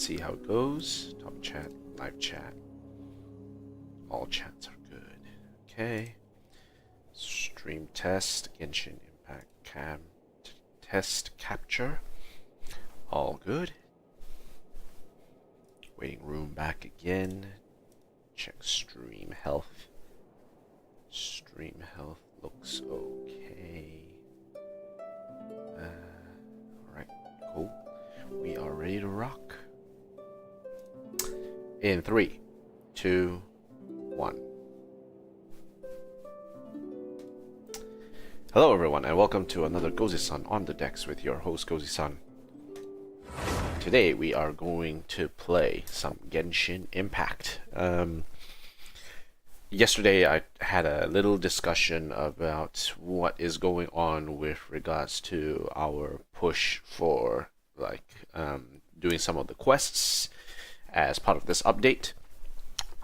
see how it goes. Top chat, live chat. All chats are good. Okay. Stream test, Genshin Impact cam test capture. All good. Waiting room back again. Check stream health. Stream health looks okay. Alright, cool. We are ready to rock. In 3, 2, 1. Hello everyone and welcome to another Gozi-san on the decks with your host Gozi-san. Today we are going to play some Genshin Impact. Yesterday I had a little discussion about what is going on with regards to our push for doing some of the quests as part of this update.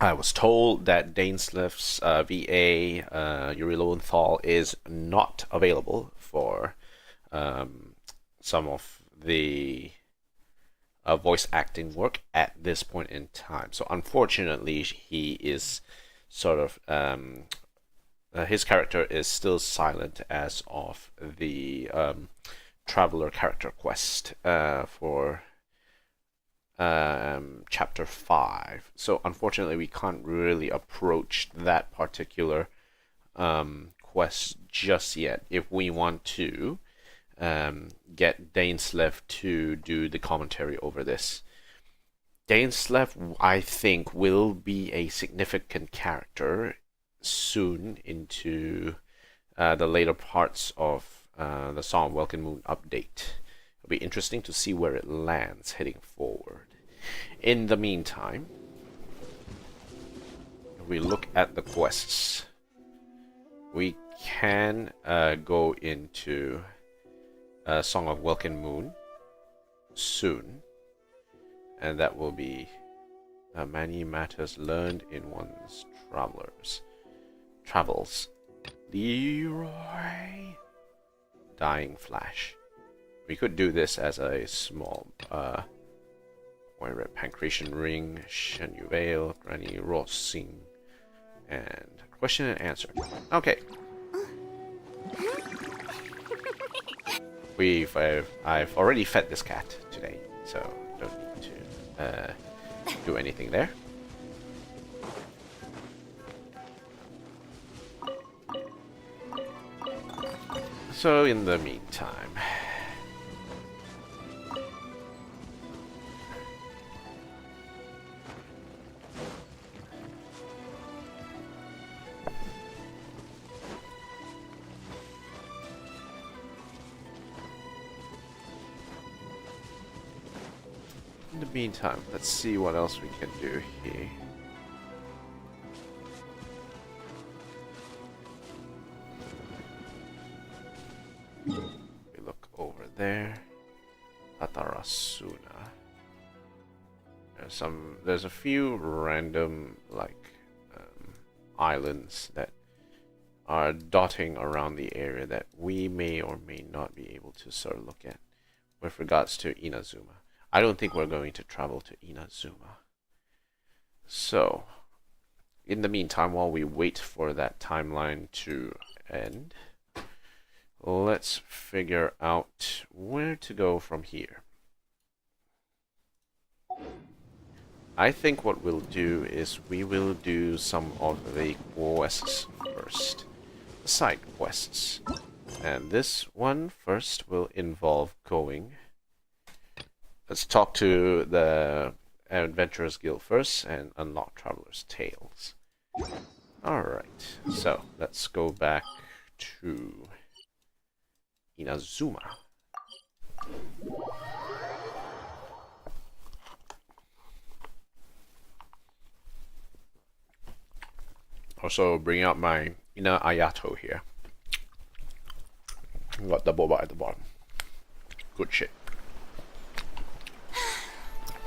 I was told that Daneslif's VA Lowenthal is not available for some of the voice acting work at this point in time. So unfortunately, he is sort of his character is still silent as of the Traveler character quest for chapter 5. So unfortunately we can't really approach that particular quest just yet if we want to get Daneslef to do the commentary over this. Daneslef, I think, will be a significant character soon into the later parts of the Song of Welkin Moon update. It'll be interesting to see where it lands heading forward. In the meantime, if we look at the quests, we can go into Song of Welkin Moon soon, and that will be many matters learned in one's travels. Leroy, Dying Flash. We could do this as a small White Red Pancreation Ring, Shen Yu Veil, Granny Rossing, and question and answer. Okay. I've already fed this cat today, so don't need to do anything there. So in the meantime, let's see what else we can do here. We look over there. Atarasuna. There's a few random islands that are dotting around the area that we may or may not be able to sort of look at with regards to Inazuma. I don't think we're going to travel to Inazuma. So, in the meantime, while we wait for that timeline to end, let's figure out where to go from here. I think what we'll do is we will do some of the quests first. The side quests. And this one first will involve going... Let's talk to the Adventurers Guild first and unlock Traveler's Tales. Alright, so let's go back to Inazuma. Also bring out my Ina Ayato here. Got the boba at the bottom. Good shit.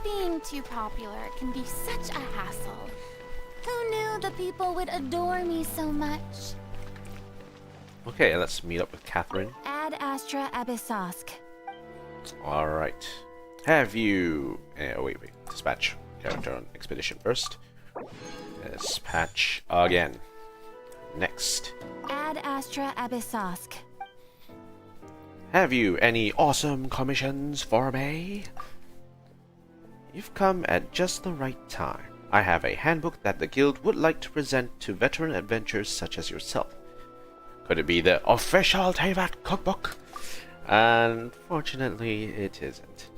Being too popular can be such a hassle. Who knew the people would adore me so much? Okay, let's meet up with Catherine. Ad Astra Abyssosk. Alright. Have you... wait. Dispatch character on expedition first. Dispatch again. Next. Ad Astra Abyssosk. Have you any awesome commissions for me? You've come at just the right time. I have a handbook that the guild would like to present to veteran adventurers such as yourself. Could it be the official Teyvat cookbook? Unfortunately, it isn't.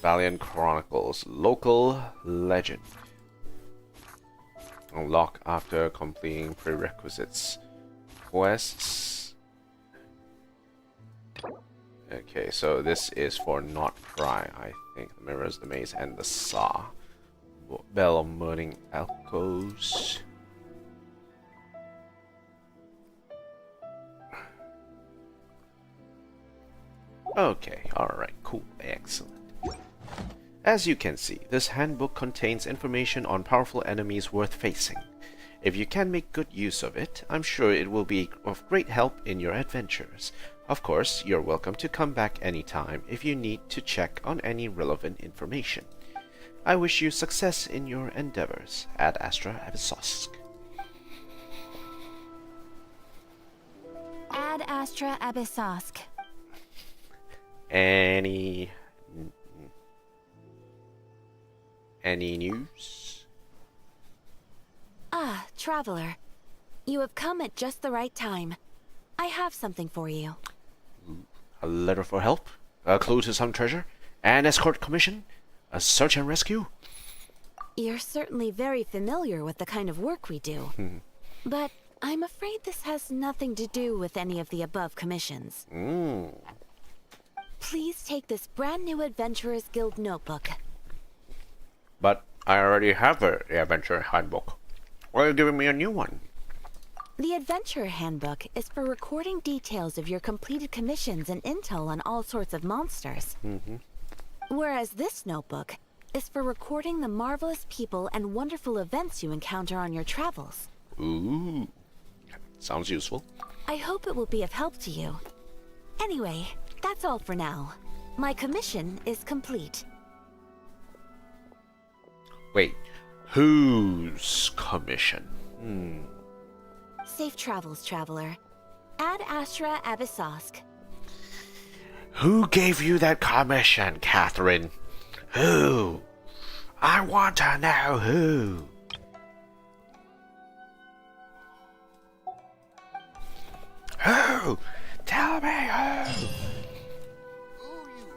Valiant Chronicles Local Legend. Unlock after completing prerequisites. Quests. Okay, so this is for Nod-Krai, I think. The Mirrors, the Maze, and the Saw. Bell of Morning Echoes. Okay, alright, cool, excellent. As you can see, this handbook contains information on powerful enemies worth facing. If you can make good use of it, I'm sure it will be of great help in your adventures. Of course, you're welcome to come back anytime if you need to check on any relevant information. I wish you success in your endeavors. Ad Astra Abyssosk. Ad Astra Abyssosk. Any news? Ah, traveler. You have come at just the right time. I have something for you. A letter for help? A clue to some treasure? An escort commission? A search and rescue? You're certainly very familiar with the kind of work we do. But I'm afraid this has nothing to do with any of the above commissions. Please take this brand new Adventurers Guild notebook. But I already have the adventure handbook. Why are you giving me a new one? The Adventurer Handbook is for recording details of your completed commissions and intel on all sorts of monsters. Whereas this notebook is for recording the marvelous people and wonderful events you encounter on your travels. Ooh, sounds useful. I hope it will be of help to you. Anyway, that's all for now. My commission is complete. Wait, whose commission? Safe travels, traveler. Ad Astra Abyssosk. Who gave you that commission, Catherine? Who? I want to know who. Who? Tell me who.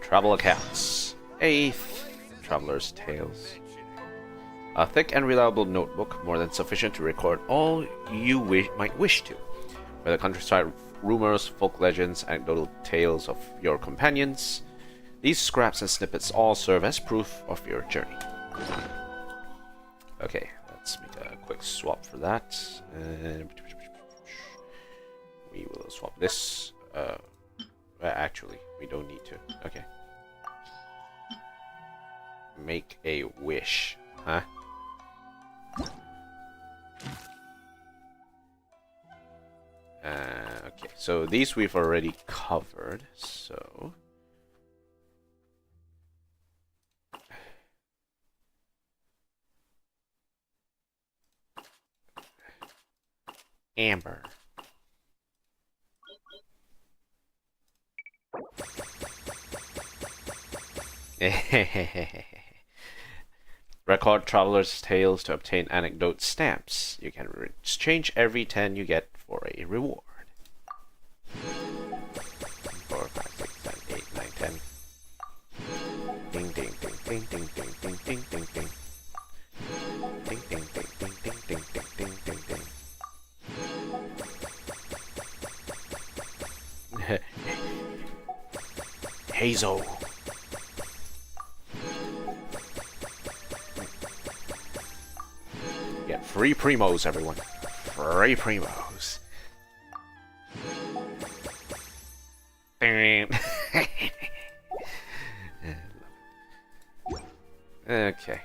Travel accounts. 8th. Traveler's Tales. A thick and reliable notebook, more than sufficient to record all you might wish to. Whether countryside rumors, folk legends, anecdotal tales of your companions, these scraps and snippets all serve as proof of your journey. Okay, let's make a quick swap for that. We will swap this. Actually, we don't need to. Okay. Make a wish. Huh? Okay, so these we've already covered, so... Amber. Record Traveler's Tales to obtain anecdote stamps. You can exchange every 10 you get for a reward. 4, 5, 6, 7, 8, 9, 10. Ding ding ding ding ding ding ding ding ding ding. Ding ding ding ding ding ding ding ding ding ding. Hazel. Get free primos, everyone. Free primos. Okay.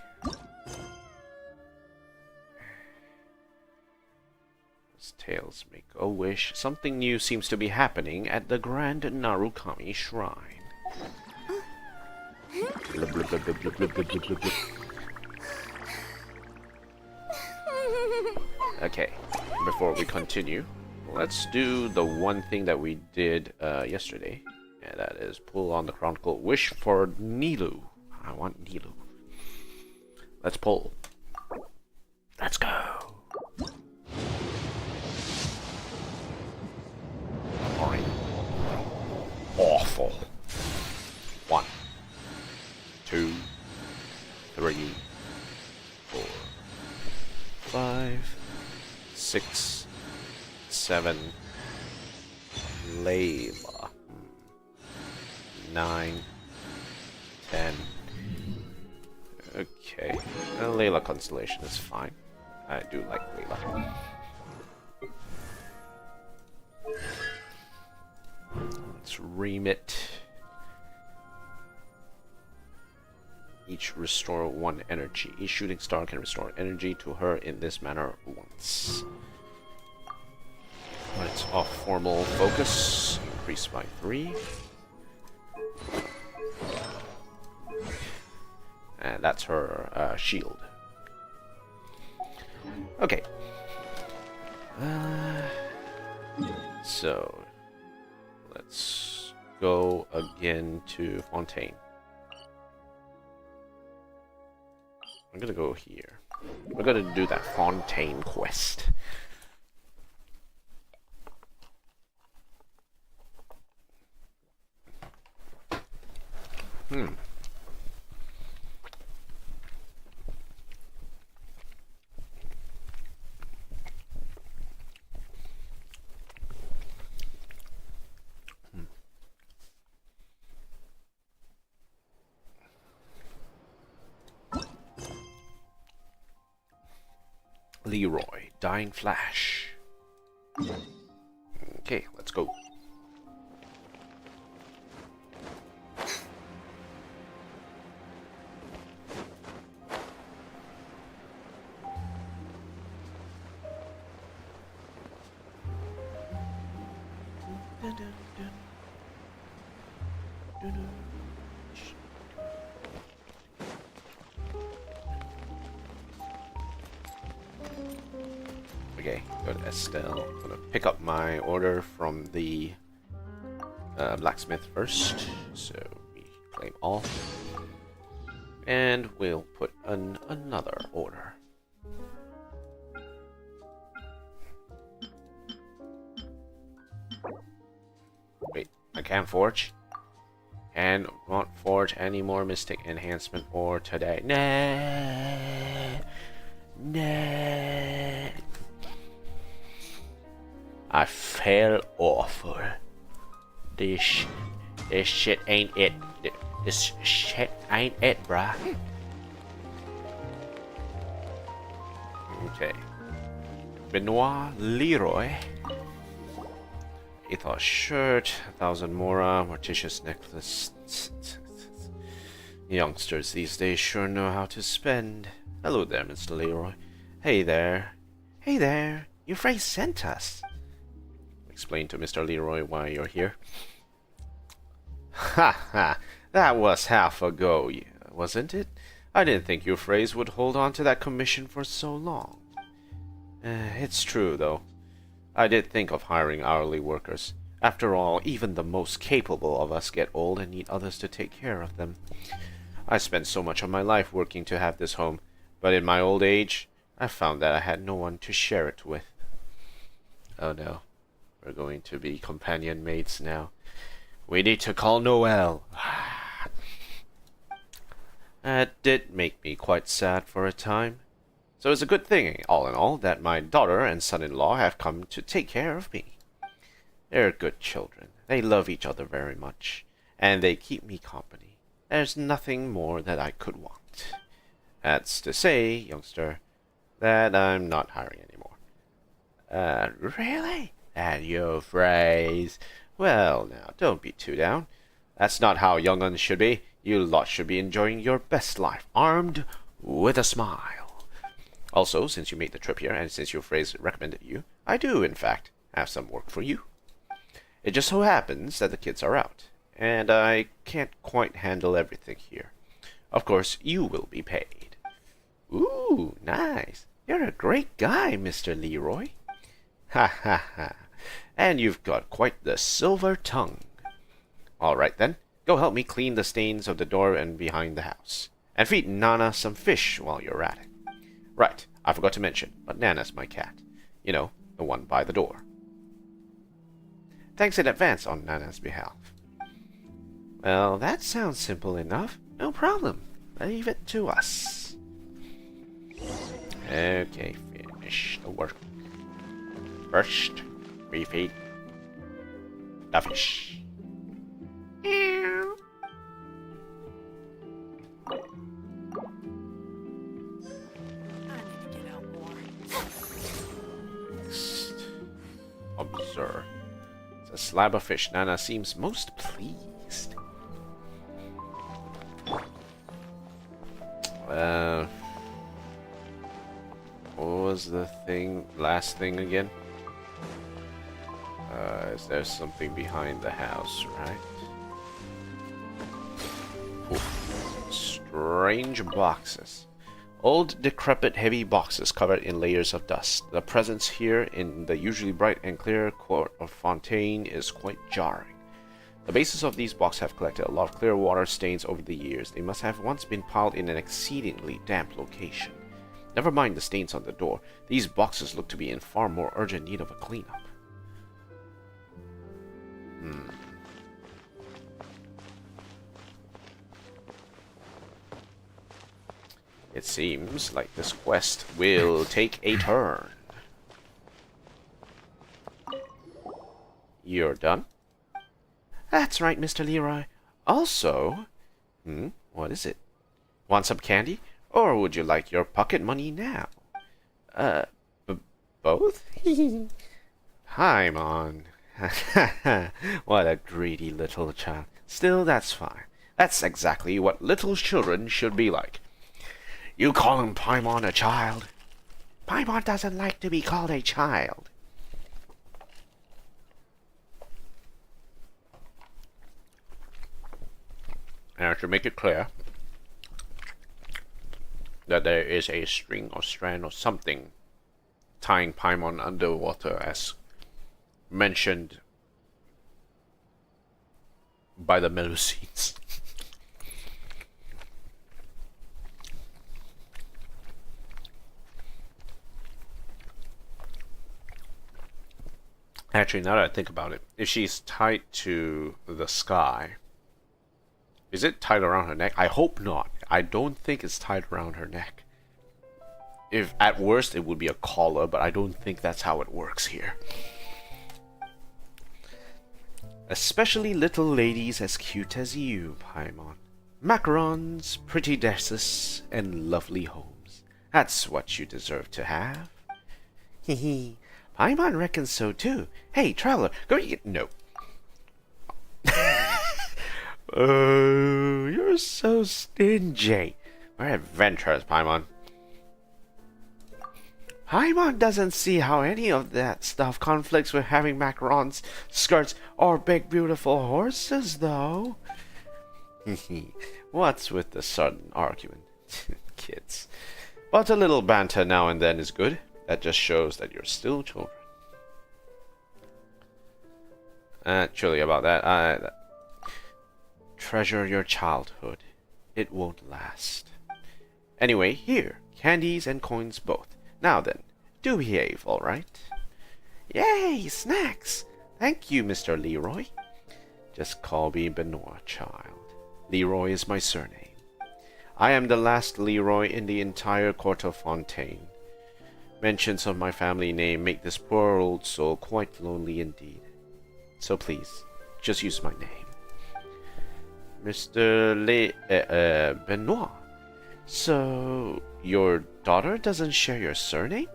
Those tales make a wish. Something new seems to be happening at the Grand Narukami Shrine. Blub, blub, blub, blub, blub, blub, blub, blub, blub. Okay, before we continue, let's do the one thing that we did yesterday, and that is pull on the Chronicle. Wish for Nilu. I want Nilu. Let's pull. Let's go. Alright. Awful. 1, 2, 3, 4, 5, 6, 7. Layla. 9, 10. Okay. Layla constellation is fine. I do like Layla. Let's remit. Each restore 1 energy. Each shooting star can restore energy to her in this manner once. Let's off formal focus. Increase by 3. And that's her shield. Okay. So let's go again to Fontaine. I'm gonna go here. We're gonna do that Fontaine quest. Leroy, Dying Flash. Okay, let's go. Okay, go to Estelle. I'm gonna pick up my order from the blacksmith first. So we claim all. And we'll put another order. Wait, I can't forge? And won't forge any more Mystic Enhancement ore today. Nah. Nah. I fell awful. This shit ain't it. This shit ain't it, bruh. Okay. Benoit Leroy. Ethos shirt, 1,000 Mora, Morticious necklace. Youngsters these days sure know how to spend. Hello there, Mr. Leroy. Hey there. Hey there. Your friend sent us. Explain to Mr. Leroy why you're here. Ha ha. That was half ago, wasn't it? I didn't think your phrase would hold on to that commission for so long. It's true, though. I did think of hiring hourly workers. After all, even the most capable of us get old and need others to take care of them. I spent so much of my life working to have this home, but in my old age, I found that I had no one to share it with. Oh no. We're going to be companion mates now. We need to call Noelle. That did make me quite sad for a time. So it's a good thing, all in all, that my daughter and son-in-law have come to take care of me. They're good children. They love each other very much, and they keep me company. There's nothing more that I could want. That's to say, youngster, that I'm not hiring anymore. Really? That your phrase? Well, now, don't be too down. That's not how young uns should be. You lot should be enjoying your best life, armed with a smile. Also, since you made the trip here, and since your phrase recommended you, I do, in fact, have some work for you. It just so happens that the kids are out, and I can't quite handle everything here. Of course, you will be paid. Ooh, nice. You're a great guy, Mr. Leroy. Ha ha ha. And you've got quite the silver tongue. All right then, go help me clean the stains of the door and behind the house. And feed Nana some fish while you're at it. Right, I forgot to mention, but Nana's my cat. You know, the one by the door. Thanks in advance on Nana's behalf. Well, that sounds simple enough. No problem. Leave it to us. Okay, finish the work. First, we feed the fish. Next, observe. It's a slab of fish. Nana seems most pleased. What was the last thing again? Is there something behind the house, right? Ooh. Strange boxes. Old, decrepit, heavy boxes covered in layers of dust. The presence here in the usually bright and clear court of Fontaine is quite jarring. The bases of these boxes have collected a lot of clear water stains over the years. They must have once been piled in an exceedingly damp location. Never mind the stains on the door. These boxes look to be in far more urgent need of a cleanup. It seems like this quest will take a turn. You're done? That's right, Mr. Leroy. Also... what is it? Want some candy? Or would you like your pocket money now? Both? Paimon. What a greedy little child. Still, that's fine. That's exactly what little children should be like. You calling Paimon a child? Paimon doesn't like to be called a child. And to make it clear that there is a string or strand or something tying Paimon underwater as mentioned by the Melusines. Actually, now that I think about it, if she's tied to the sky, is it tied around her neck? I hope not. I don't think it's tied around her neck. If at worst it would be a collar, but I don't think that's how it works here. Especially little ladies as cute as you, Paimon. Macarons, pretty dresses, and lovely homes. That's what you deserve to have. Hee Paimon reckons so too. Hey, traveler, go get... No. Oh, you're so stingy. We're adventurers, Paimon. Paimon doesn't see how any of that stuff conflicts with having macarons, skirts, or big beautiful horses, though. What's with the sudden argument? Kids. But a little banter now and then is good. That just shows that you're still children. Actually, about that, treasure your childhood. It won't last. Anyway, here, candies and coins both. Now then, do behave, all right? Yay, snacks! Thank you, Mr. Leroy. Just call me Benoit, child. Leroy is my surname. I am the last Leroy in the entire court of Fontaine. Mentions of my family name make this poor old soul quite lonely indeed. So please, just use my name. Mr. Benoit. So, your daughter doesn't share your surname?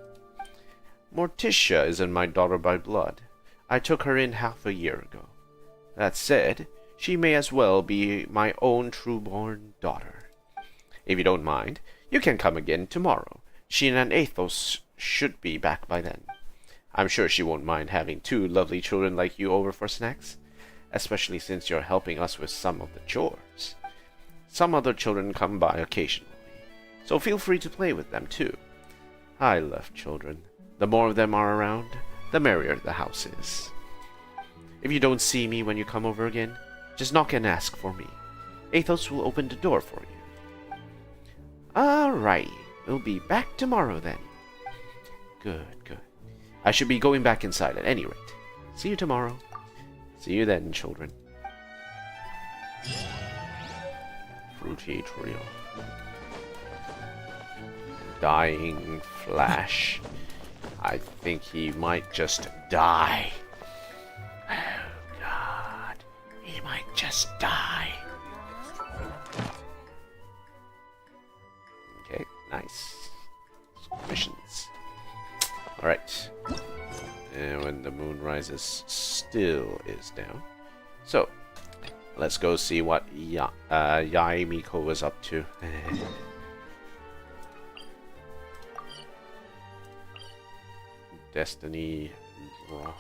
Morticia isn't my daughter by blood. I took her in half a year ago. That said, she may as well be my own true-born daughter. If you don't mind, you can come again tomorrow. She and Athos should be back by then. I'm sure she won't mind having two lovely children like you over for snacks. especially since you're helping us with some of the chores. Some other children come by occasionally, so feel free to play with them too. I love children. The more of them are around, the merrier the house is. If you don't see me when you come over again, just knock and ask for me. Athos will open the door for you. Alright, we'll be back tomorrow then. Good, good. I should be going back inside at any rate. See you tomorrow. See you then, children. Fruity trio. Dying Flash. I think he might just die. Oh God, he might just die. Okay, nice. Missions. Alright. And when the moon rises, still is down. So, let's go see what Yaimiko was up to. Destiny Draw.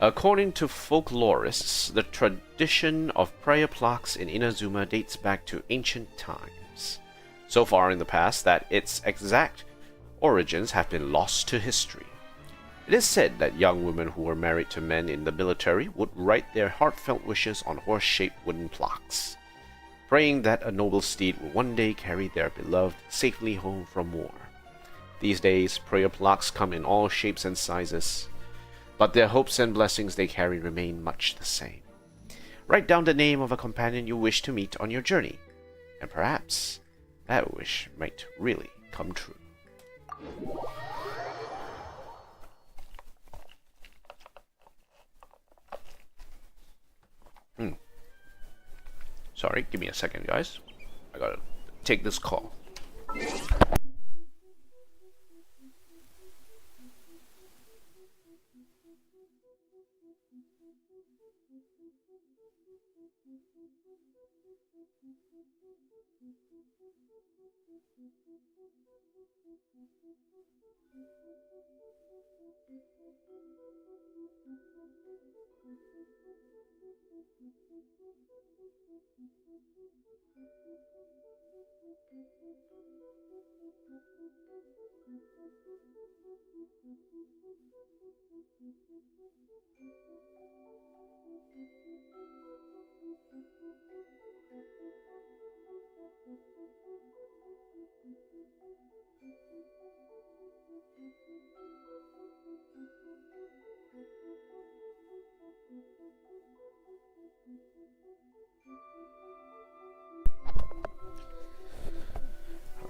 According to folklorists, the tradition of prayer plaques in Inazuma dates back to ancient times. So far in the past that its exact origins have been lost to history. It is said that young women who were married to men in the military would write their heartfelt wishes on horse-shaped wooden plaques, praying that a noble steed will one day carry their beloved safely home from war. These days, prayer plaques come in all shapes and sizes, but the hopes and blessings they carry remain much the same. Write down the name of a companion you wish to meet on your journey, and perhaps that wish might really come true. Sorry, give me a second, guys. I gotta take this call.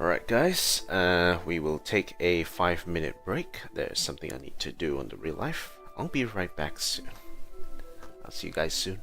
Alright guys, we will take a 5-minute break. There's something I need to do on the real life. I'll be right back soon. I'll see you guys soon.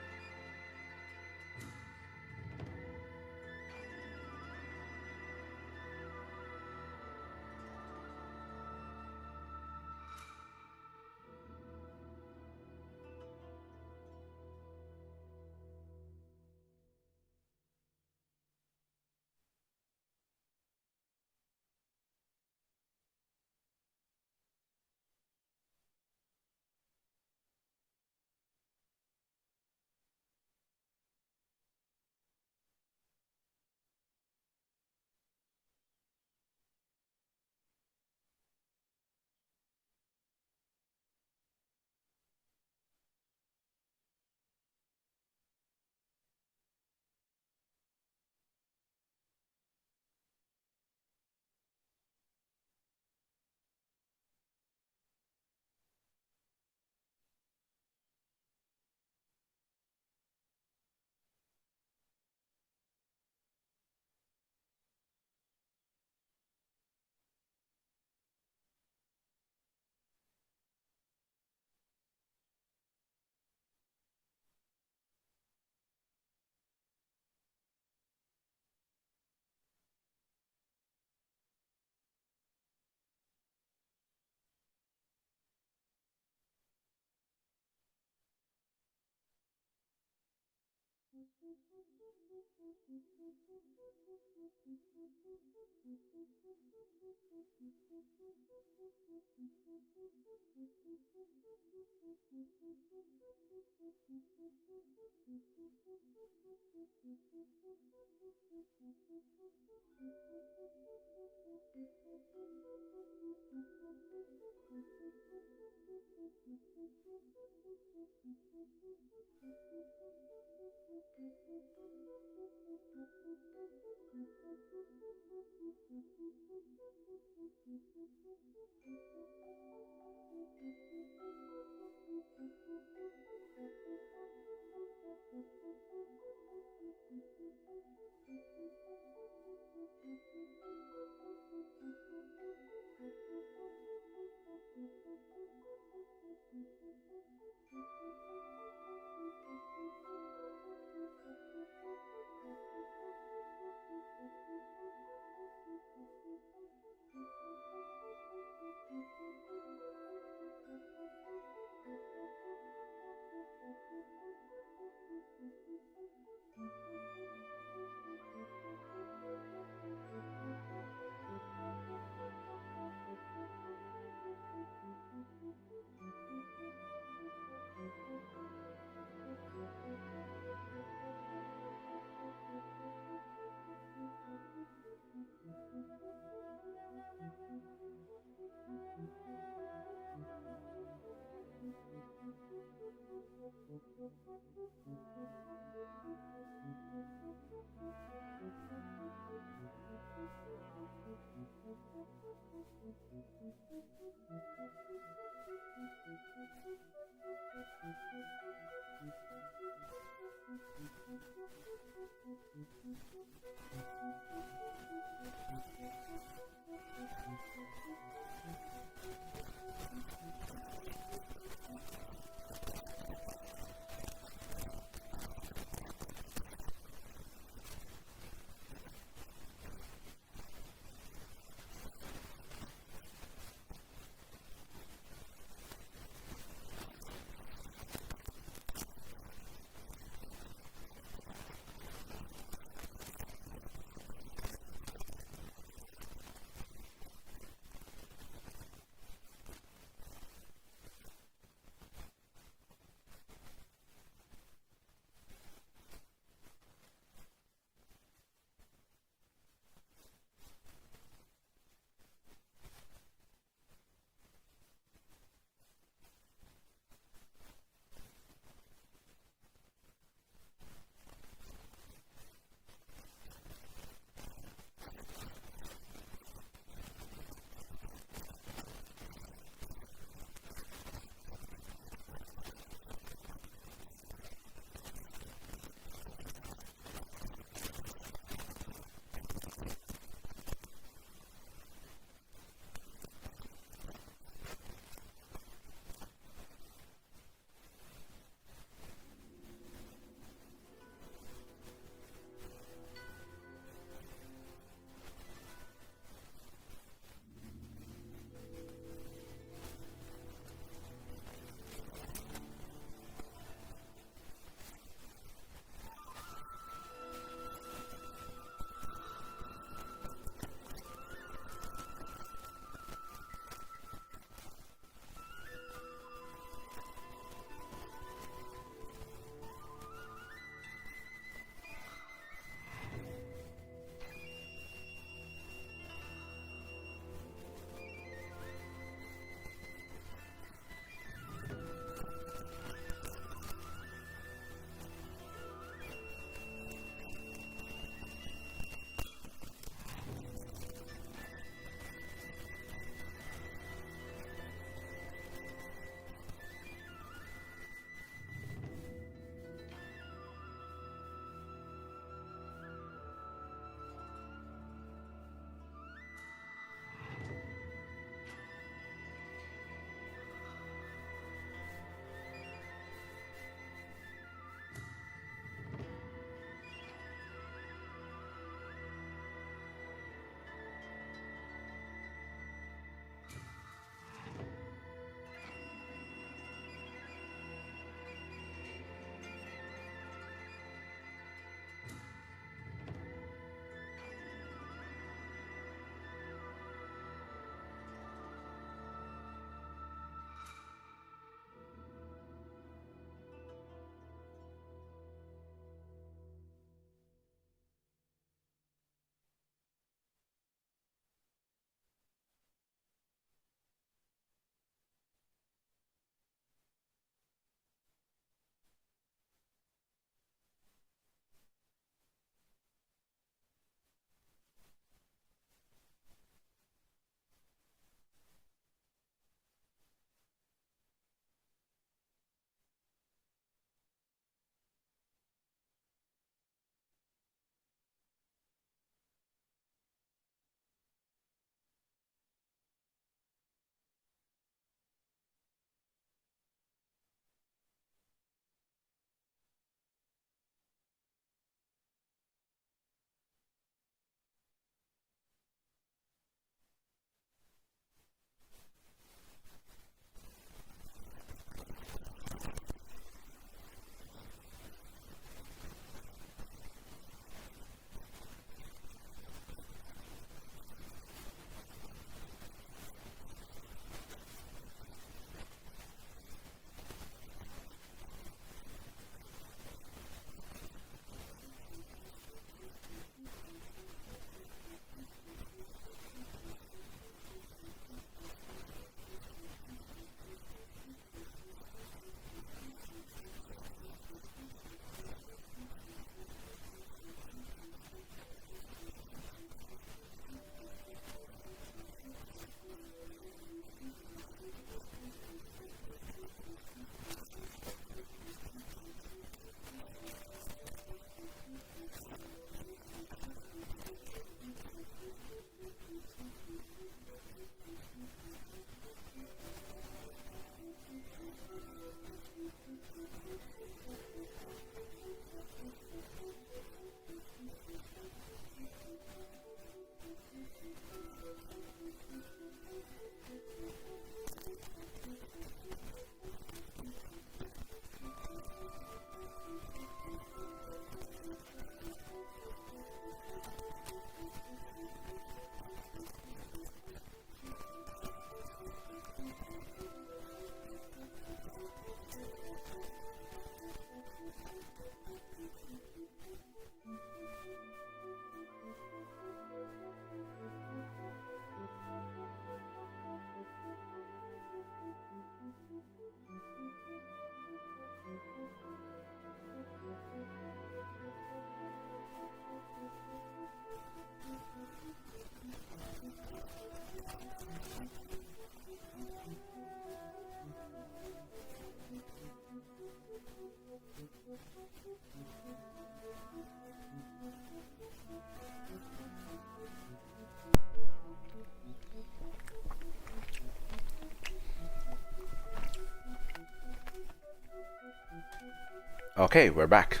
Okay, we're back.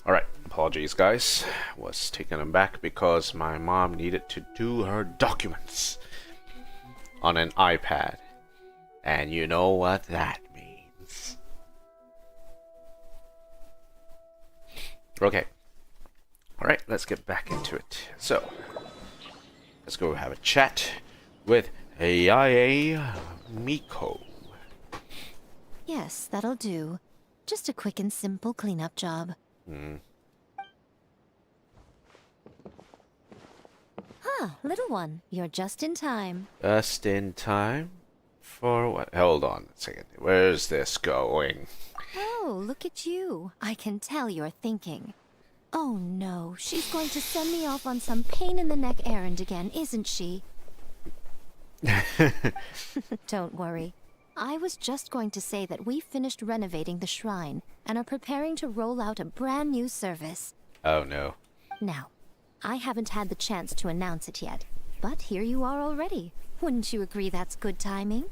Alright, apologies guys. Was taking them back because my mom needed to do her documents on an iPad. And you know what that means. Okay. Alright, let's get back into it. So, let's go have a chat with Yae Miko. Yes, that'll do. Just a quick and simple cleanup job. Huh, little one, you're just in time. Just in time? For what? Hold on a second. Where's this going? Oh, look at you. I can tell you're thinking. Oh no, she's going to send me off on some pain-in-the-neck errand again, isn't she? Don't worry. I was just going to say that we finished renovating the shrine and are preparing to roll out a brand new service. Oh no. Now, I haven't had the chance to announce it yet, but here you are already. Wouldn't you agree that's good timing?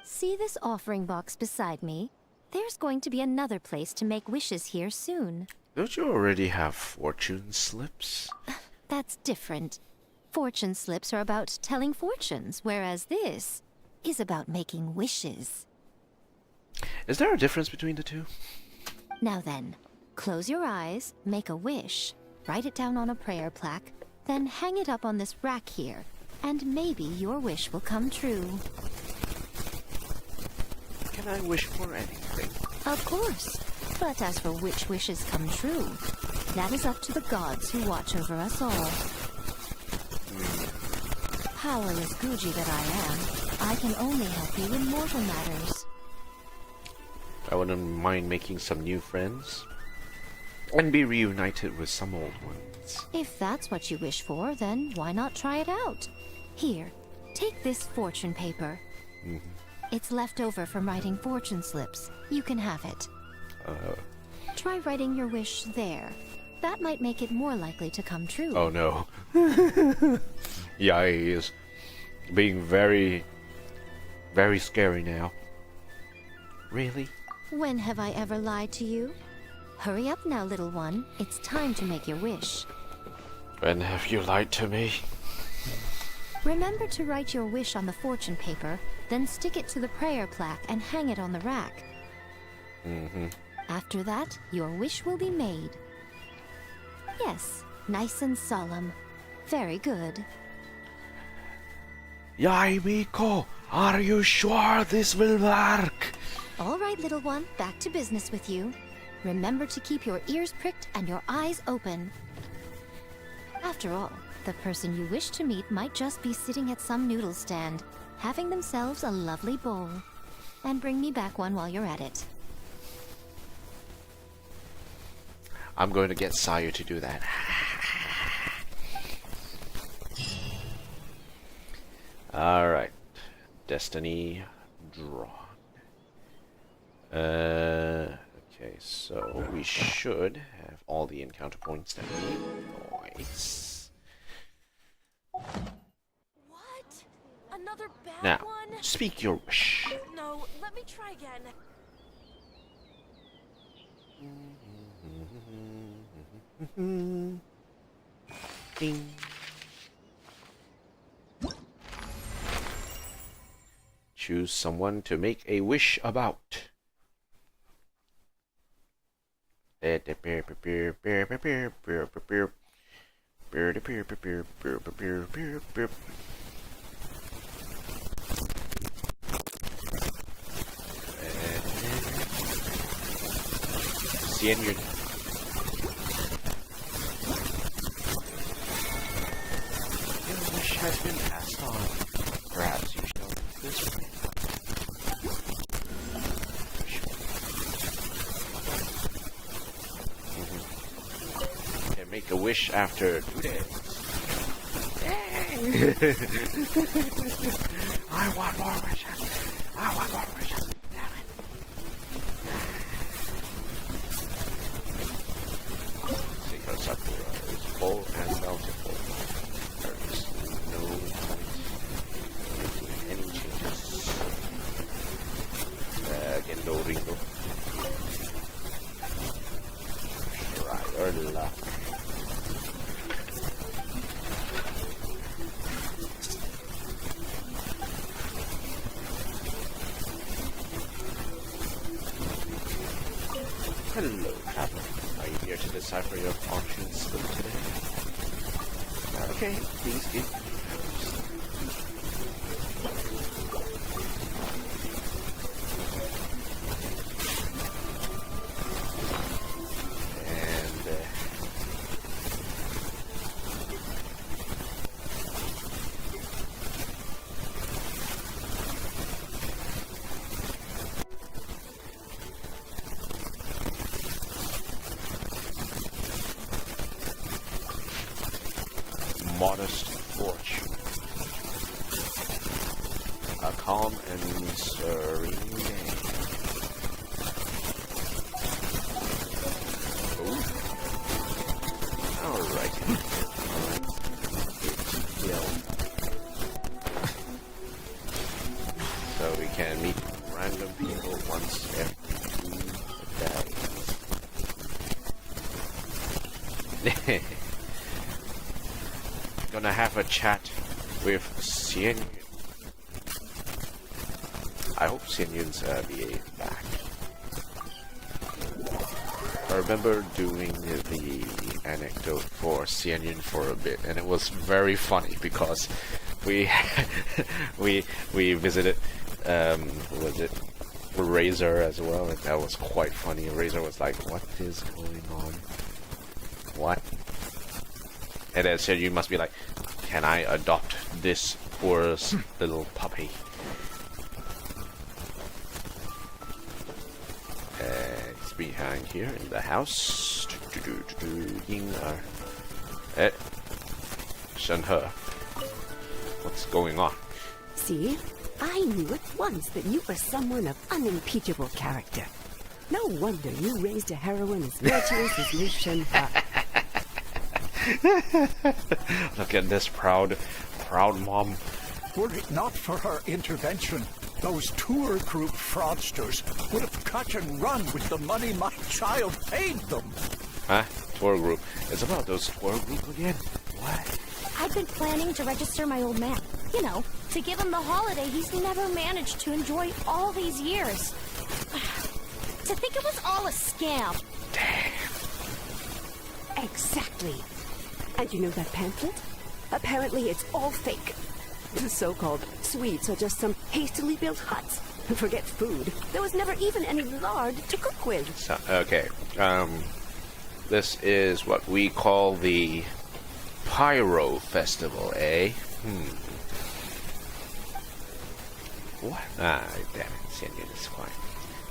See this offering box beside me? There's going to be another place to make wishes here soon. Don't you already have fortune slips? That's different. Fortune slips are about telling fortunes, whereas this is about making wishes. Is there a difference between the two? Now then, close your eyes, make a wish, write it down on a prayer plaque, then hang it up on this rack here, and maybe your wish will come true. Can I wish for anything? Of course. But as for which wishes come true, that is up to the gods who watch over us all. Powerless Guji that I am, I can only help you in mortal matters. I wouldn't mind making some new friends. And be reunited with some old ones. If that's what you wish for, then why not try it out? Here, take this fortune paper. It's left over from writing fortune slips. You can have it. Try writing your wish there. That might make it more likely to come true. Oh no. Yae is being very, very scary now. Really? When have I ever lied to you? Hurry up now, little one. It's time to make your wish. When have you lied to me? Remember to write your wish on the fortune paper, then stick it to the prayer plaque and hang it on the rack. After that, your wish will be made. Yes, nice and solemn. Very good. Yae Miko, are you sure this will work? All right, little one, back to business with you. Remember to keep your ears pricked and your eyes open. After all, the person you wish to meet might just be sitting at some noodle stand, having themselves a lovely bowl. And bring me back one while you're at it. I'm going to get Sayu to do that. Alright. Destiny drawn. Okay, so we should have all the encounter points that we need. Nice. What? Another bad Now, one? speak your wish. No, let me try again. Ding. Choose someone to make a wish about. See in your wish has been passed on. Perhaps you shall this way. Make a wish after 2 days. I want more wishes. I want more wishes. Damn Hello, traveler. Are you here to decipher your fortunes for today? Okay, please give me modest fortune. A calm and serene day. Ooh. Alright. So we can meet random people once every 2 days. Gonna have a chat with Xian Yun. I hope Xian Yun's be back. I remember doing the anecdote for Xian Yun for a bit, and it was very funny because we we visited who was it? Razor as well, and that was quite funny. Razor was like, "What is going on? What?" And then said, "You must be like, can I adopt this poor little puppy?" It's behind here in the house. Shen-He, what's going on? See? I knew at once that you were someone of unimpeachable character. No wonder you raised a heroine as virtuous as Miss Shen-He. Look at this proud mom. Were it not for her intervention, those tour group fraudsters would have cut and run with the money my child paid them. Huh? Tour group. It's about those tour group again. What? I've been planning to register my old man. You know, to give him the holiday he's never managed to enjoy all these years. To think it was all a scam. Exactly. And you know that pamphlet? Apparently it's all fake. The so-called sweets are just some hastily built huts. Forget food. There was never even any lard to cook with. So, okay. This is what we call the Pyro Festival, eh? What? Ah, damn it. Xian Yun is fine.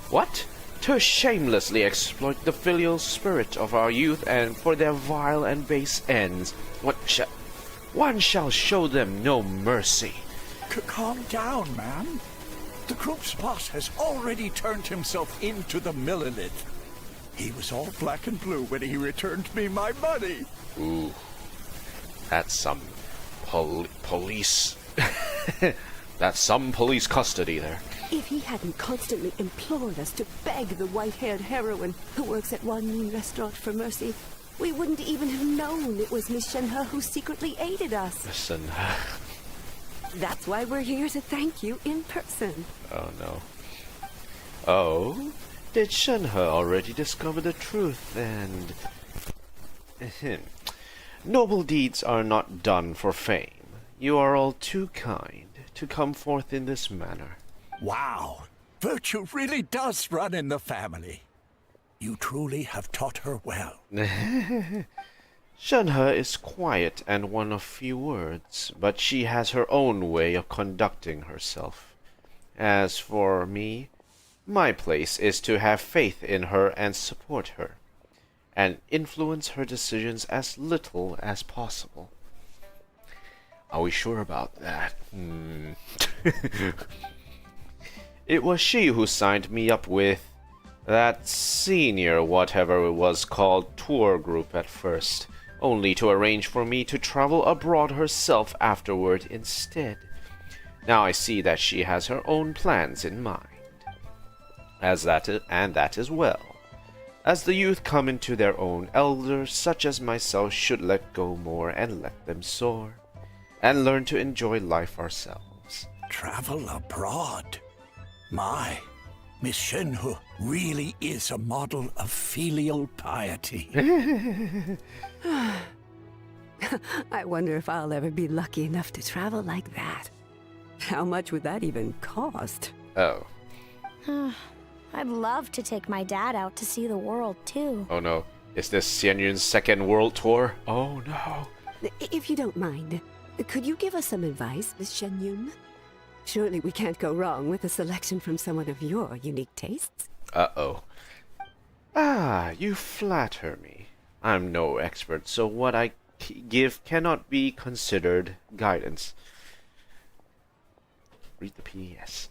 What? To shamelessly exploit the filial spirit of our youth and for their vile and base ends. One shall show them no mercy. Calm down, man. The group's boss has already turned himself into the Millilith. He was all black and blue when he returned me my money. Ooh. That's some police. That's some police custody there. If he hadn't constantly implored us to beg the white-haired heroine who works at one restaurant for mercy, we wouldn't even have known it was Miss Shen-He who secretly aided us. Listen. That's why we're here to thank you in person. Oh no. Oh? Did Shen-He already discover the truth and... Noble deeds are not done for fame. You are all too kind to come forth in this manner. Wow. Virtue really does run in the family. You truly have taught her well. Shen-He is quiet and one of few words, but she has her own way of conducting herself. As for me, my place is to have faith in her and support her, and influence her decisions as little as possible. Are we sure about that? It was she who signed me up with that senior whatever it was called tour group at first, only to arrange for me to travel abroad herself afterward instead. Now I see that she has her own plans in mind. That is well. As the youth come into their own, elders such as myself should let go more and let them soar, and learn to enjoy life ourselves. Travel abroad. My, Miss Shenhe really is a model of filial piety. I wonder if I'll ever be lucky enough to travel like that. How much would that even cost? Oh. I'd love to take my dad out to see the world, too. Oh no. Is this Xian Yun's second world tour? Oh no. If you don't mind, could you give us some advice, Miss Shen Yun? Surely we can't go wrong with a selection from someone of your unique tastes. Uh-oh. Ah, you flatter me. I'm no expert, so what I give cannot be considered guidance. Read the PS.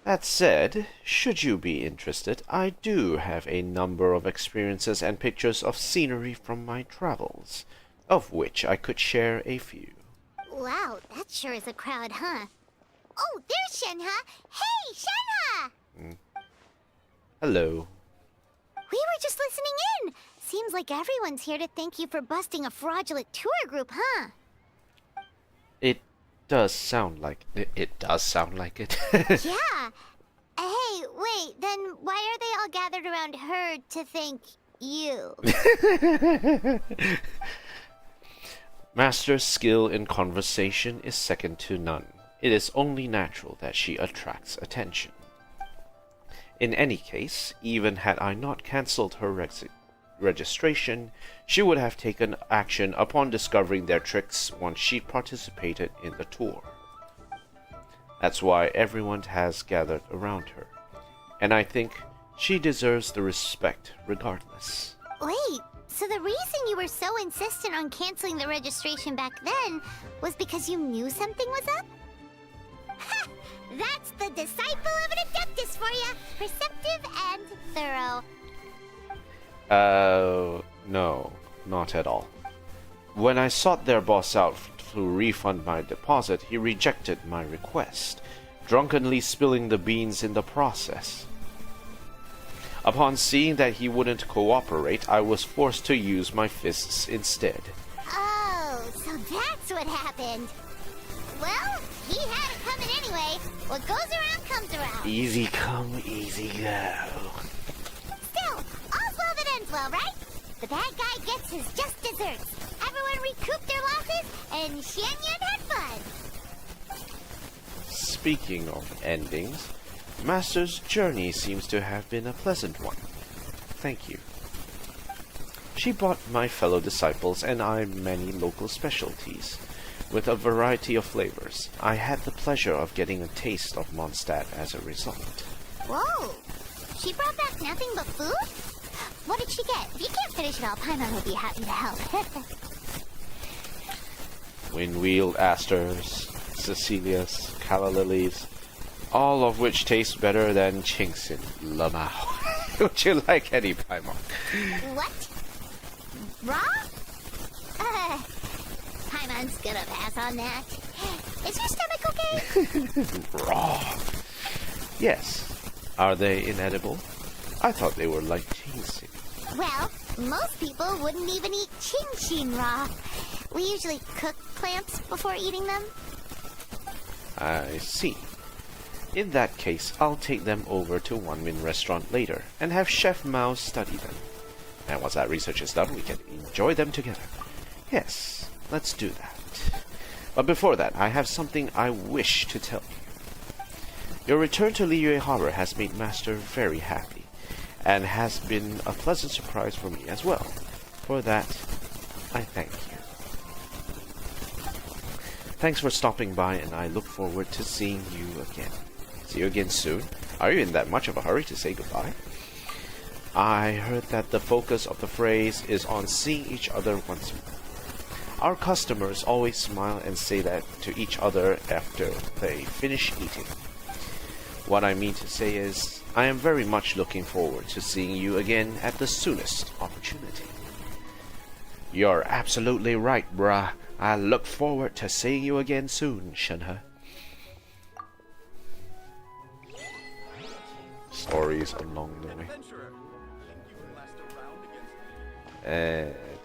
That said, should you be interested, I do have a number of experiences and pictures of scenery from my travels, of which I could share a few. Wow, that sure is a crowd, huh? Oh, there's Shenhe! Hey, Shenhe! Hello. We were just listening in. Seems like everyone's here to thank you for busting a fraudulent tour group, huh? It does sound like it. It does sound like it. Yeah. Hey, wait, then why are they all gathered around her to thank you? Master's skill in conversation is second to none. It is only natural that she attracts attention. In any case, even had I not cancelled her registration, she would have taken action upon discovering their tricks once she participated in the tour. That's why everyone has gathered around her, and I think she deserves the respect regardless. Wait, so the reason you were so insistent on canceling the registration back then was because you knew something was up? Ha! That's the disciple of an adeptus for you! Perceptive and thorough. No, not at all. When I sought their boss out to refund my deposit, he rejected my request, drunkenly spilling the beans in the process. Upon seeing that he wouldn't cooperate, I was forced to use my fists instead. Oh, so that's what happened. Well, he had it coming anyway. What goes around comes around. Easy come, easy go. Still, all's well that ends well, right? The bad guy gets his just desserts. Everyone recouped their losses, and Xian Yun had fun. Speaking of endings, Master's journey seems to have been a pleasant one. Thank you. She brought my fellow disciples and I many local specialties, with a variety of flavors. I had the pleasure of getting a taste of Mondstadt as a result. Whoa! She brought back nothing but food? What did she get? If you can't finish it all, Paimon will be happy to help. Wind-wheeled asters, Cecilias, calla lilies, all of which taste better than chinks in Lamau. Would you like any, Paimon? What? Raw? Paimon's gonna pass on that. Is your stomach okay? Raw. Yes. Are they inedible? I thought they were like ginseng. Well, most people wouldn't even eat chin raw. We usually cook plants before eating them. I see. In that case, I'll take them over to One Min Restaurant later and have Chef Mao study them. And once that research is done, we can enjoy them together. Yes, let's do that. But before that, I have something I wish to tell you. Your return to Liyue Harbor has made Master very happy, and has been a pleasant surprise for me as well. For that, I thank you. Thanks for stopping by, and I look forward to seeing you again. See you again soon. Are you in that much of a hurry to say goodbye? I heard that the focus of the phrase is on seeing each other once more. Our customers always smile and say that to each other after they finish eating. What I mean to say is, I am very much looking forward to seeing you again at the soonest opportunity. You're absolutely right, bruh. I look forward to seeing you again soon, Shenhe. Stories along the way.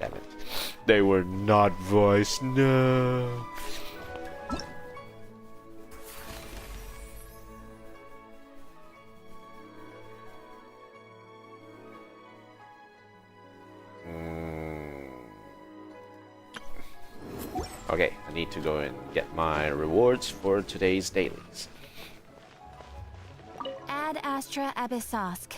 Damn it. They were not voiced, no. Okay, I need to go and get my rewards for today's dailies. Ad Astra Abyssosk.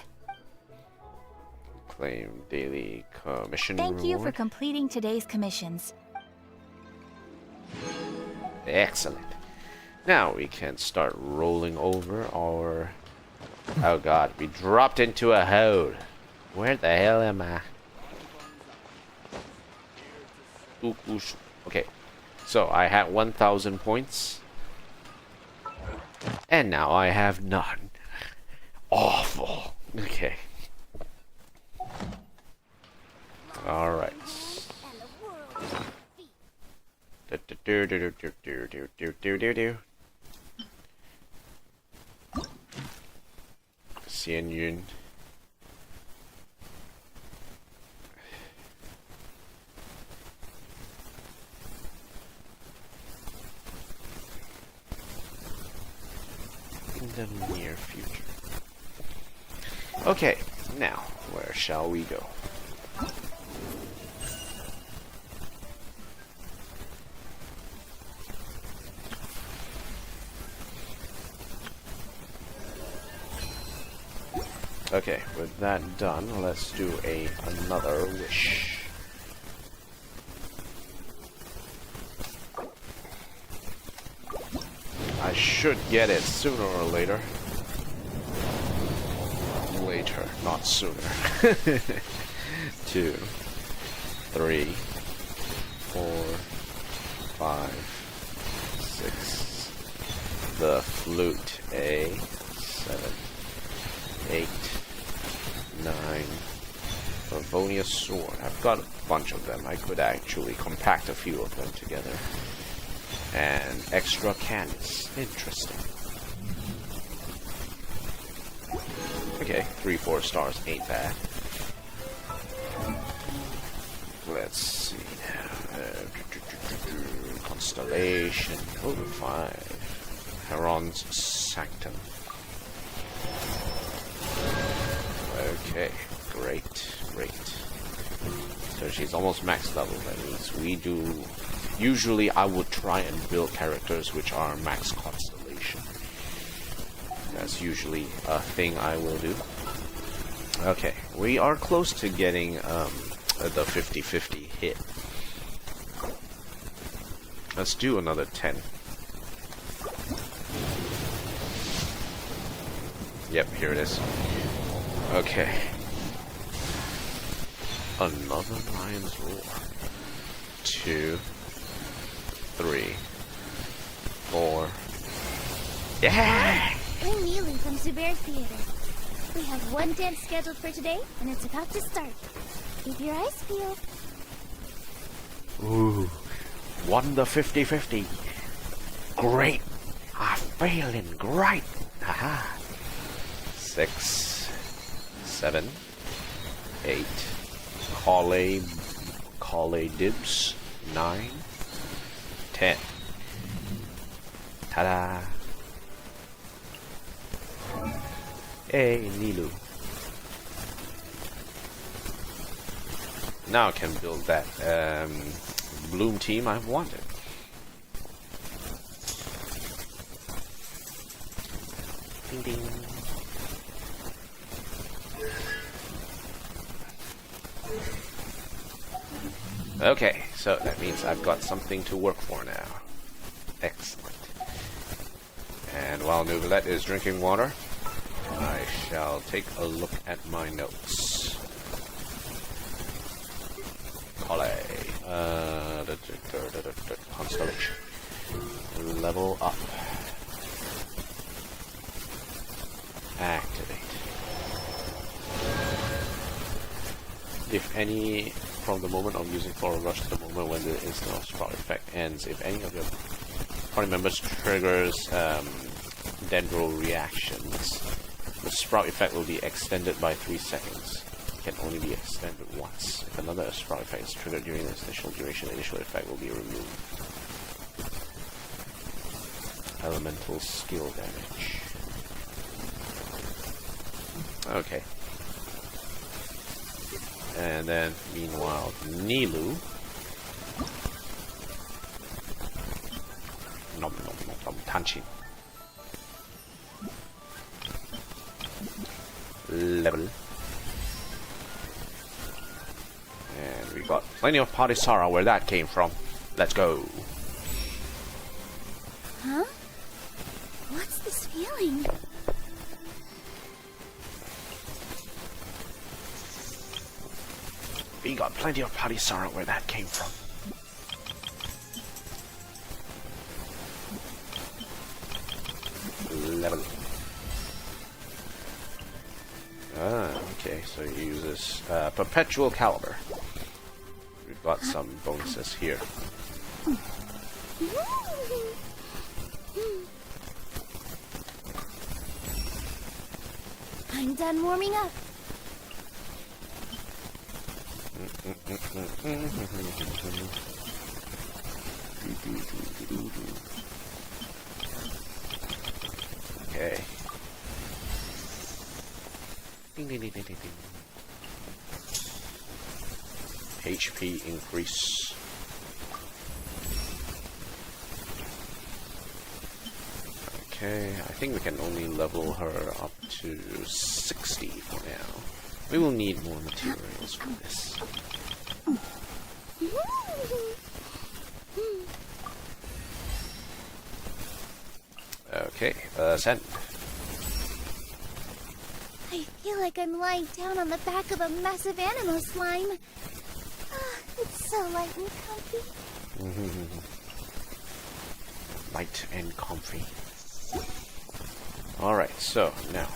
Claim daily commission Thank you for reward. completing today's commissions. Excellent. Now we can start rolling over our... Oh god, we dropped into a hole. Where the hell am I? Ooh, ooh, okay, so I had 1,000 points. And now I have none. Awful. Okay. Alright. Xian Yun. In the near future. Okay, now where shall we go? Okay, with that done, let's do another wish. I should get it sooner or later. Later, not sooner. 2, 3, 4, 5, 6. The flute, 7, 8, 9. Livonia sword. I've got a bunch of them. I could actually compact a few of them together. And extra candies. Interesting. Okay, 3, 4 stars ain't bad. Let's see now. Constellation. Oh, 5. Heron's Sanctum. Okay, great, great. So she's almost max level. That means we do... Usually I would try and build characters which are max constellation. That's usually a thing I will do. Okay, we are close to getting the 50-50 hit. Let's do another 10. Yep, here it is. Okay. Another lion's roar. 2, 3, 4. Yeah! I'm Neely from Zubair Theater. We have one dance scheduled for today, and it's about to start. Keep your eyes peeled. Ooh. Won the 50-50. Great. I'm feeling great. Haha. 6, 7, 8. Call dibs. 9, 10. Ta-da. Hey, Nilu. Now I can build that Bloom team I've wanted. Ding ding. Okay, so that means I've got something to work for now. Excellent. And while Nouvellette is drinking water, I shall take a look at my notes. Constellation. Level up. Activate. If any, from the moment of using Floral Rush to the moment when the instant of Sprout effect ends, if any of your party members triggers Dendro reactions, the Sprout effect will be extended by 3 seconds. It can only be extended once. If another Sprout effect is triggered during its initial duration, the initial effect will be removed. Elemental skill damage. Okay. And then, meanwhile, Nilu Tanchin. Level. And we got plenty of Parisara where that came from. Let's go. Huh? What's this feeling? We got plenty of Parisara where that came from. Level. Ah, okay, so he uses Perpetual Caliber. We've got some bonuses here. I'm done warming up. Okay. Ding, ding, ding, ding, ding, ding. HP increase. Okay, I think we can only level her up to 60 for now. We will need more materials for this. Okay, send. I feel like I'm lying down on the back of a massive animo slime. It's so light and comfy. Light and comfy. Alright, so now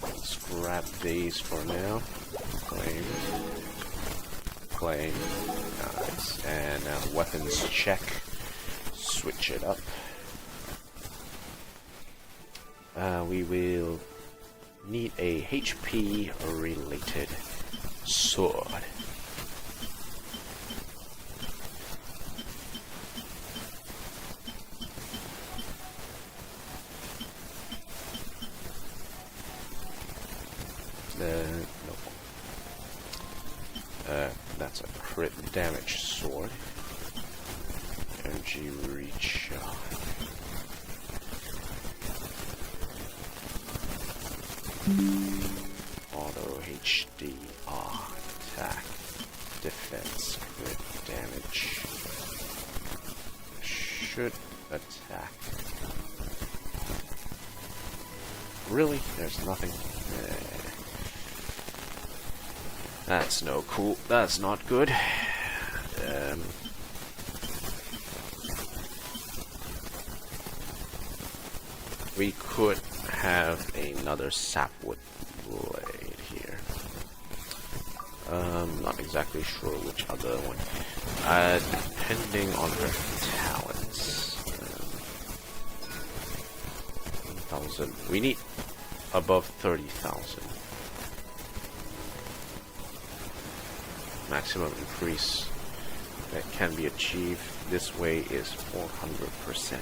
let's grab these for now. Claim. Nice. And now weapons check. Switch it up. We will need a HP related sword. No. That's a crit damage sword. Energy recharge. Auto HDR attack, defense, crit damage. Should attack. Really? There's nothing. That's no cool. That's not good. We could have another sapwood blade here. Not exactly sure which other one. Depending on her talents. 1,000. We need above 30,000. Maximum increase that can be achieved this way is 400%.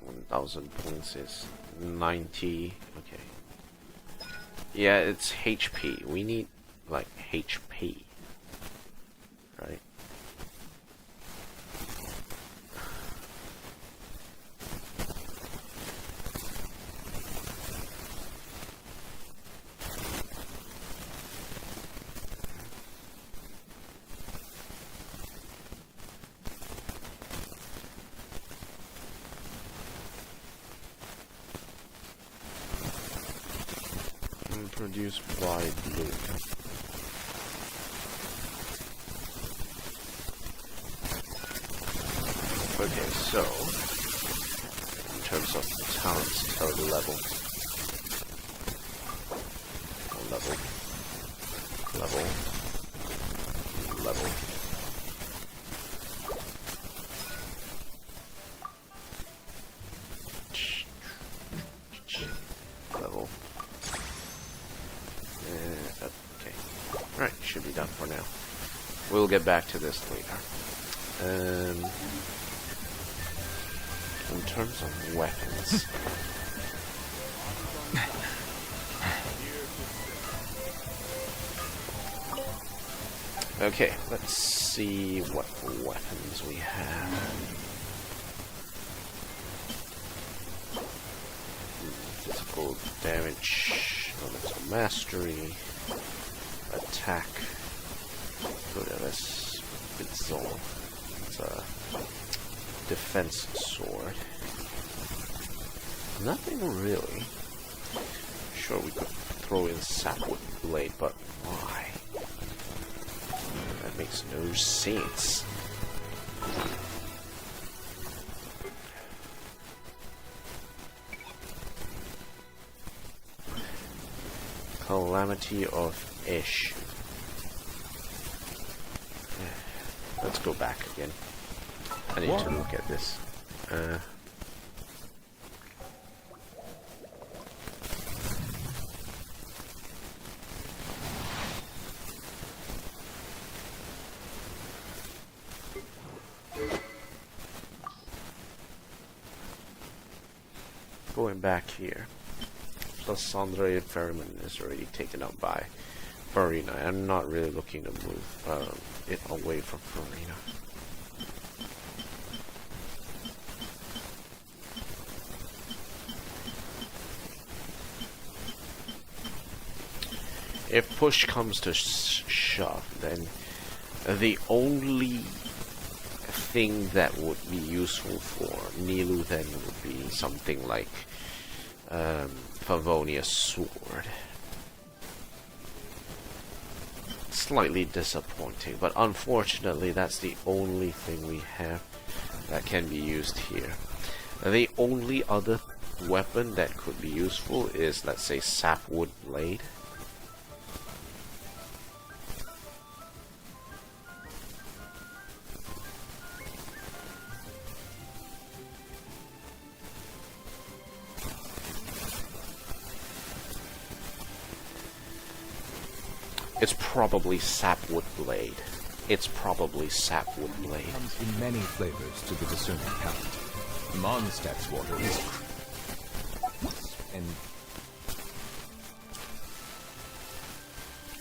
1,000 points is 90. Okay. Yeah, it's HP. We need like HP. Right? Produced by vLune. Okay, so in terms of talents, tell the level. Level. Alright, should be done for now. We'll get back to this later. In terms of weapons... Okay, let's see what weapons we have. Physical damage, elemental mastery, attack. Good, let's Bitzol. It's a defense sword. Nothing really. Sure, we could throw in sapwood blade, but why? That makes no sense. Calamity of Ish. Let's go back again. I need to look at this. Going back here. Plus Sandra Ferryman is already taken up by Farina. I'm not really looking to move it away from Farina. If push comes to shove, then the only thing that would be useful for Nilu then would be something like Favonia's sword. Slightly disappointing, but unfortunately that's the only thing we have that can be used here. The only other weapon that could be useful is, let's say, sapwood blade. It's probably sapwood blade. It's probably sapwood blade. Comes in many flavors to the discerning palate. Mondstadt's water is and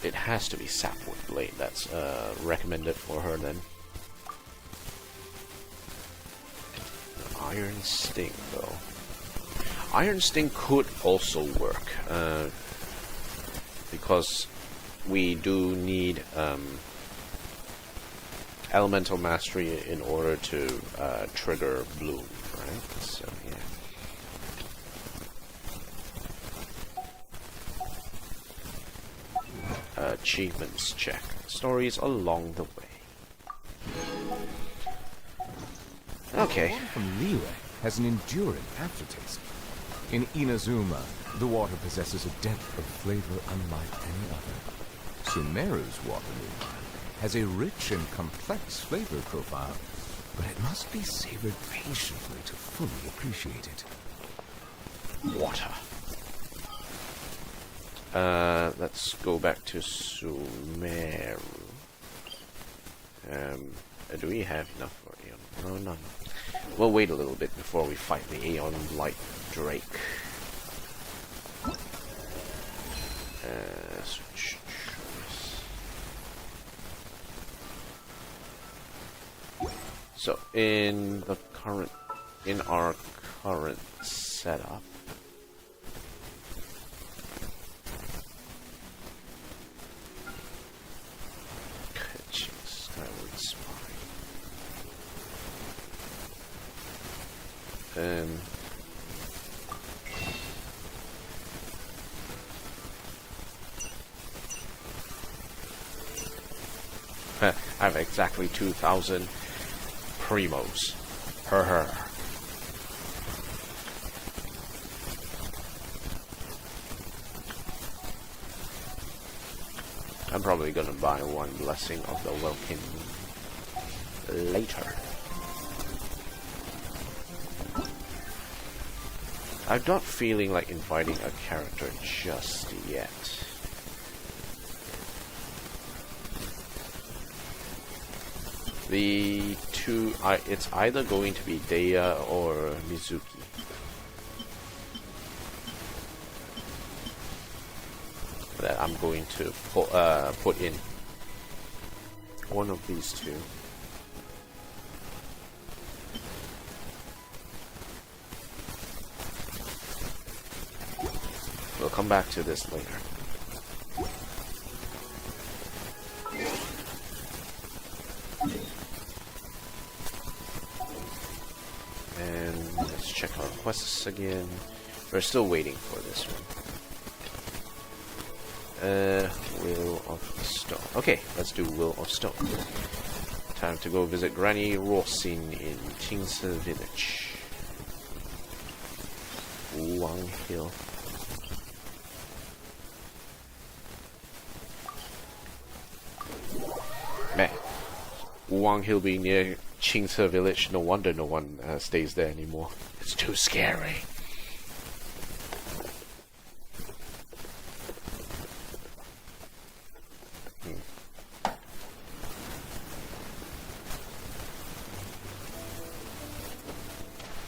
it has to be sapwood blade. That's recommended for her then. Iron Sting though. Iron Sting could also work because we do need elemental mastery in order to trigger bloom, right? So yeah. Achievements check. Stories along the way. Okay. The water from Liyue has an enduring aftertaste. In Inazuma, the water possesses a depth of flavor unlike any other. Sumeru's water, meanwhile, has a rich and complex flavor profile, but it must be savored patiently to fully appreciate it. Water. Let's go back to Sumeru. Do we have enough for Aeon? No, none. We'll wait a little bit before we fight the Aeon Blight Drake. Switch. So in our current setup, Skyward Spine, I have exactly 2,000 primos. Her. I'm probably gonna buy one blessing of the Welkin later. I'm not feeling like inviting a character just yet. The two, it's either going to be Dea or Mizuki. That I'm going to put in. one of these two. We'll come back to this later. And let's check our quests again. We're still waiting for this one. Will of Stone. Okay, let's do Will of Stone. Time to go visit Granny Rosin in Qingse Village. Wang Hill. Man, Wang Hill being near Qingse Village, no wonder no one stays there anymore. It's too scary.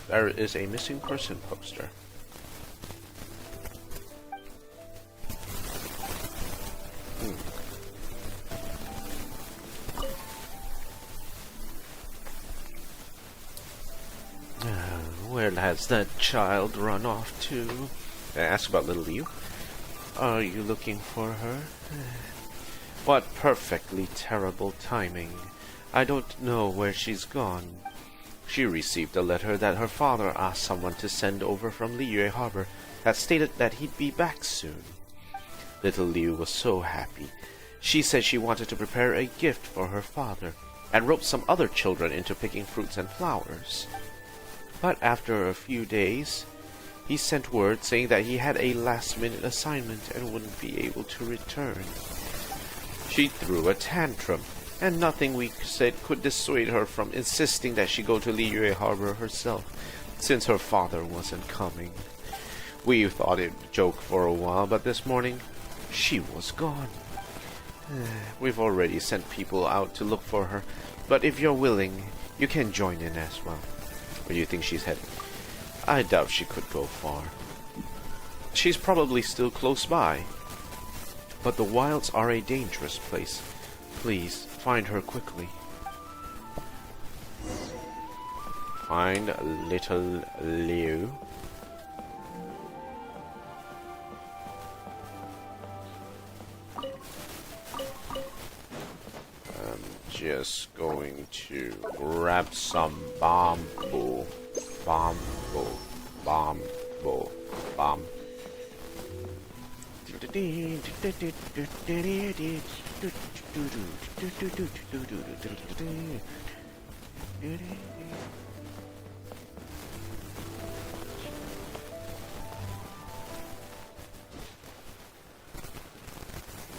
There is a missing person poster. Where has that child run off to? Ask about little Liu. Are you looking for her? What perfectly terrible timing. I don't know where she's gone. She received a letter that her father asked someone to send over from Liyue Harbor that stated that he'd be back soon. Little Liu was so happy. She said she wanted to prepare a gift for her father and roped some other children into picking fruits and flowers. But after a few days, he sent word saying that he had a last-minute assignment and wouldn't be able to return. She threw a tantrum, and nothing we said could dissuade her from insisting that she go to Liyue Harbor herself, since her father wasn't coming. We thought it a joke for a while, but this morning, she was gone. We've already sent people out to look for her, but if you're willing, you can join in as well. Where do you think she's heading? I doubt she could go far. She's probably still close by. But the wilds are a dangerous place. Please, find her quickly. Find little Liu. I'm just going to grab some bamboo. Bamboo. Bamboo. Bam.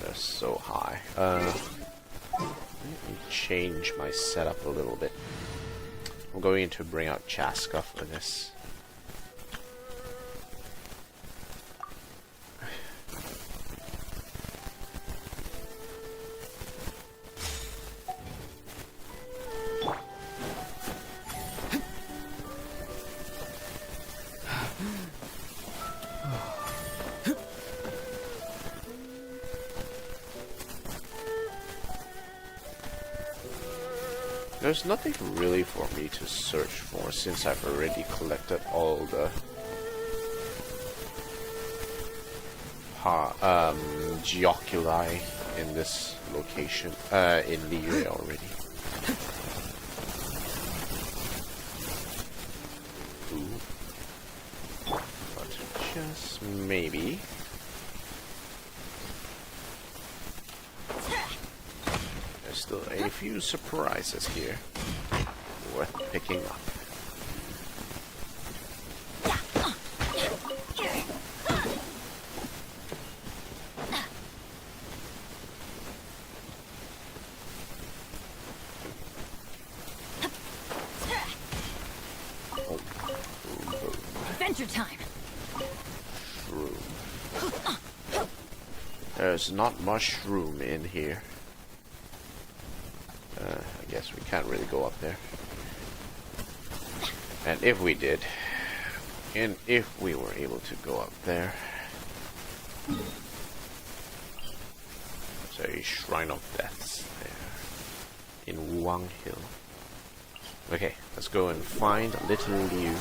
They're so high. Let me change my setup a little bit. I'm going to bring out Chaska for this. There's nothing really for me to search for since I've already collected all the geoculi in this location, in Liyue already. Ooh. But just maybe. Still a few surprises here worth picking up. Adventure time. Shroom. There's not much room in here. I guess we can't really go up there. And if we did, and if we were able to go up there, there's a Shrine of Deaths there. in Wang Hill. Okay, let's go and find little Liu.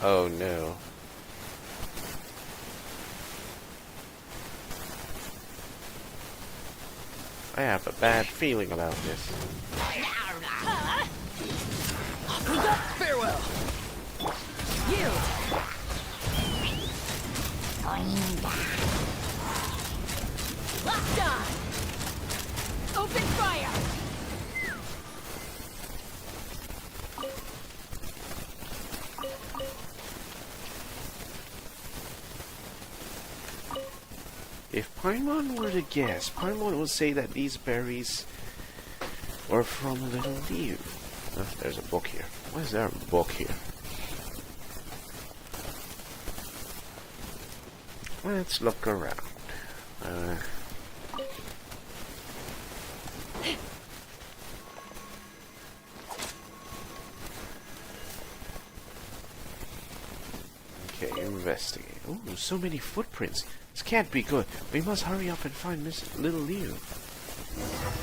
Oh no. I have a bad feeling about this. Farewell. Yield. Locked on. Open fire. If Paimon were to guess, Paimon would say that these berries were from little Liu. There's a book here. Why is there a book here? Let's look around. Okay, investigate. Oh, so many footprints. This can't be good. We must hurry up and find Miss Little Liu.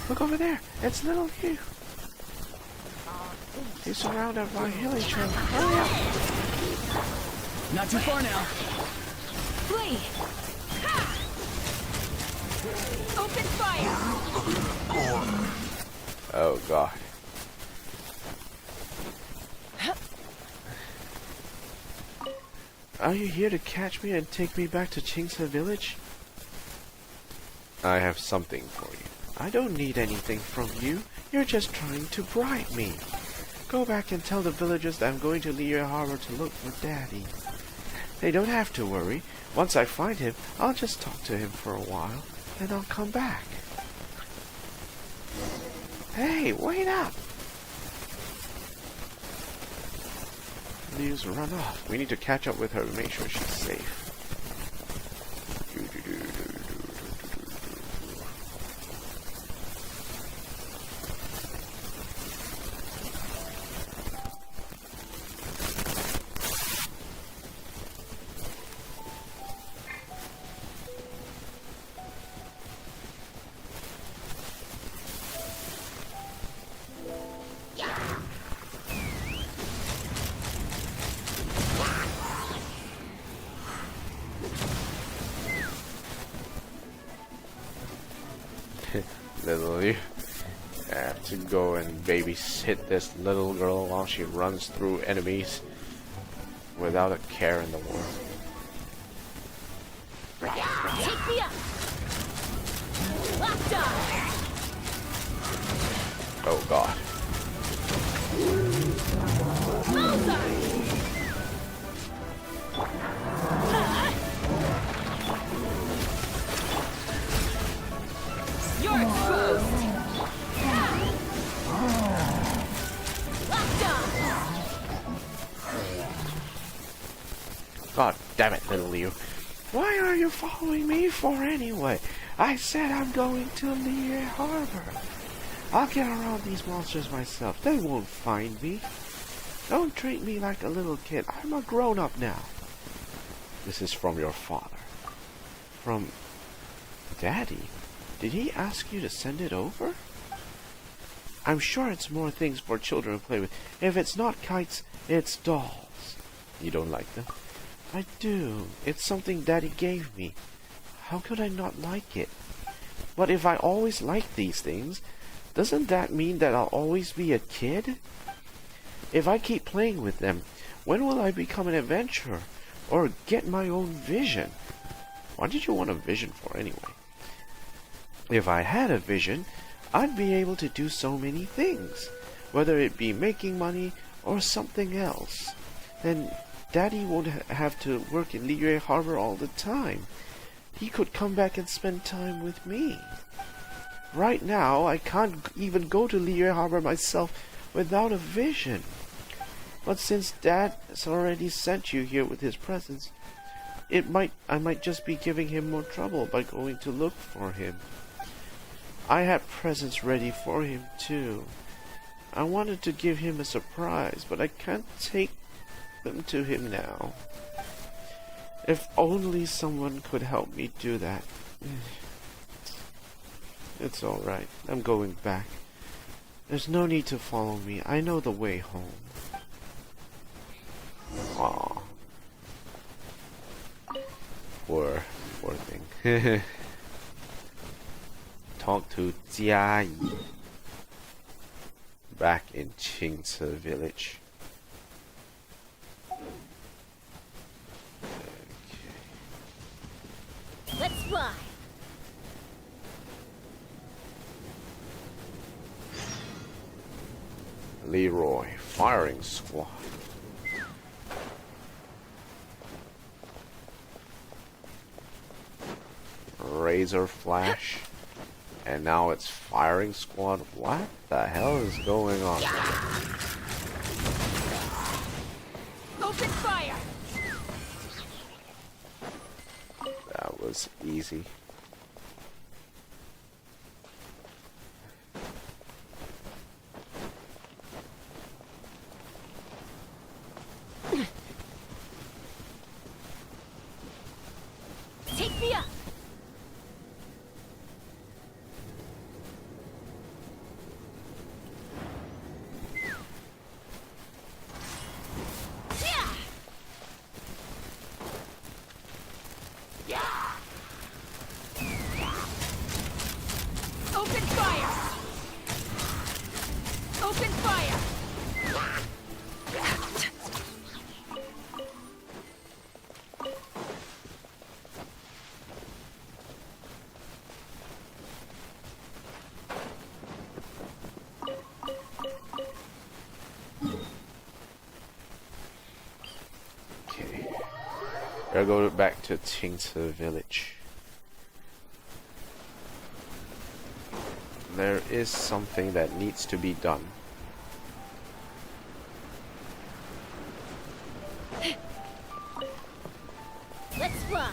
Look over there. It's Little Liu. He's surrounded by hilly trail. Hurry up. Not too far now. Flee! Open fire. Oh god. Are you here to catch me and take me back to Qingce village? I have something for you. I don't need anything from you. You're just trying to bribe me. Go back and tell the villagers that I'm going to Liyue Harbor to look for Daddy. They don't have to worry. Once I find him, I'll just talk to him for a while, and I'll come back. Hey, wait up! Liu's run off. We need to catch up with her to make sure she's safe. Little Liu. I have to go and babysit this little girl while she runs through enemies without a care in the world. Take me up. Locked on. Oh god. Bullseye. You're exposed. Locked on. God damn it, little Liu. Why are you following me for anyway? I said I'm going to Liyue Harbor. I'll get around these monsters myself. They won't find me. Don't treat me like a little kid. I'm a grown-up now. This is from your father. From Daddy? Did he ask you to send it over? I'm sure it's more things for children to play with. If it's not kites, it's dolls. You don't like them? I do. It's something Daddy gave me. How could I not like it? But if I always like these things, doesn't that mean that I'll always be a kid? If I keep playing with them, when will I become an adventurer? Or get my own vision? What did you want a vision for anyway? If I had a vision, I'd be able to do so many things, whether it be making money or something else. Then Daddy won't have to work in Liyue Harbor all the time. He could come back and spend time with me. Right now, I can't even go to Liyue Harbor myself without a vision. But since Dad has already sent you here with his presence, I might just be giving him more trouble by going to look for him. I had presents ready for him too. I wanted to give him a surprise, but I can't take them to him now. If only someone could help me do that. It's alright. I'm going back. There's no need to follow me. I know the way home. Aww. Poor thing. Talk to Jia Yi. Back in Qingce village. Let's fly. Leroy, firing squad. Razor flash. And now it's firing squad. What the hell is going on? Open fire. That was easy. Take me up. Open fire. Open fire. Okay. Gotta go back to Qingce village. There is something that needs to be done. Let's fly.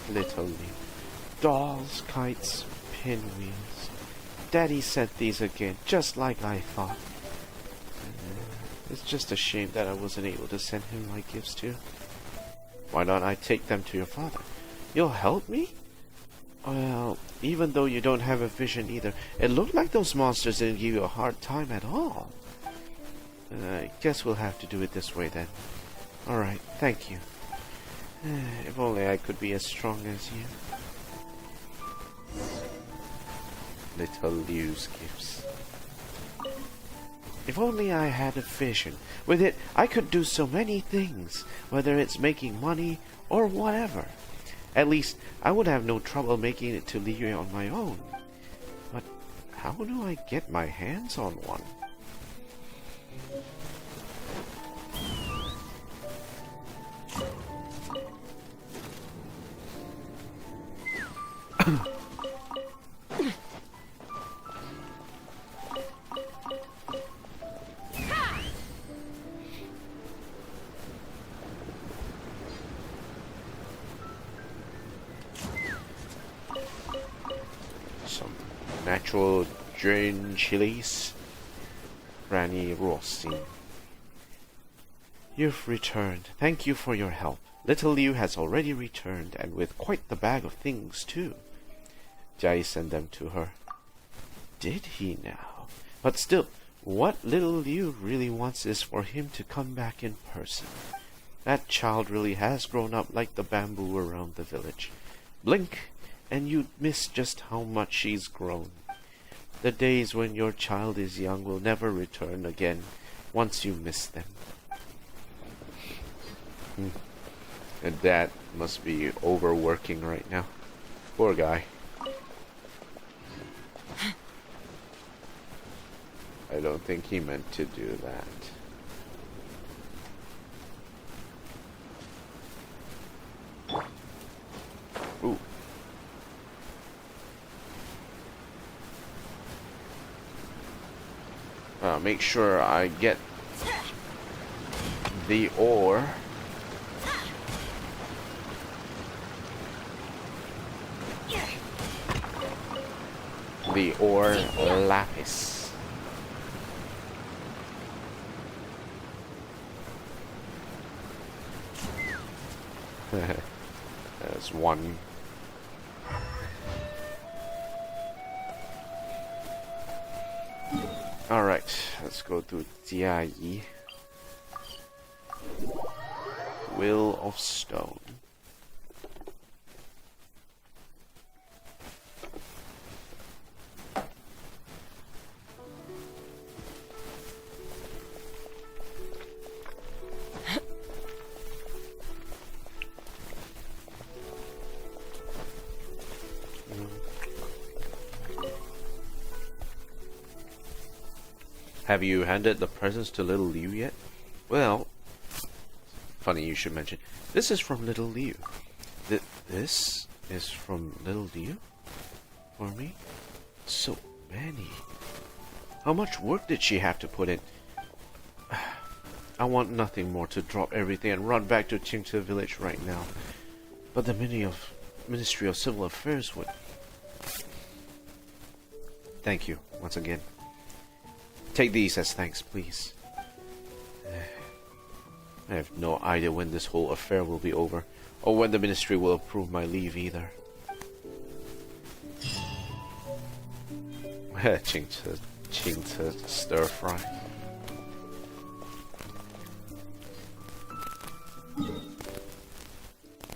Little Leaf. Dolls, kites, pinwheels. Daddy sent these again, just like I thought. It's just a shame that I wasn't able to send him my gifts too. Why don't I take them to your father? You'll help me? Well, even though you don't have a vision either, it looked like those monsters didn't give you a hard time at all. I guess we'll have to do it this way then. Alright, thank you. If only I could be as strong as you. Little Liu's gifts. If only I had a vision. With it, I could do so many things, whether it's making money or whatever. At least, I would have no trouble making it to Liu on my own. But how do I get my hands on one? Some natural drain chilies. Granny Rossi. You've returned. Thank you for your help. Little Liu has already returned, and with quite the bag of things, too. Jai sent them to her. Did he now? But still, what little Liu really wants is for him to come back in person. That child really has grown up like the bamboo around the village. Blink, and you'd miss just how much she's grown. The days when your child is young will never return again once you miss them. And Dad must be overworking right now. Poor guy. I don't think he meant to do that. Ooh. Make sure I get the ore. the ore lapis. There's one. Alright, let's go to Jiayi. Will of Stone. Have you handed the presents to little Liu yet? Well, funny you should mention. This is from little Liu. This is from little Liu? For me? So many. How much work did she have to put in? I want nothing more to drop everything and run back to Qingce village right now. But the Ministry of Civil Affairs would... Thank you, once again. Take these as thanks, please. I have no idea when this whole affair will be over, or when the ministry will approve my leave either. Qingce stir fry.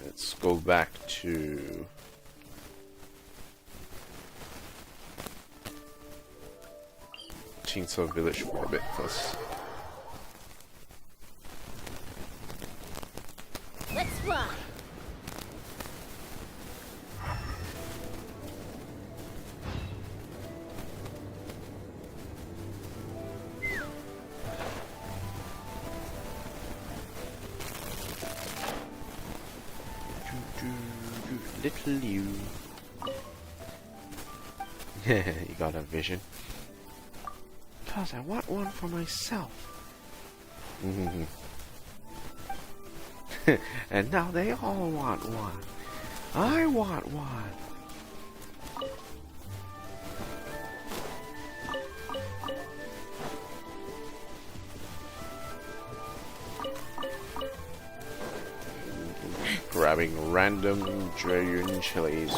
Let's go back to... Qingce village for a bit first. Let's fly. Little you. You got a vision. Cause I want one for myself. And now they all want one. I want one. Grabbing random dragon chilies.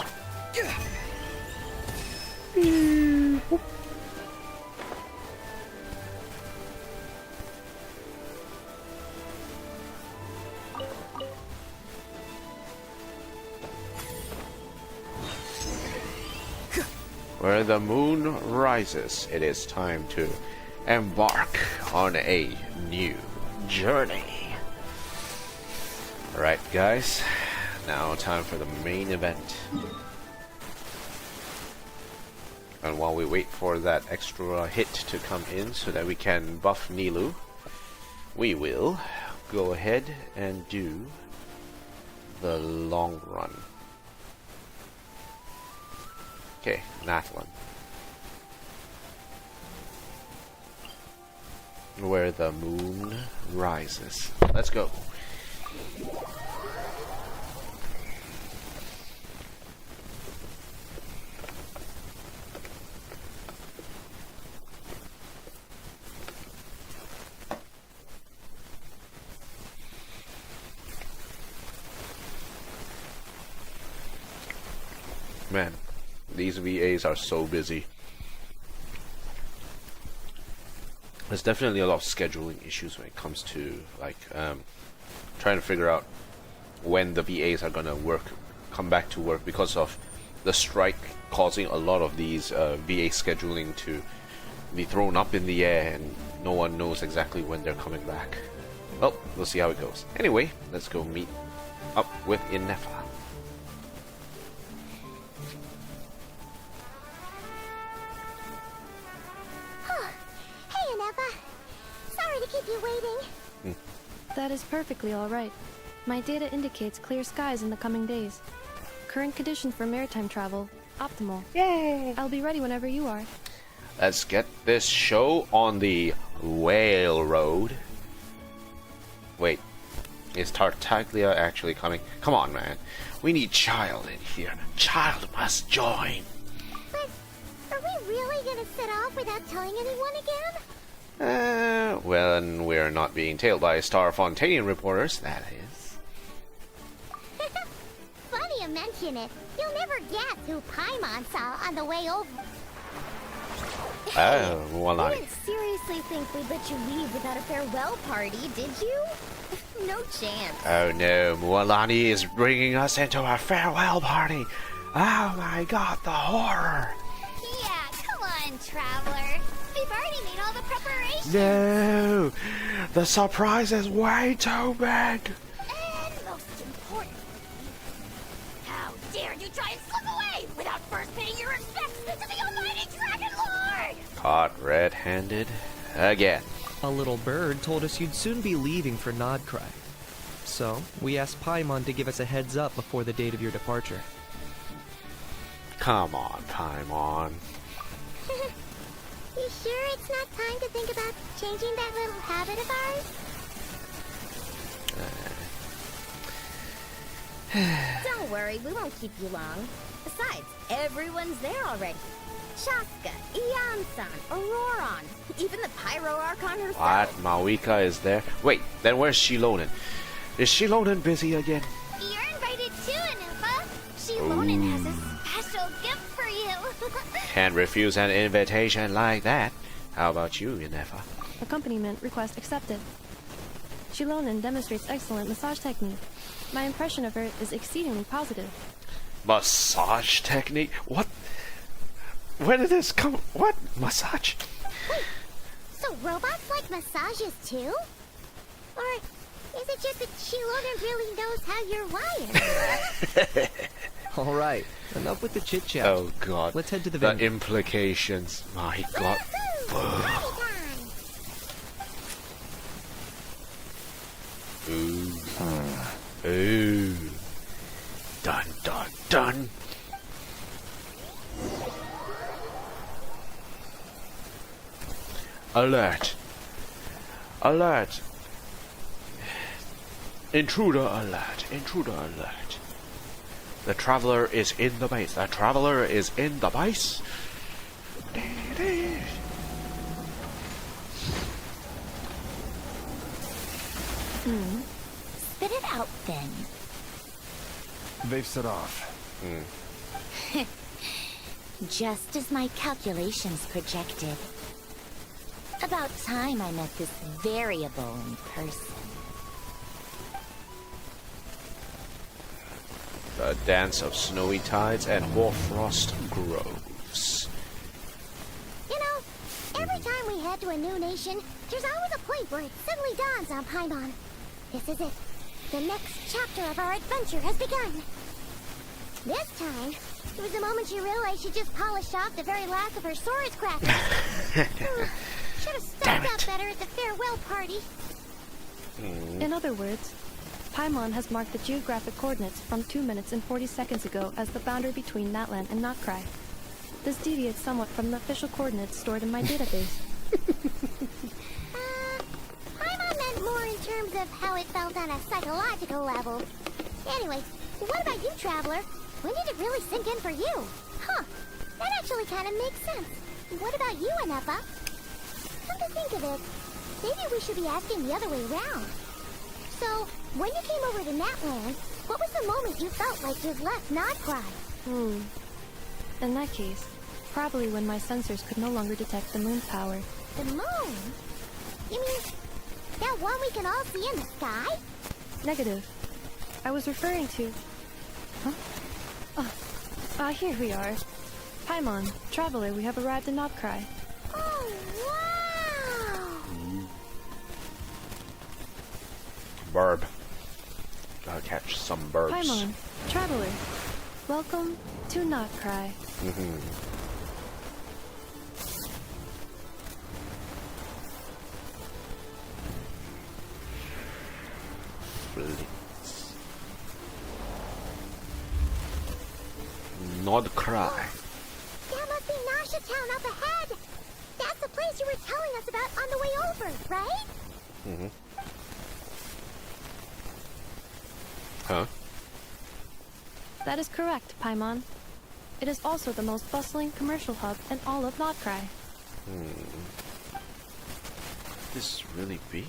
Where the moon rises, it is time to embark on a new journey. Alright guys, now time for the main event. And while we wait for that extra hit to come in so that we can buff Nilou, we will go ahead and do the long run. Okay, Nathlon. Where the moon rises. Let's go. Man, these VAs are so busy. There's definitely a lot of scheduling issues when it comes to like trying to figure out when the VAs are gonna come back to work because of the strike causing a lot of these VA scheduling to be thrown up in the air and no one knows exactly when they're coming back. Well, we'll see how it goes. Anyway, let's go meet up with Inefa. That is perfectly alright. My data indicates clear skies in the coming days. Current conditions for maritime travel, optimal. Yay! I'll be ready whenever you are. Let's get this show on the whale road. Wait, is Tartaglia actually coming? Come on, man. We need Child in here. Child must join. But are we we gonna set off without telling anyone again? Well, and we're not being tailed by Star Fontanian reporters, that is. Funny you mention it. You'll never guess who Paimon saw on the way over. Oh, well, You I... didn't seriously think we'd let you leave without a farewell party, did you? No chance. Oh no, Mualani is bringing us into a farewell party. Oh my god, the horror. Yeah, come on, Traveler. We've already made all the preparations. No, the surprise is way too big. And most important, how dare you try and slip away without first paying your respects to the almighty Dragon Lord! Caught red-handed again. A little bird told us you'd soon be leaving for Nod-Krai. So, we asked Paimon to give us a heads up before the date of your departure. Come on, Paimon. You sure it's not time to think about changing that little habit of ours? Don't worry, we won't keep you long. Besides, everyone's there already. Shaska, Ian-san, Auroron, even the Pyro Archon herself. What? Mawika is there? Wait, then where's Shilonen? Is Shilonen busy again? You're invited too, Anupa. Shilonen has a special gift for you. Can't refuse an invitation like that. How about you, Inefa? Accompaniment request accepted. Shilonen demonstrates excellent massage technique. My impression of her is exceedingly positive. Massage technique? What? Where did this come? What? Massage? Wait, so robots like massages too? Or is it just that Shilonen really knows how you're wired? Alright, enough with the chit-chat. Oh god. Let's head to the The venue. implications. My god. Party time! Ooh. Ooh. Dun dun dun. Alert. Alert. Intruder alert. Intruder alert. The traveler is in the base. The traveler is in the base. Spit it out then. They've set off. Just as my calculations projected. About time I met this variable in person. The dance of snowy tides and hoarfrost groves. You know, every time we head to a new nation, there's always a point where it suddenly dawns on Paimon. This is it. The next chapter of our adventure has begun. This time, it was the moment she realized she just polished off the very last of her sword's crackers. Should have stopped out better at the farewell party. In other words, Paimon has marked the geographic coordinates from 2 minutes and 40 seconds ago as the boundary between Natlan and Nod-Krai. This deviates somewhat from the official coordinates stored in my database. Paimon meant more in terms of how it felt on a psychological level. Anyway, what about you, Traveler? When did it really sink in for you? Huh, that actually kind of makes sense. What about you, Anepa? Come to think of it, maybe we should be asking the other way around. So, when you came over to Natland, what was the moment you felt like you'd left Nod-Krai? In that case, probably when my sensors could no longer detect the moon's power. The moon? You mean that one we can all see in the sky? Negative. I was referring to... Huh? Here we are. Paimon, Traveler, we have arrived in Nod-Krai. Oh, wow! Burb. Gotta catch some burbs. Paimon, Traveler, welcome to Nod-Krai. Blitz. Nod-Krai. That must be Nasha Town up ahead! That's the place you were telling us about on the way over, right? Huh? That is correct, Paimon. It is also the most bustling commercial hub in all of Nod-Krai. Could this really be?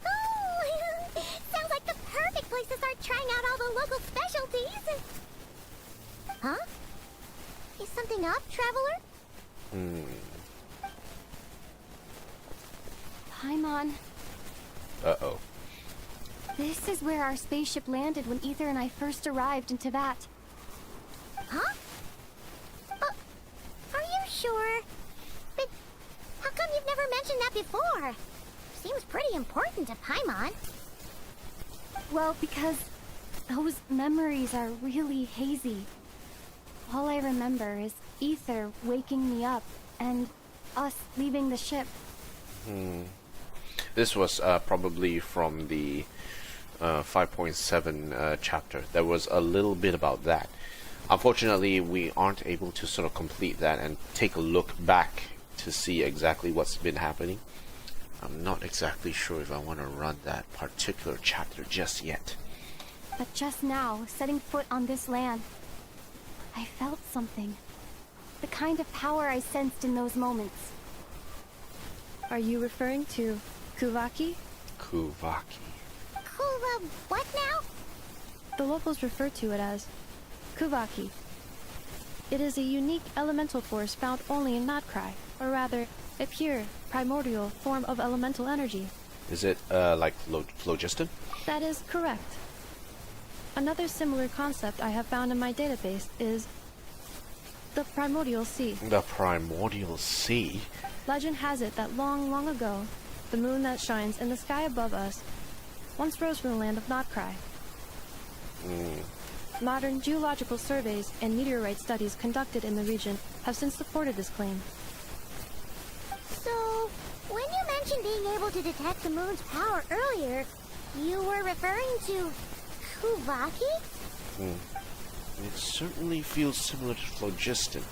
Oh, sounds like the perfect place to start trying out all the local specialties. Huh? Is something up, traveler? Paimon, Uh-oh. this is where our spaceship landed when Ether and I first arrived in Teyvat. Huh? Are you sure? But how come you've never mentioned that before? Seems pretty important to Paimon. Well, because those memories are really hazy. All I remember is Ether waking me up and us leaving the ship. This was probably from the 5.7 chapter. There was a little bit about that. Unfortunately, we aren't able to sort of complete that and take a look back to see exactly what's been happening. I'm not exactly sure if I want to run that particular chapter just yet. But just now, setting foot on this land, I felt something. The kind of power I sensed in those moments. Are you referring to Kuvaki? Kuvaki. Cool, what now? The locals refer to it as Kuvaki. It is a unique elemental force found only in Nod-Krai, or rather, a pure, primordial form of elemental energy. Is it like phlogiston? That is correct. Another similar concept I have found in my database is the primordial sea. The primordial sea? Legend has it that long, long ago, the moon that shines in the sky above us once rose from the land of Nod-Krai. Modern geological surveys and meteorite studies conducted in the region have since supported this claim. So, when you mentioned being able to detect the moon's power earlier, you were referring to Kuvaki? It certainly feels similar to phlogiston,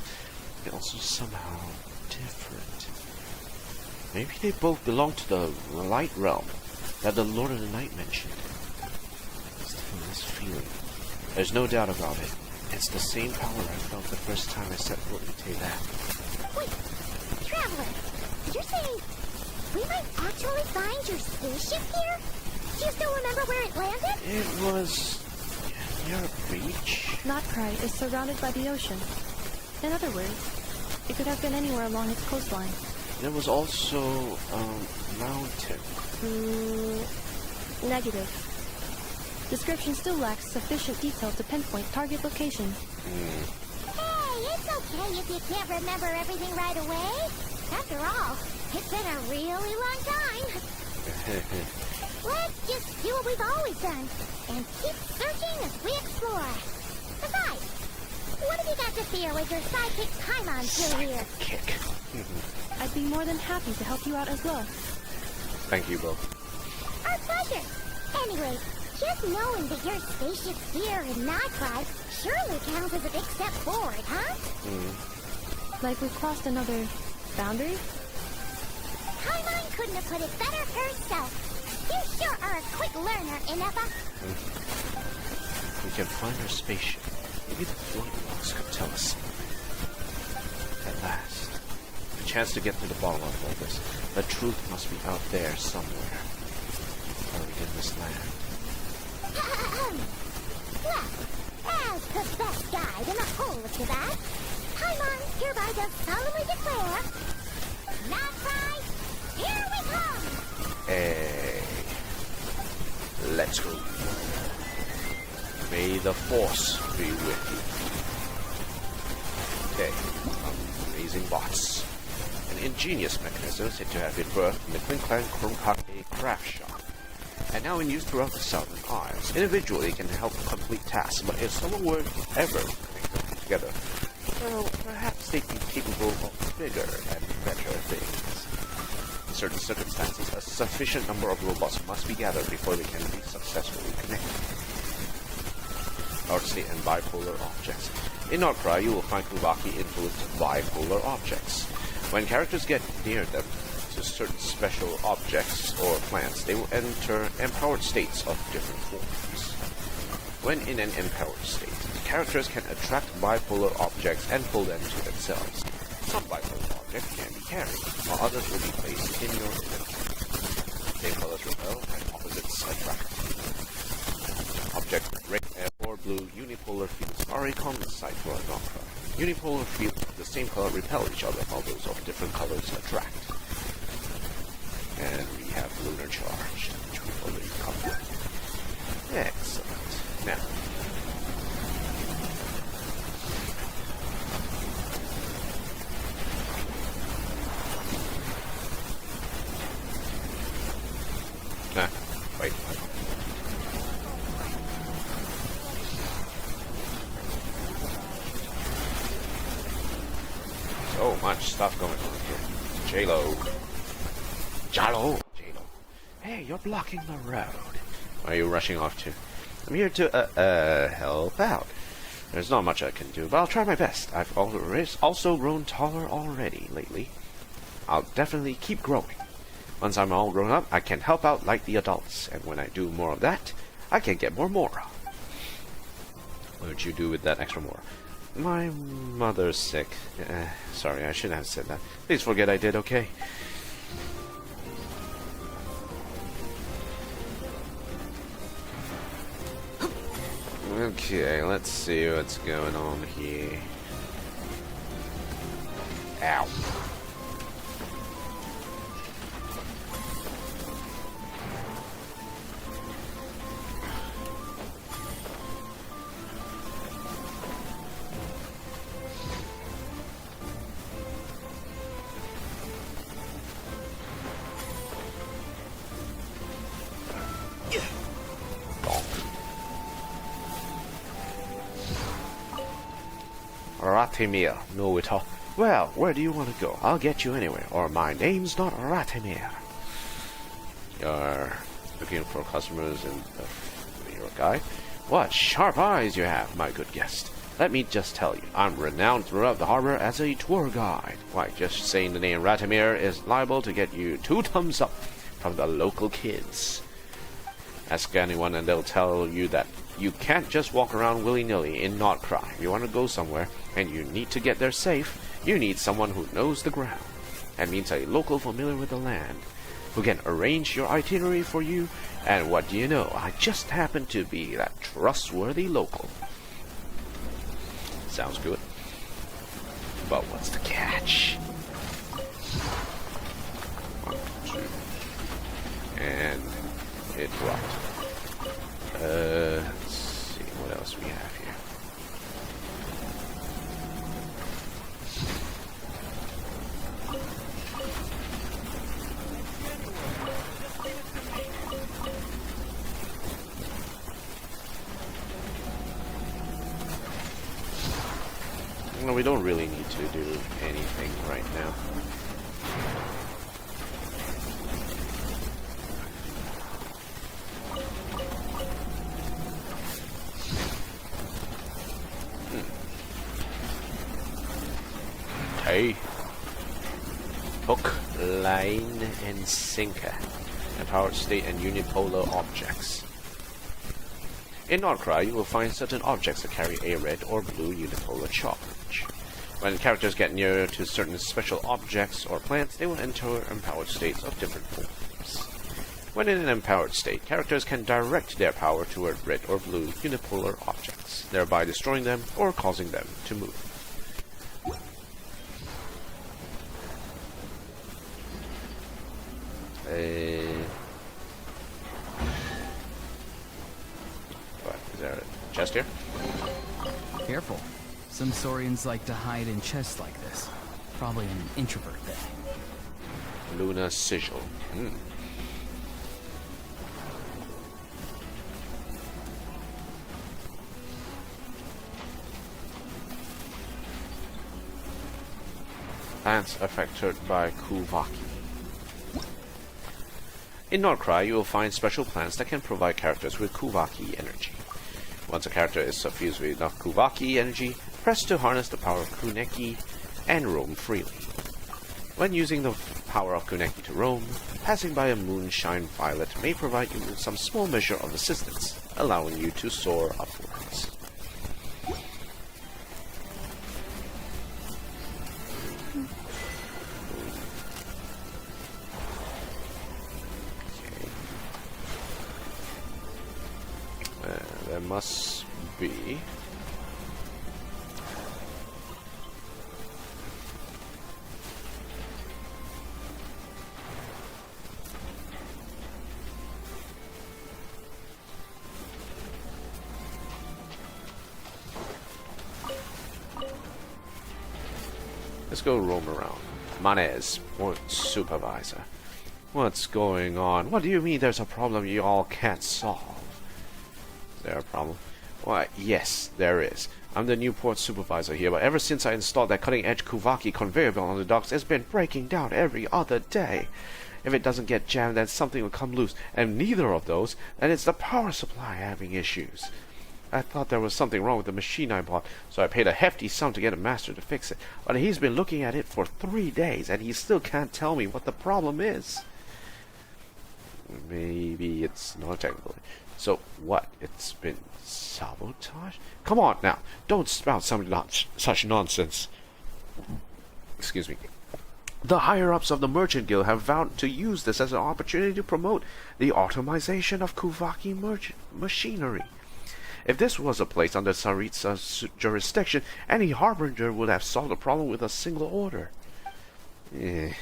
but also somehow different. Maybe they both belong to the light realm that the Lord of the Night mentioned. Still, this feeling, there's no doubt about it. It's the same power I felt the first time I set foot in Teyvat. Wait, Traveler, you're saying we might actually find your spaceship here? Do you still remember where it landed? It was near a beach. Nod-Krai is surrounded by the ocean. In other words, it could have been anywhere along its coastline. There was also a mountain. Negative. Description still lacks sufficient detail to pinpoint target location. Hey, it's okay if you can't remember everything right away. After all, it's been a really long time. Let's just do what we've always done and keep searching as we explore. Besides, what have you got to fear with your sidekick Paimon still here? Kick. I'd be more than happy to help you out as well. Thank you both. Our pleasure. Anyway, just knowing that your spaceship's here in Nod-Krai surely counts as a big step forward, huh? Like we crossed another boundary? Paimon couldn't have put it better herself. You sure are a quick learner, Inepa. If we can find our spaceship, maybe the floating rocks could tell us. At last, a chance to get to the bottom of all this. The truth must be out there somewhere. Buried in this land. Well, as the best guide in the whole of Teyvat, Paimon hereby does solemnly declare, Nod-Krai, here we come! Hey, let's go. May the Force be with you. Okay, amazing bots. An ingenious mechanism said to have been birthed in the Quinklang Krumkake craft shop, and now in use throughout the Southern Isles. Individually can help complete tasks, but if someone were ever to make them together, well, perhaps they'd be capable of bigger and better things. In certain circumstances, a sufficient number of robots must be gathered before they can be successfully connected. Orderly and bipolar objects. In Nod-Krai, you will find Kuvaki-influenced bipolar objects. When characters get near them, to certain special objects or plants, they will enter empowered states of different forms. When in an empowered state, characters can attract bipolar objects and pull them to themselves. Some bipolar objects can be carried, while others will be placed in your inventory. Same colors repel and opposites attract. Objects with red or blue unipolar fields are a common sight for a Nod-Krai. Unipolar fields of the same color repel each other, while those of different colors attract. And we have Lunar Charge, which we've already covered. Excellent. Now, wait. So much stuff going on here. J-Lo. J-Lo. Hey, you're blocking the road. Where are you rushing off to? I'm here to, help out. There's not much I can do, but I'll try my best. I've also grown taller already lately. I'll definitely keep growing. Once I'm all grown up, I can help out like the adults, and when I do more of that, I can get more Mora. What would you do with that extra Mora? My mother's sick. Sorry, I shouldn't have said that. Please forget I did, okay? Okay, let's see what's going on here. Ow. Ratimir, know it all. Well, where do you want to go? I'll get you anywhere, or my name's not Ratimir. You're looking for customers in your guide? What sharp eyes you have, my good guest. Let me just tell you, I'm renowned throughout the harbor as a tour guide. Why, just saying the name Ratimir is liable to get you 2 thumbs up from the local kids. Ask anyone and they'll tell you that you can't just walk around willy-nilly in Nod-Krai. If you want to go somewhere, and you need to get there safe, you need someone who knows the ground. That means a local familiar with the land, who can arrange your itinerary for you, and what do you know, I just happen to be that trustworthy local. Sounds good. But what's the catch? 1, 2. And it dropped. Let's see what else we have here. Well, we don't really need to do anything right now. Hey. Hook, line, and sinker. Empowered state and unipolar objects. In Nod-Krai, you will find certain objects that carry a red or blue unipolar charge. When characters get near to certain special objects or plants, they will enter empowered states of different forms. When in an empowered state, characters can direct their power toward red or blue unipolar objects, thereby destroying them or causing them to move. What, is there a chest here? Careful. Some Saurians like to hide in chests like this. Probably an introvert thing. Luna Sigil. Plants affected by Kuvaki. In Nod-Krai, you will find special plants that can provide characters with Kuvaki energy. Once a character is suffused with enough Kuvaki energy, press to harness the power of Kuneki and roam freely. When using the power of connecting to Rome, passing by a moonshine violet may provide you with some small measure of assistance, allowing you to soar upwards. Okay. There must be... Let's go roam around. Manes, port supervisor. What's going on? What do you mean there's a problem you all can't solve? Is there a problem? Why, yes, there is. I'm the new port supervisor here, but ever since I installed that cutting-edge Kuvaki conveyor belt on the docks, it's been breaking down every other day. If it doesn't get jammed, then something will come loose. And neither of those, then it's the power supply having issues. I thought there was something wrong with the machine I bought, so I paid a hefty sum to get a master to fix it. But he's been looking at it for 3 days, and he still can't tell me what the problem is. Maybe it's not technical. So what? It's been sabotage? Come on now, don't spout such nonsense. Excuse me. The higher-ups of the Merchant Guild have vowed to use this as an opportunity to promote the automation of Kuvaki machinery. If this was a place under Saritsa's jurisdiction, any harbinger would have solved the problem with a single order. If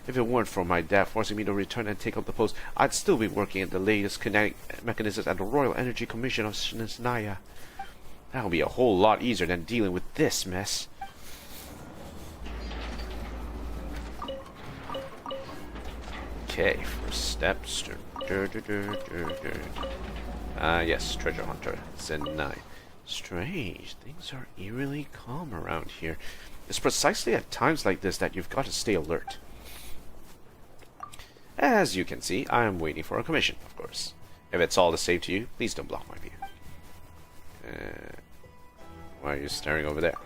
it weren't for my dad forcing me to return and take up the post, I'd still be working at the latest kinetic mechanisms at the Royal Energy Commission of Snezhnaya. That would be a whole lot easier than dealing with this mess. Okay, first steps. Yes, treasure hunter. Zen9. Strange. Things are eerily calm around here. It's precisely at times like this that you've got to stay alert. As you can see, I am waiting for a commission, of course. If it's all the same to you, please don't block my view. Why are you staring over there?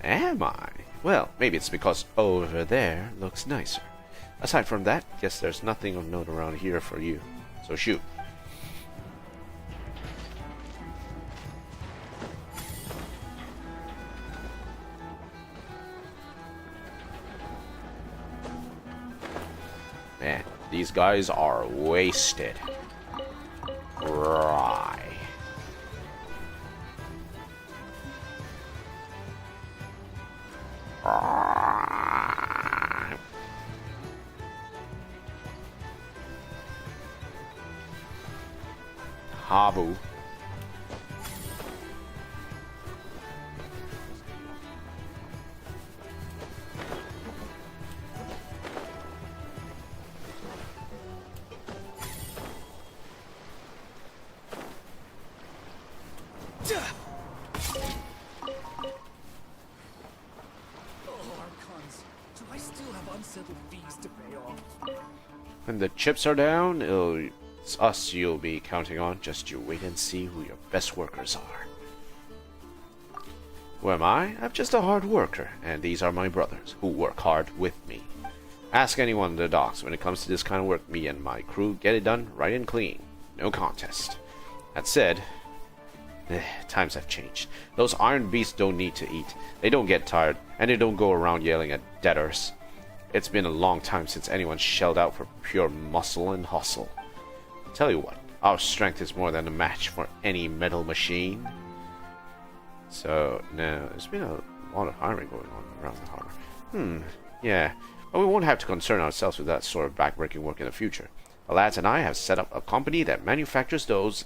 Am I? Well, maybe it's because over there looks nicer. Aside from that, guess there's nothing of note around here for you. So shoot. Man, these guys are wasted. Right. Habu. When the chips are down, it's us you'll be counting on. Just you wait and see who your best workers are. Who am I? I'm just a hard worker, and these are my brothers, who work hard with me. Ask anyone in the docks. When it comes to this kind of work, me and my crew get it done right and clean. No contest. That said, times have changed. Those iron beasts don't need to eat. They don't get tired, and they don't go around yelling at debtors. It's been a long time since anyone shelled out for pure muscle and hustle. Tell you what, our strength is more than a match for any metal machine. So, now, there's been a lot of hiring going on around the harbor. Yeah, but we won't have to concern ourselves with that sort of backbreaking work in the future. The lads and I have set up a company that manufactures those,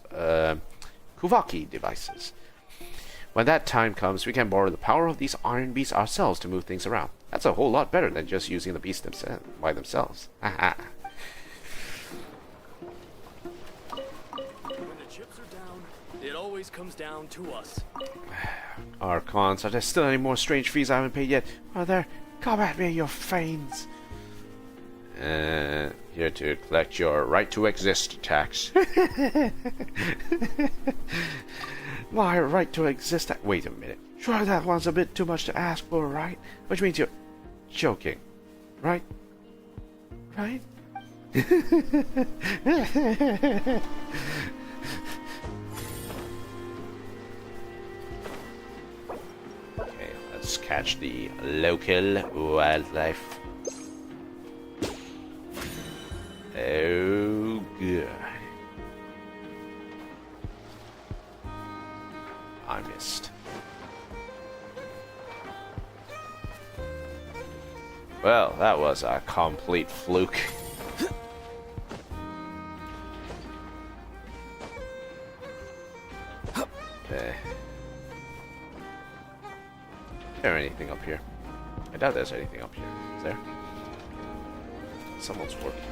Kuvaki devices. When that time comes, we can borrow the power of these iron beasts ourselves to move things around. That's a whole lot better than just using the beasts by themselves. Haha. When the chips are down, it always comes down to us. Archons, are there still any more strange fees I haven't paid yet? Are there? Come at me, you fiends! Here to collect your right to exist tax. My right to exist tax. Wait a minute. Sure, that one's a bit too much to ask for, right? Which means you're joking, right? right? Okay, let's catch the local wildlife. Oh, good. I missed. Well, that was a complete fluke. Okay. Is there anything up here? I doubt there's anything up here. Is there? Someone's working.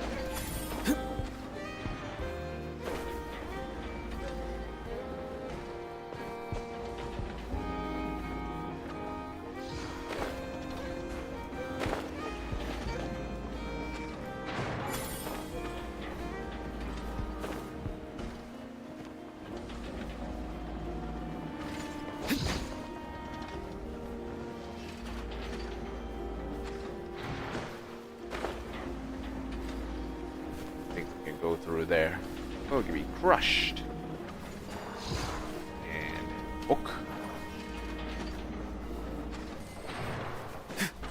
Go through there. Oh, can be crushed. And hook.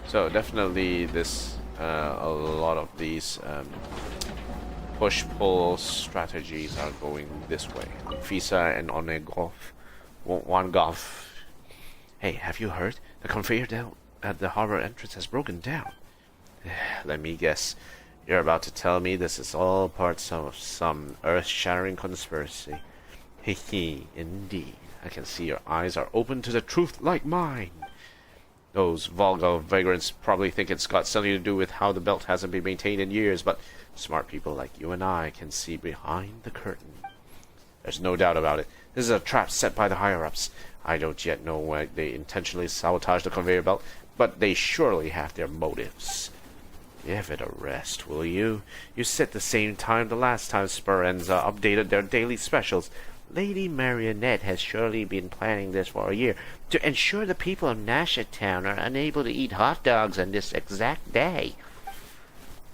So definitely this a lot of these push-pull strategies are going this way. Fisa and Onegov, Wangov. Hey, have you heard? The conveyor belt at the harbor entrance has broken down. Let me guess. You're about to tell me this is all parts of some earth-shattering conspiracy. Hehe, indeed. I can see your eyes are open to the truth like mine. Those Volga vagrants probably think it's got something to do with how the belt hasn't been maintained in years, but smart people like you and I can see behind the curtain. There's no doubt about it. This is a trap set by the higher-ups. I don't yet know why they intentionally sabotaged the conveyor belt, but they surely have their motives. Give it a rest, will you? You said the same time the last time Speranza updated their daily specials. Lady Marionette has surely been planning this for a year, to ensure the people of Nashatown are unable to eat hot dogs on this exact day.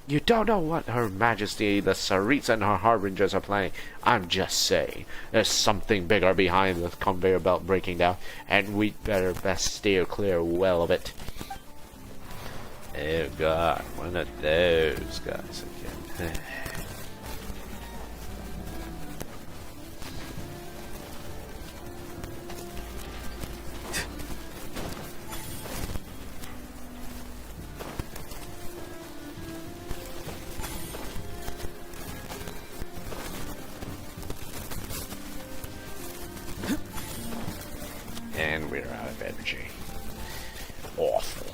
You don't know what Her Majesty the Sarits and her Harbingers are planning. I'm just saying, there's something bigger behind the conveyor belt breaking down, and we'd better best steer clear well of it. Oh god, one of those guys again. And we're out of energy. Awful.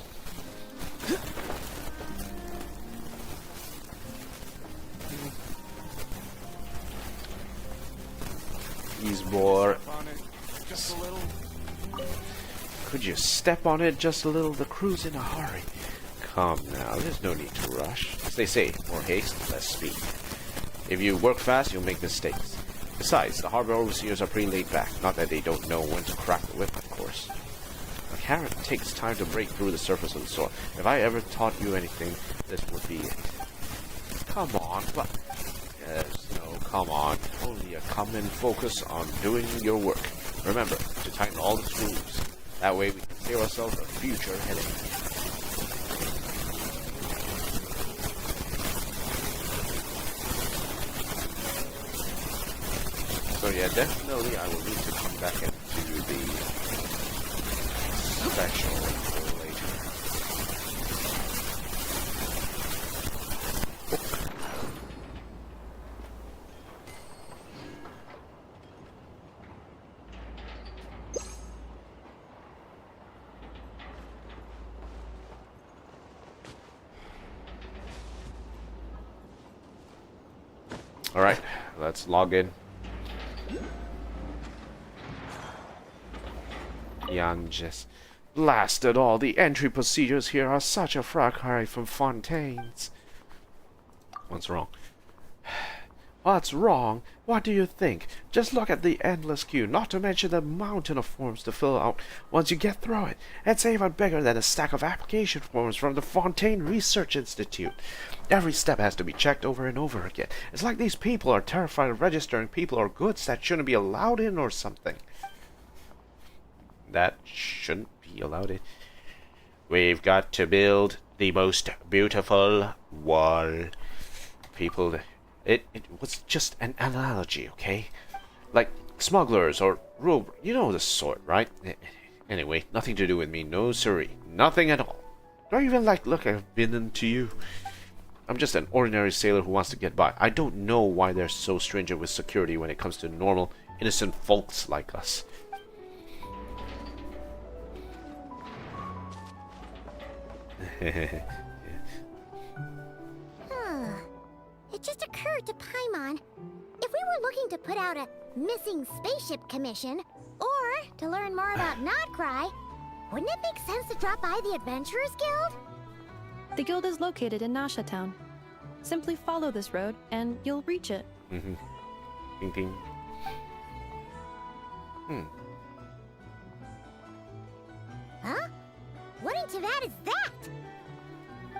More. Could you step on it just a little? The crew's in a hurry. Come now, there's no need to rush. As they say, more haste, less speed. If you work fast, you'll make mistakes. Besides, the harbor overseers are pretty laid back. Not that they don't know when to crack the whip, of course. A carrot takes time to break through the surface of the soil. If I ever taught you anything, this would be it. Come on, what? Yes, no, come on. Only a common focus on doing your work. Remember to tighten all the screws. That way we can save ourselves a future headache. So yeah, definitely I will need to come back and do the special later. Alright, let's log in. Jan just blasted all. The entry procedures here are such a far cry from Fontaine's. What's wrong? What's wrong? What do you think? Just look at the endless queue, not to mention the mountain of forms to fill out once you get through it. It's even bigger than a stack of application forms from the Fontaine Research Institute. Every step has to be checked over and over again. It's like these people are terrified of registering people or goods that shouldn't be allowed in or something. That shouldn't be allowed in. We've got to build the most beautiful wall. People... It was just an analogy, okay? Like smugglers or rob... You know the sort, right? Anyway, nothing to do with me. No, siree. Nothing at all. Don't even look I've been into you. I'm just an ordinary sailor who wants to get by. I don't know why they're so stringent with security when it comes to normal, innocent folks like us. It just occurred to Paimon, if we were looking to put out a missing spaceship commission, or to learn more about Nod-Krai, wouldn't it make sense to drop by the Adventurers Guild? The guild is located in Nasha Town. Simply follow this road, and you'll reach it. Mm-hmm. Ding ding. Huh? What in Teyvat is that?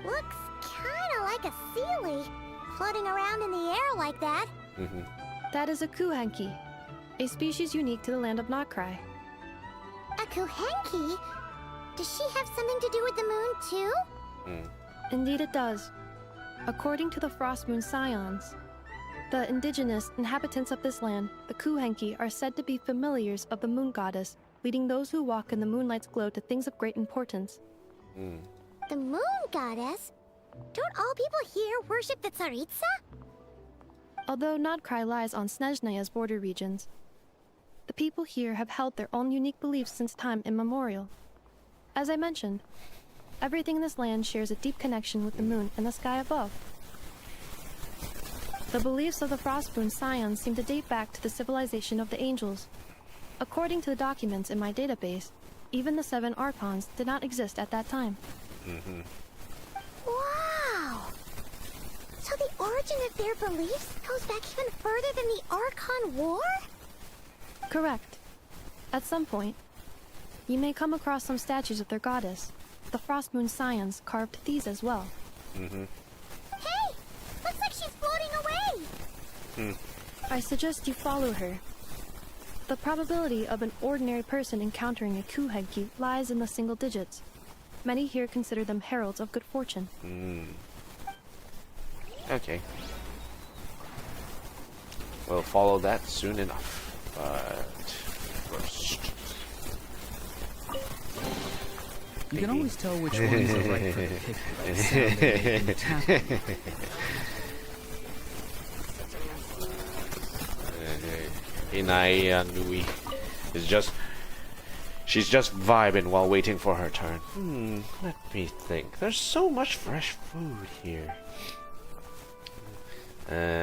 Looks kinda like a Sealy, floating around in the air like that. That is a kuhenki, a species unique to the land of Nod-Krai. A Kuhenki? Does she have something to do with the moon, too? Indeed it does. According to the Frost Moon Scions, the indigenous inhabitants of this land, the kuhenki, are said to be familiars of the moon goddess, leading those who walk in the moonlight's glow to things of great importance. The moon goddess? Don't all people here worship the Tsaritsa? Although Nod-Krai lies on Snezhnaya's border regions, the people here have held their own unique beliefs since time immemorial. As I mentioned, everything in this land shares a deep connection with the moon and the sky above. The beliefs of the Frostmoon Scions seem to date back to the civilization of the angels. According to the documents in my database, even the 7 Archons did not exist at that time. Wow! So the origin of their beliefs goes back even further than the Archon War? Correct. At some point, you may come across some statues of their goddess. The Frostmoon Scions carved these as well. Hey! Looks like she's floating away! I suggest you follow her. The probability of an ordinary person encountering a kuhenki lies in the single digits. Many here consider them heralds of good fortune. Okay. We'll follow that soon enough. But first... You can always tell which ones are right for the pick by the sound they make when tapping. Inai Nui is just... She's just vibing while waiting for her turn. Let me think. There's so much fresh food here.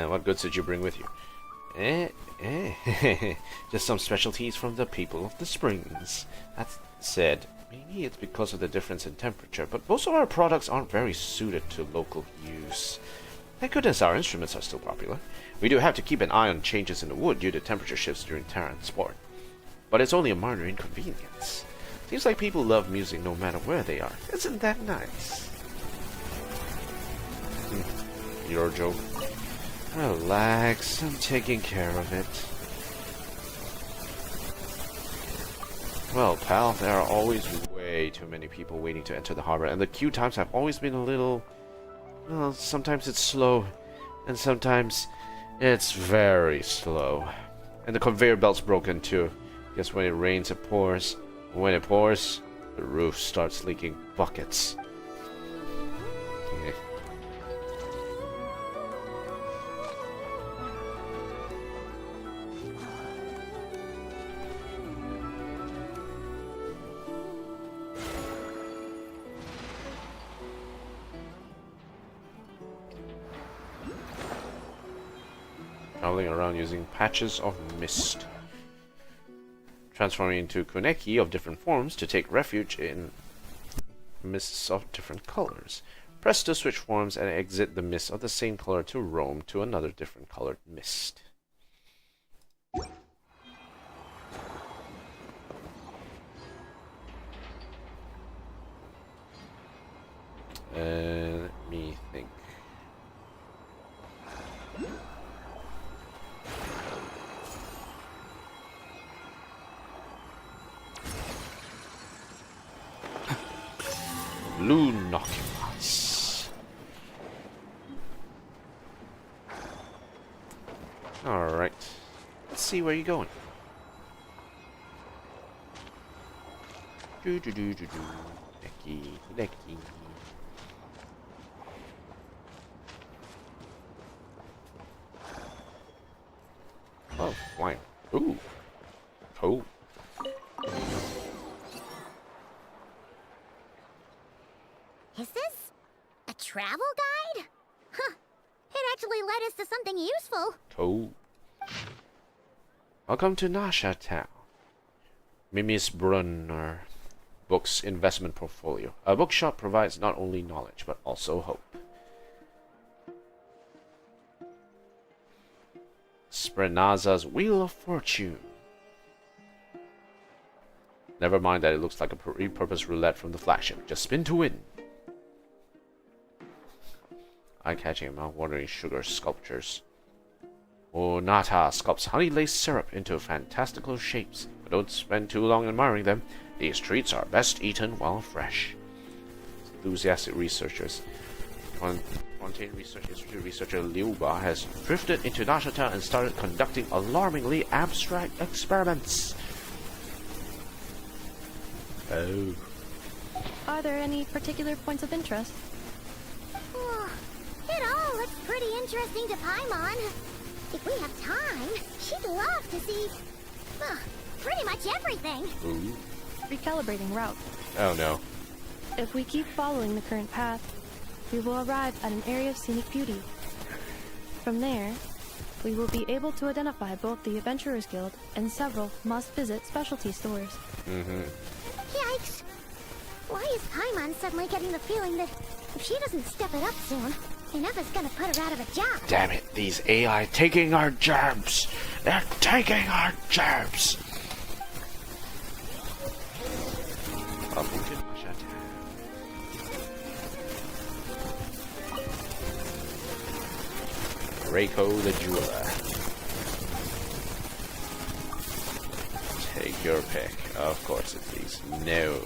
What goods did you bring with you? Just some specialties from the people of the springs. That said, maybe it's because of the difference in temperature, but most of our products aren't very suited to local use. Thank goodness our instruments are still popular. We do have to keep an eye on changes in the wood due to temperature shifts during transport. But it's only a minor inconvenience. Seems like people love music no matter where they are. Isn't that nice? Your joke. Relax, I'm taking care of it. Well, pal, there are always way too many people waiting to enter the harbor, and the queue times have always been a little... Well, sometimes it's slow, and sometimes it's very slow. And the conveyor belt's broken too. Guess when it rains, it pours. When it pours, the roof starts leaking buckets. Traveling around using patches of mist. Transforming into kuneki of different forms to take refuge in mists of different colors. Press to switch forms and exit the mist of the same color to roam to another different colored mist. Let me think. VLune occupies. Alright. Let's see where you're going. Do do do do do. Decky, decky. Oh, fine. Ooh. Cool. Is this a travel guide? Huh. It actually led us to something useful. Cool. Welcome to Nasha Town. Mimi's Brunner Books Investment Portfolio. A bookshop provides not only knowledge, but also hope. Sprenaza's Wheel of Fortune. Never mind that it looks like a repurposed roulette from the flagship. Just spin to win. Eye-catching, mouth-watering sugar sculptures. Onata sculpts honey-laced syrup into fantastical shapes. But don't spend too long admiring them. These treats are best eaten while fresh. Enthusiastic researchers. Fontaine Research Institute researcher Liu Ba has drifted into Nasha Town and started conducting alarmingly abstract experiments. Oh. Are there any particular points of interest? It all looks pretty interesting to Paimon. If we have time, she'd love to see pretty much everything. Ooh. Recalibrating route. Oh no. If we keep following the current path, we will arrive at an area of scenic beauty. From there, we will be able to identify both the Adventurers Guild and several must-visit specialty stores. Yikes! Why is Paimon suddenly getting the feeling that if she doesn't step it up soon, Ineva's gonna put her out of a job? Damn it, these AI taking our jobs! They're taking our jobs! Reiko the Jeweler. Take your pick. Of course it's these. No.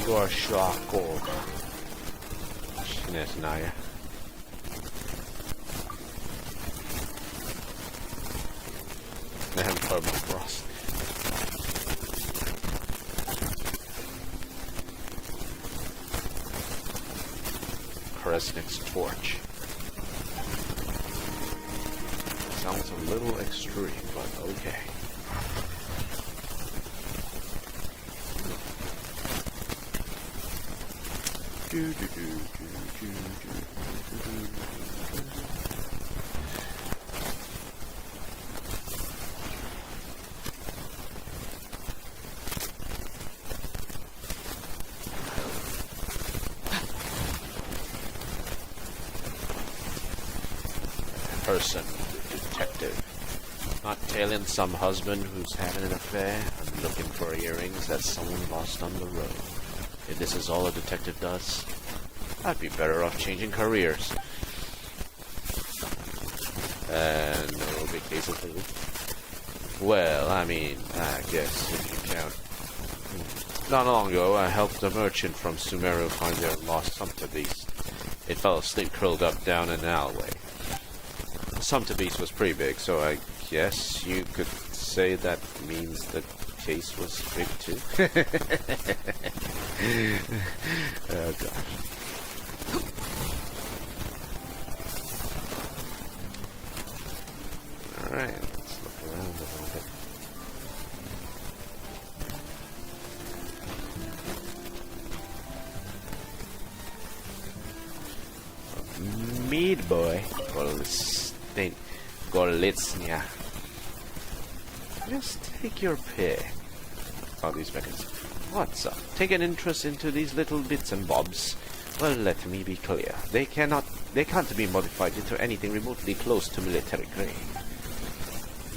Your Shako. Shinetnaya. Never permafrost. Kresnik's torch. Sounds a little extreme, but okay. Person, detective. Not tailing some husband who's having an affair. I'm looking for earrings that someone lost on the road. If this is all a detective does, I'd be better off changing careers. No big cases lately. Well, I mean, I guess if you count. Not long ago, I helped a merchant from Sumeru find their lost sumpter beast. It fell asleep curled up down an alleyway. The sumpter beast was pretty big, so I guess you could say that means the case was big too. Oh gosh. Alright, let's look around a little bit. Mead boy. Golitsnya. Just take your pick. Oh, these mechanisms. What's up? Take an interest into these little bits and bobs? Well, let me be clear. They can't be modified into anything remotely close to military grade.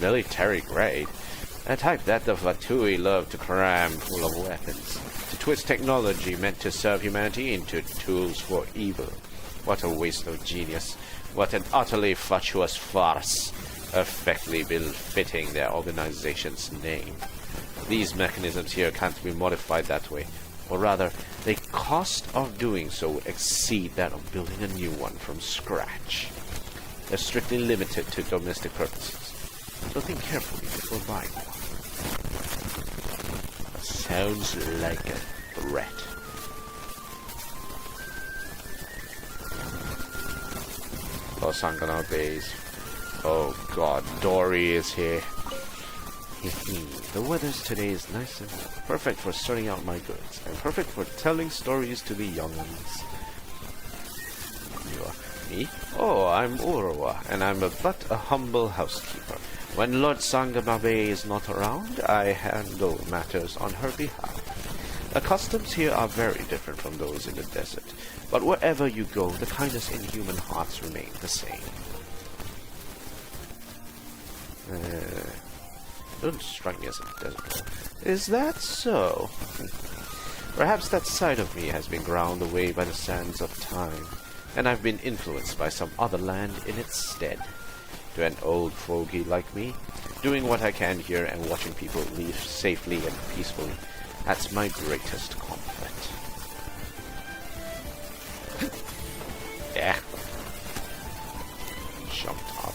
Military grade? A type that the Fatui love to cram full of weapons. To twist technology meant to serve humanity into tools for evil. What a waste of genius. What an utterly fatuous farce. Perfectly befitting their organization's name. These mechanisms here can't be modified that way. Or rather, the cost of doing so would exceed that of building a new one from scratch. They're strictly limited to domestic purposes. So think carefully before buying one. Sounds like a threat. Los Anganau days. Oh god, Dory is here. The weather today is nice and perfect for sorting out my goods, and perfect for telling stories to the young'uns. You are me? Oh, I'm Urwa, and I'm but a humble housekeeper. When Lord Sangamabe is not around, I handle matters on her behalf. The customs here are very different from those in the desert, but wherever you go, the kindness in human hearts remain the same. Don't strike me as a desert girl. Is that so? Perhaps that side of me has been ground away by the sands of time, and I've been influenced by some other land in its stead. To an old fogey like me, doing what I can here and watching people leave safely and peacefully, that's my greatest comfort. Yeah. Jumped up.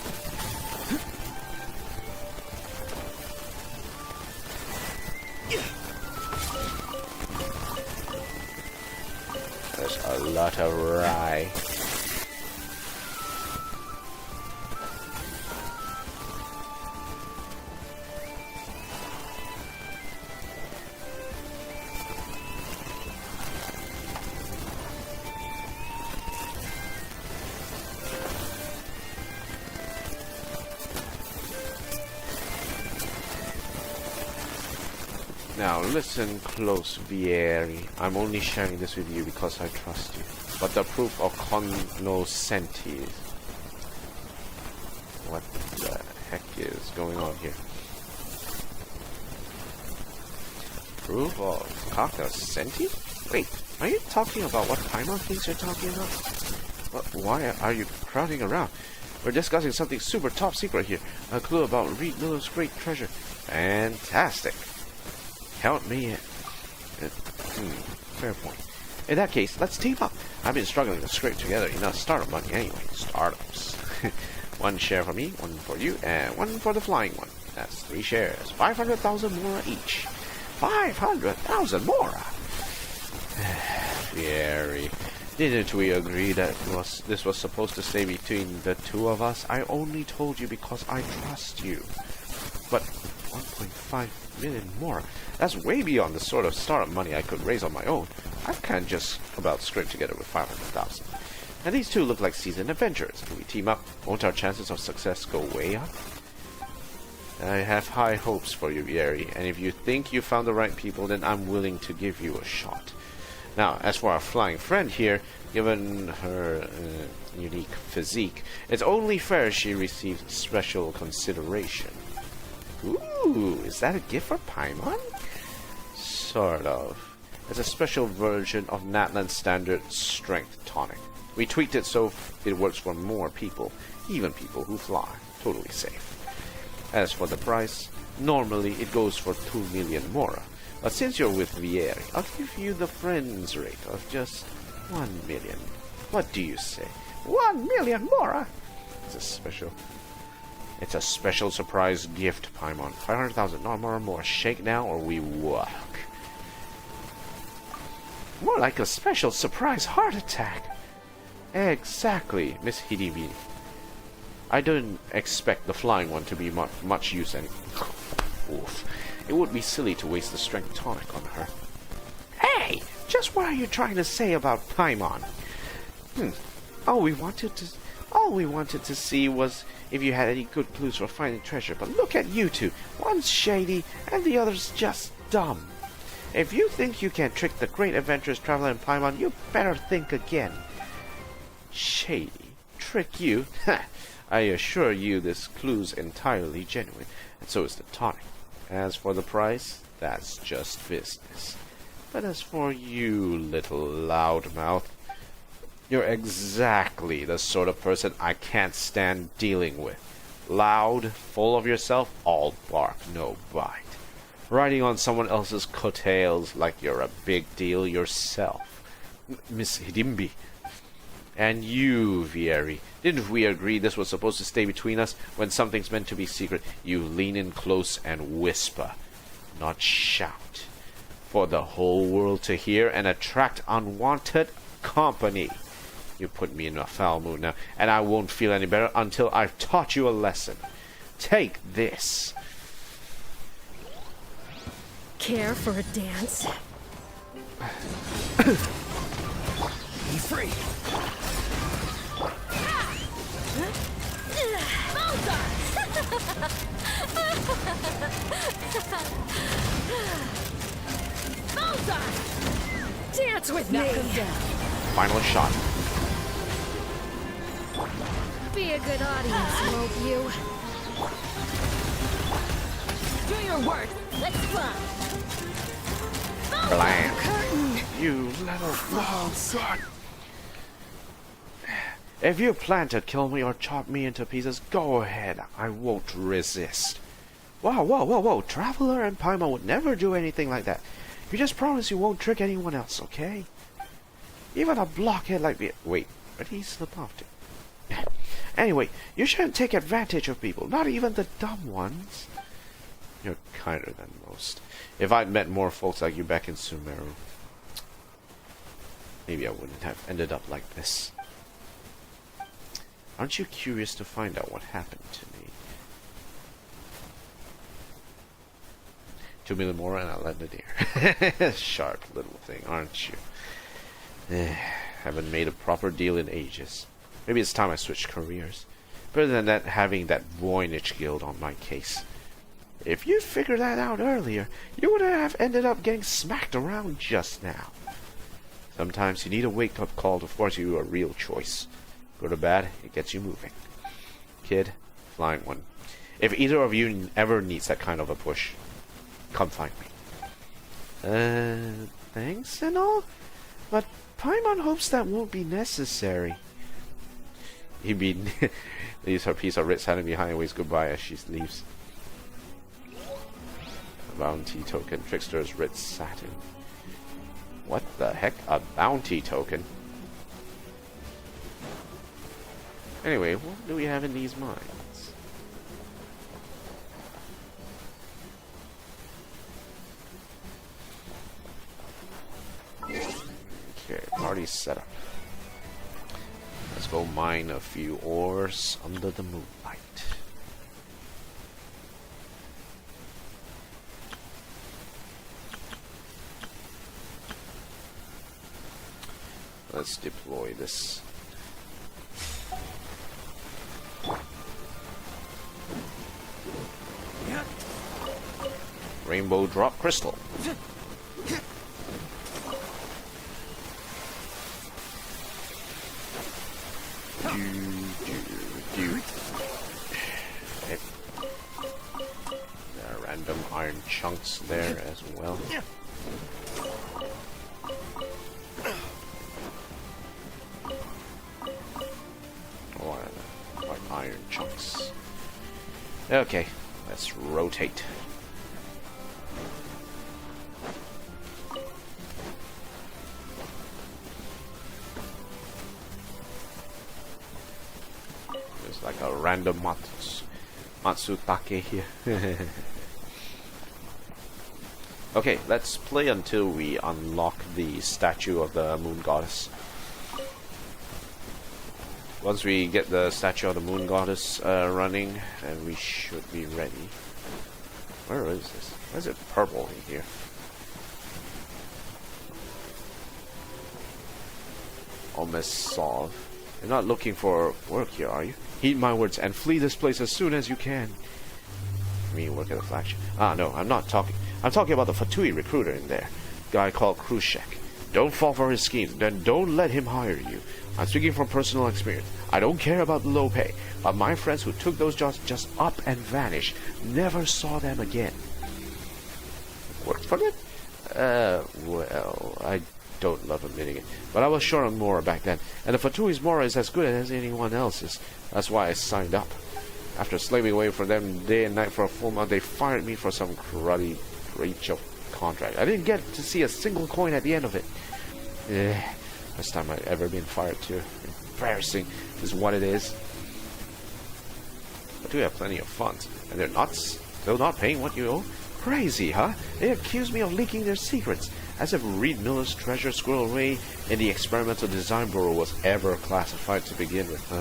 There's a lot of rye. Now listen close, Vieri. I'm only sharing this with you because I trust you. But the proof of cognoscenti. What the heck is going on here? Proof of cognoscenti? Wait, are you talking about what Paimon thinks you're talking about? Why are you crowding around? We're discussing something super top secret here. A clue about Reed Miller's great treasure. Fantastic. Count me in. Fair point. In that case, let's team up. I've been struggling to scrape together enough startup money anyway. Startups. One share for me, one for you, and one for the flying one. That's 3 shares. 500,000 Mora each. 500,000 Mora! Very. Didn't we agree that this was supposed to stay between the two of us? I only told you because I trust you. But 1.5 million more. That's way beyond the sort of startup money I could raise on my own. I can't just about scrape together with 500,000. And these two look like seasoned adventurers. If we team up, won't our chances of success go way up? I have high hopes for you, Vieri, and if you think you found the right people, then I'm willing to give you a shot. Now, as for our flying friend here, given her unique physique, it's only fair she receives special consideration. Ooh, is that a gift for Paimon? Sort of. It's a special version of Natlan's standard strength tonic. We tweaked it so it works for more people, even people who fly. Totally safe. As for the price, normally it goes for 2 million Mora. But since you're with Vieri, I'll give you the friend's rate of just 1 million. What do you say? 1 million Mora? It's a special surprise gift, Paimon. 500,000, not more or more. Shake now or we walk. More like a special surprise heart attack. Exactly, Miss Hidibi. I didn't expect the flying one to be much use anyway. Oof. It would be silly to waste the strength tonic on her. Hey! Just what are you trying to say about Paimon? All we wanted to see was if you had any good clues for finding treasure, but look at you two. One's shady, and the other's just dumb. If you think you can trick the great adventurous traveler in Paimon, you better think again. Shady. Trick you? Ha! I assure you this clue's entirely genuine, and so is the tonic. As for the price, that's just business. But as for you, little loudmouth, you're exactly the sort of person I can't stand dealing with. Loud, full of yourself, all bark, no bite. Riding on someone else's coattails like you're a big deal yourself. Miss Hidimbi. And you, Vieri, didn't we agree this was supposed to stay between us? When something's meant to be secret, you lean in close and whisper, not shout, for the whole world to hear and attract unwanted company. You put me in a foul mood now, and I won't feel any better until I've taught you a lesson. Take this. Care for a dance? Be free. Dance with me! Final shot. Be a good audience, won't you? Do your work. Let's fly. Blam. You little... Oh, God. If you plan to kill me or chop me into pieces, go ahead. I won't resist. Whoa, whoa, whoa, whoa. Traveler and Paimon would never do anything like that. You just promise you won't trick anyone else, okay? Even a blockhead like me... Wait, where did he slip off to? Anyway, you shouldn't take advantage of people, not even the dumb ones. You're kinder than most. If I'd met more folks like you back in Sumeru, maybe I wouldn't have ended up like this. Aren't you curious to find out what happened to me? 2 million more and I'll end it here. Sharp little thing, aren't you? Haven't made a proper deal in ages. Maybe it's time I switched careers. Better than that, having that Voynich guild on my case. If you figured that out earlier, you would have ended up getting smacked around just now. Sometimes you need a wake-up call to force you a real choice. Good or bad, it gets you moving. Kid, flying one. If either of you ever needs that kind of a push, come find me. Thanks and all, but Paimon hopes that won't be necessary. He leaves her piece of red satin behind and waves goodbye as she leaves. A bounty token, Trickster's red satin. What the heck? A bounty token? Anyway, what do we have in these mines? Okay, party set up. Let's go mine a few ores under the moonlight. Let's deploy this. Rainbow drop crystal. Hit. There are random iron chunks there as well. What iron chunks? Okay, let's rotate. There's like a random Matsutake here. Okay, let's play until we unlock the statue of the moon goddess. Once we get the statue of the moon goddess running, then we should be ready. Where is this? Why is it purple in here? Almost solved. You're not looking for work here, are you? Heed my words and flee this place as soon as you can. You mean work at the flagship? Ah, no, I'm not talking. I'm talking about the Fatui recruiter in there. guy called Khrushchev. Don't fall for his schemes, then don't let him hire you. I'm speaking from personal experience. I don't care about the low pay, but my friends who took those jobs just up and vanished. Never saw them again. Worked for them? Well, I don't love admitting it, but I was sure on Mora back then, and the Fatui's Mora is as good as anyone else's. That's why I signed up. After slaving away from them day and night for a full month, they fired me for some cruddy breach of contract. I didn't get to see a single coin at the end of it. First time I've ever been fired too. Embarrassing is what it is. But we have plenty of funds, and they're still not paying what you owe? Crazy, huh? They accuse me of leaking their secrets, as if Reed Miller's treasure squirreled away in the Experimental Design Bureau was ever classified to begin with.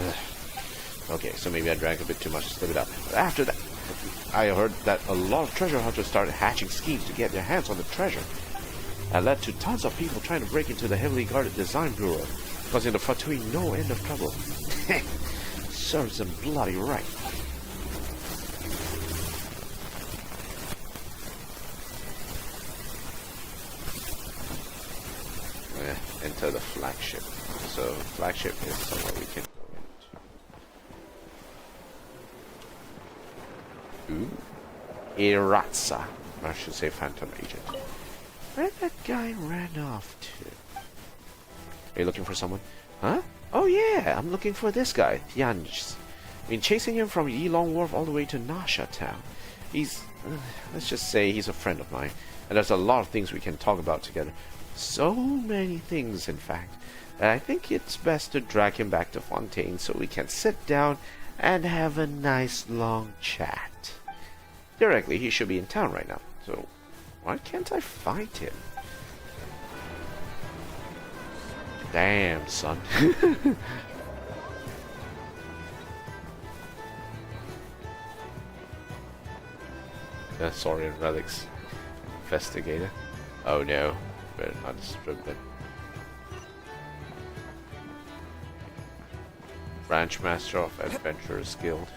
Okay, so maybe I drank a bit too much to slip it up. But after that, I heard that a lot of treasure hunters started hatching schemes to get their hands on the treasure. That led to tons of people trying to break into the heavily guarded Design Bureau, causing the Fatui no end of trouble. Serves them bloody right. Enter the flagship. So flagship is somewhere we can go into. Ooh. Iratsa. I should say Phantom Agent. Where that guy ran off to? Are you looking for someone? Huh? Oh yeah, I'm looking for this guy, Yanj. Been chasing him from Yilong Wharf all the way to Nasha Town. He's, let's just say he's a friend of mine, and there's a lot of things we can talk about together. So many things, in fact. I think it's best to drag him back to Fontaine so we can sit down and have a nice long chat. Theoretically, he should be in town right now, so why can't I fight him? Damn, son. Saurian relics. Investigator. Oh no. Better not disturb them. Branch Master of Adventurers Guild.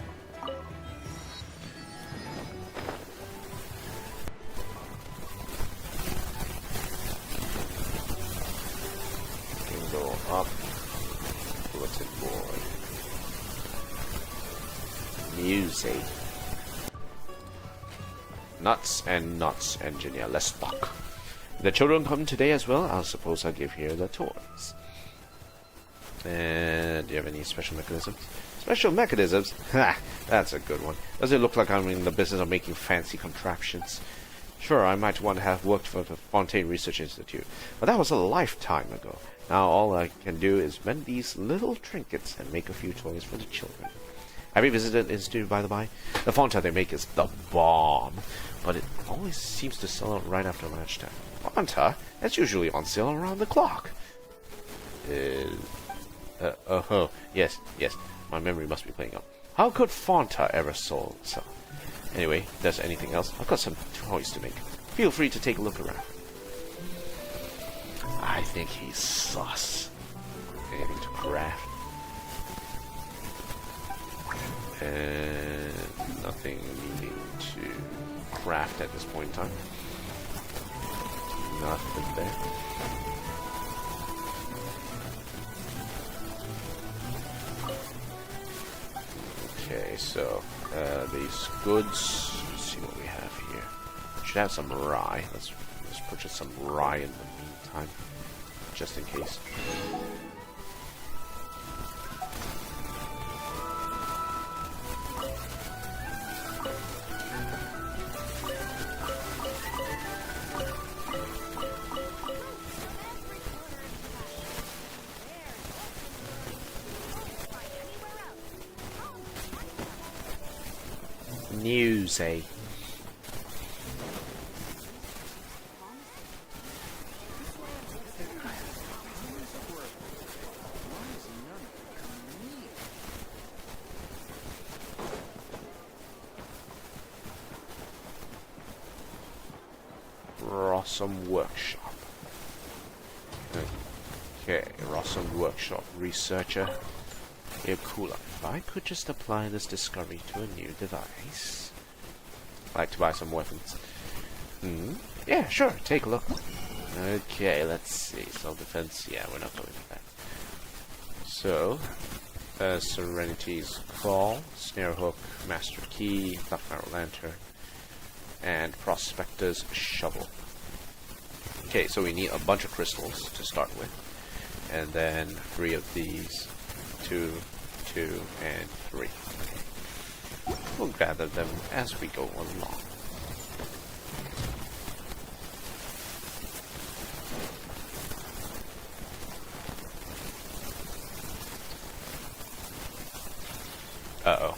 Can go up. Bulletin board. Music. Nuts and nuts, engineer. Let's talk. The children come today as well. I suppose I'll give here the toys. And do you have any special mechanisms? Special mechanisms? Ha! That's a good one. Does it look like I'm in the business of making fancy contraptions? Sure, I might want to have worked for the Fontaine Research Institute, but that was a lifetime ago. Now all I can do is mend these little trinkets and make a few toys for the children. Have you visited the Institute, by the by? The Fonta they make is the bomb, but it always seems to sell out right after lunchtime. Fonta? That's usually on sale around the clock. Oh, yes, my memory must be playing up. How could Fonta ever sell? Anyway, if there's anything else, I've got some toys to make. Feel free to take a look around. I think he's sus. Anything to craft? And nothing needing to craft at this point in time. Nothing there. Okay, so these goods. Let's see what we have here. Should have some rye. Let's purchase some rye in the meantime, just in case. News, eh? Rossum Workshop. Okay, Rossum Workshop. Researcher. Yeah, cool. If I could just apply this discovery to a new device. I'd like to buy some weapons. Yeah, sure. Take a look. Okay, let's see. Self-defense. Yeah, we're not going with that. So, Serenity's Call, Snare Hook, Master Key, Blackfire Lantern, and Prospector's Shovel. Okay, so we need a bunch of crystals to start with, and then 3 of these, 2, 2, and 3. Okay. We'll gather them as we go along. Uh-oh.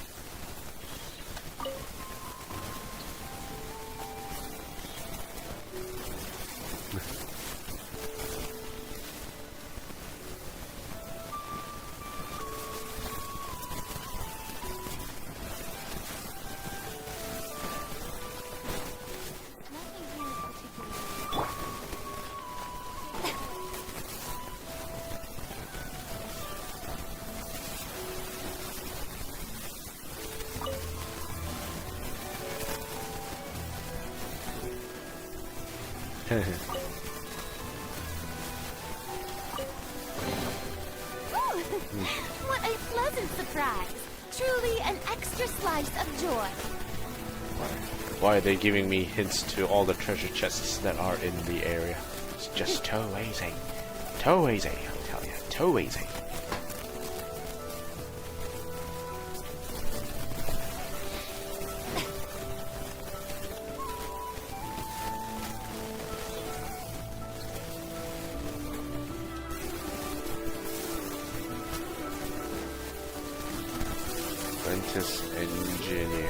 What a pleasant surprise! Truly an extra slice of joy. Why are they giving me hints to all the treasure chests that are in the area? It's just too easy. Too easy, I'll tell you. Too easy. Apprentice engineer.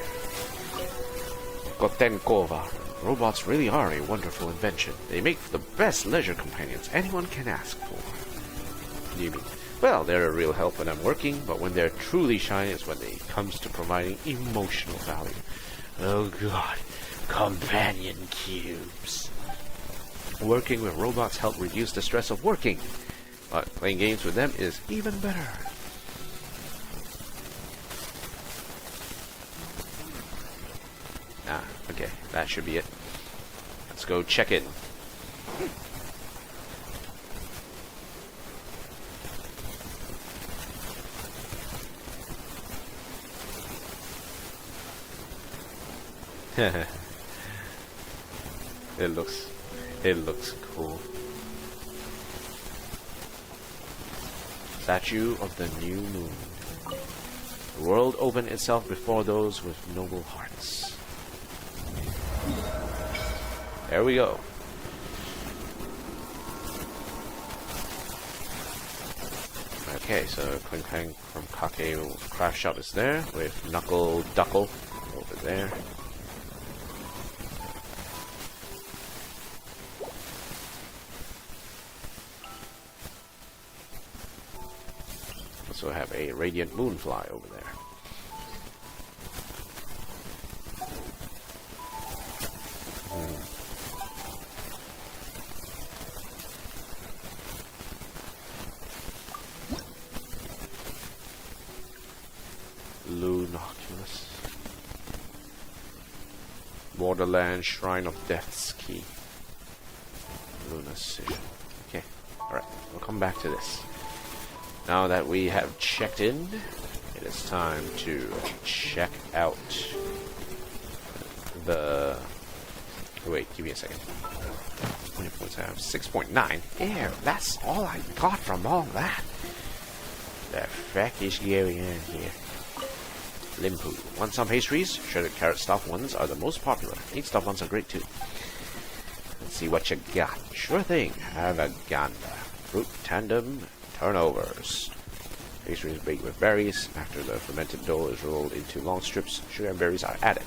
Kotenkova. Robots really are a wonderful invention. They make for the best leisure companions anyone can ask for. What do you mean? Well, they're a real help when I'm working, but when they're truly shine is when it comes to providing emotional value. Oh god, companion cubes. Working with robots help reduce the stress of working, but playing games with them is even better. Ah, okay, that should be it. Let's go check it. It looks cool. Statue of the New Moon. The world opened itself before those with noble hearts. There we go. Okay, so Kling Klang from Kake Craft Shop is there, with Knuckle Duckle over there. Also have a Radiant Moonfly over there. Lunoculus. Borderland Shrine of Death's Key. Luna's Sigil. Okay, alright, we'll come back to this. Now that we have checked in, it is time to check out the... Wait, give me a second. 6.9. Ew, that's all I got from all that. The feck is going on here? Limpu. Want some pastries? Shredded carrot stuffed ones are the most popular. Meat stuffed ones are great too. Let's see what you got. Sure thing. Have a gander. Fruit tandem turnovers. Pastries baked with berries. After the fermented dough is rolled into long strips, sugar and berries are added.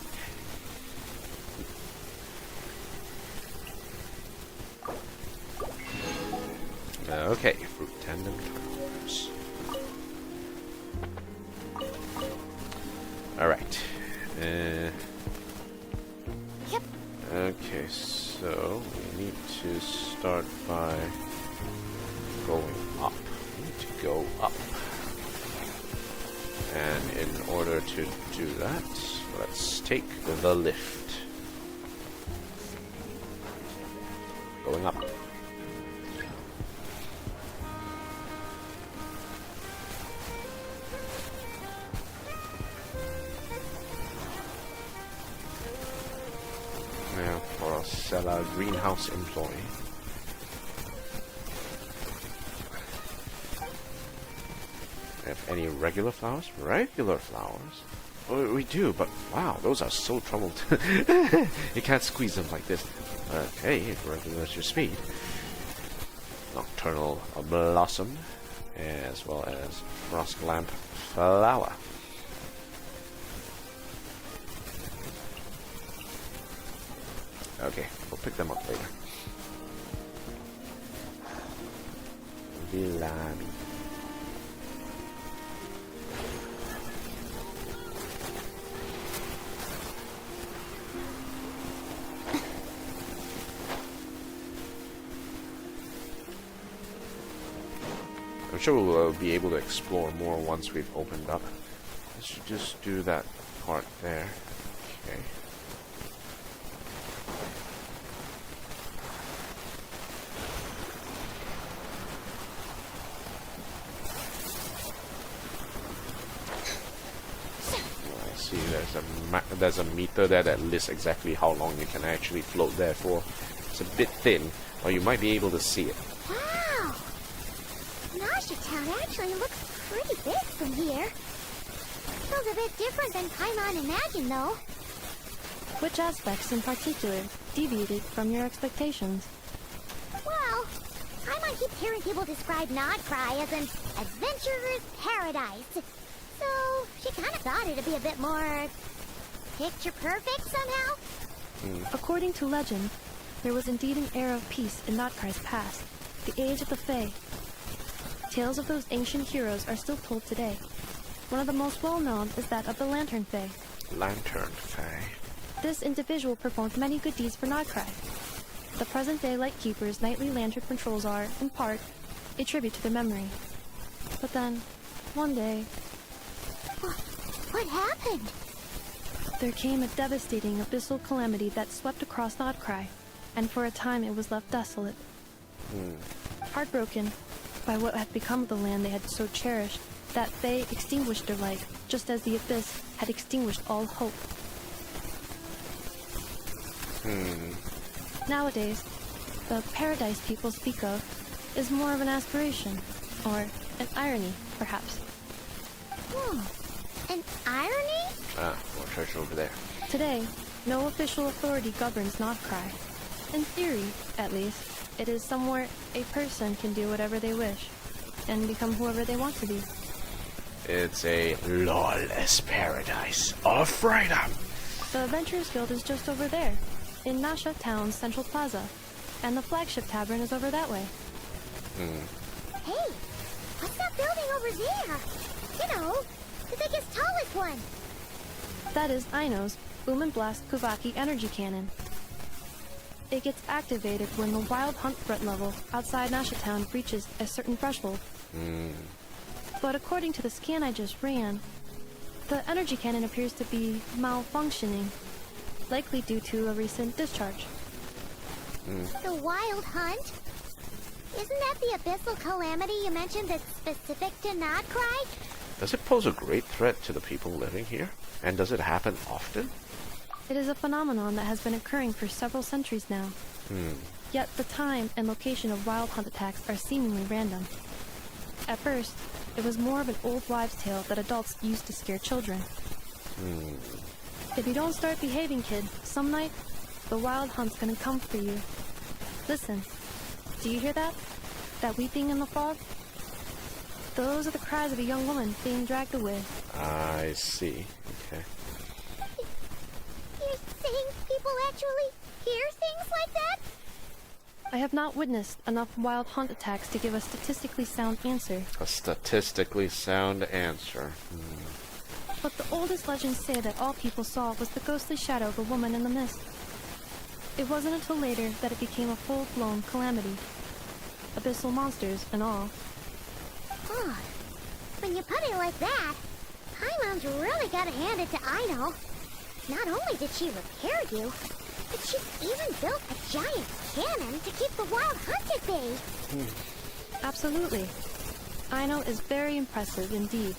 Okay, fruit tandem turnovers. Alright. Yep. Okay, so we need to start by going up. We need to go up. And in order to do that, let's take the lift. Going up. fellow greenhouse employee. Have any regular flowers? Regular flowers? Oh, we do, but wow, those are so troubled. You can't squeeze them like this. Okay, if regular's your speed. Nocturnal blossom, as well as frost lamp flower. Okay, we'll pick them up later. Villami. I'm sure we'll be able to explore more once we've opened up. Let's just do that part there. Okay. I see there's a meter there that lists exactly how long you can actually float there for. It's a bit thin, or you might be able to see it. Wow! Nausea Town actually looks pretty big from here. Feels a bit different than Paimon imagined, though. Which aspects in particular deviated from your expectations? Well, Paimon keeps hearing people describe Nod-Krai as an adventurer's paradise. So, she kind of thought it'd be a bit more picture perfect somehow. According to legend, there was indeed an era of peace in Nod-Krai's past, the age of the Fae. Tales of those ancient heroes are still told today. One of the most well-known is that of the Lantern Fae. Lantern Fae. This individual performed many good deeds for Nod-Krai. The present-day Lightkeeper's nightly lantern patrols are, in part, a tribute to their memory. But then, one day... What happened? There came a devastating abyssal calamity that swept across Nod-Krai, and for a time it was left desolate. Heartbroken by what had become of the land they had so cherished, that Fae extinguished their light, just as the abyss had extinguished all hope. Nowadays, the paradise people speak of is more of an aspiration, or an irony, perhaps. An irony? More treasure over there. Today, no official authority governs Nod-Krai. In theory, at least, it is somewhere a person can do whatever they wish, and become whoever they want to be. It's a lawless paradise of freedom. The Adventurers Guild is just over there, in Nasha Town's central plaza, and the flagship tavern is over that way. Hey, what's that building over there? You know, the biggest, tallest one. That is Aino's Boom and Blast Kuvaki energy cannon. It gets activated when the wild hunt threat level outside Nasha Town reaches a certain threshold. But according to the scan I just ran, the energy cannon appears to be malfunctioning, likely due to a recent discharge. The wild hunt? Isn't that the abyssal calamity you mentioned that's specific to Nod-Krai? Does it pose a great threat to the people living here? And does it happen often? It is a phenomenon that has been occurring for several centuries now. Yet the time and location of wild hunt attacks are seemingly random. At first, it was more of an old wives' tale that adults used to scare children. If you don't start behaving, kid, some night, the wild hunt's gonna come for you. Listen, do you hear that? That weeping in the fog? Those are the cries of a young woman being dragged away. I see. Okay. You're saying people actually hear things like that? I have not witnessed enough wild hunt attacks to give a statistically sound answer. A statistically sound answer. But the oldest legends say that all people saw was the ghostly shadow of a woman in the mist. It wasn't until later that it became a full-blown calamity. Abyssal monsters and all. When you put it like that, Paimon's really gotta hand it to Aino. Not only did she repair you, but she even built a giant cannon to keep the wild hunt at bay. Absolutely. Aino is very impressive indeed.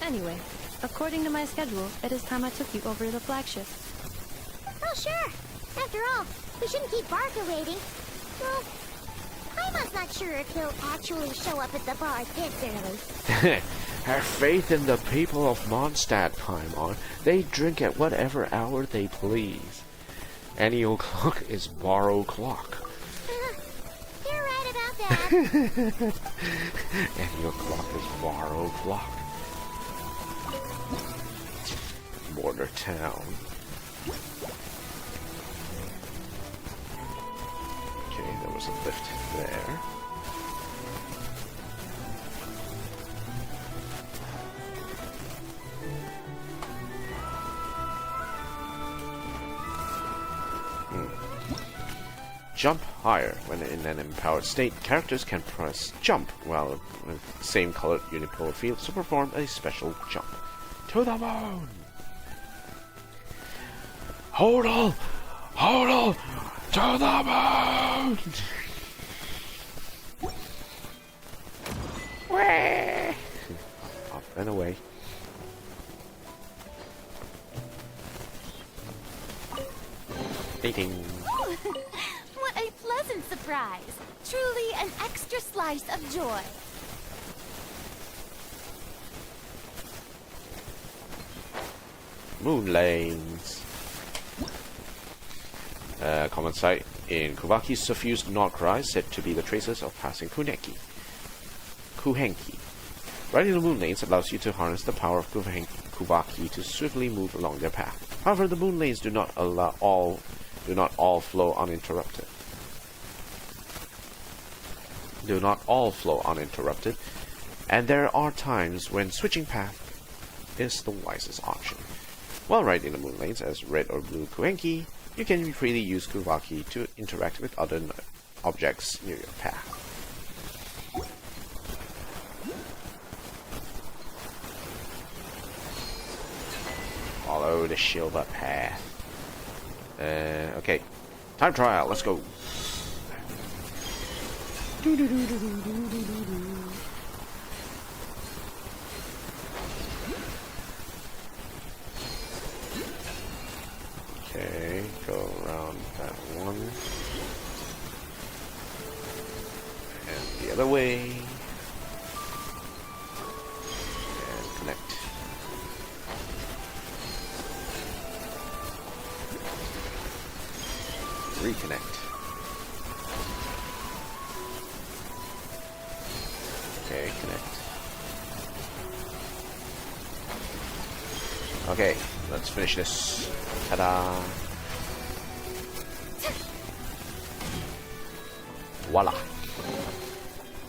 Anyway, according to my schedule, it is time I took you over to the flagship. Oh, sure. That After all, we shouldn't keep Barker waiting. Well, Paimon's not sure if he'll actually show up at the bar this early. Have faith in the people of Mondstadt, Paimon. They drink at whatever hour they please. Any o'clock is bar o'clock. You're right about that. Any o'clock is bar o'clock. Border town. Okay, there was a lift there. Jump higher. When in an empowered state, characters can press jump while with same colored unipolar fields to perform a special jump. To the moon! Hold on! Hold on! To the moon! Whee! Off and away. Dating. What a pleasant surprise. Truly an extra slice of joy. Moon lanes. Common sight in Kuvaki's suffused Nod-Krai, said to be the traces of passing Kuhenki. Riding the moon lanes allows you to harness the power of Kuvaki to swiftly move along their path. However, the moon lanes do not all flow uninterrupted. And there are times when switching path is the wisest option. While riding the moon lanes as red or blue Kuhenki, you can freely use Kuvaki to interact with other objects near your path. Follow the Shilva path. Okay. Time trial, let's go. Okay, go around that one. And the other way. And connect. Reconnect. Okay, connect. Okay, let's finish this. Ta-da! Voila!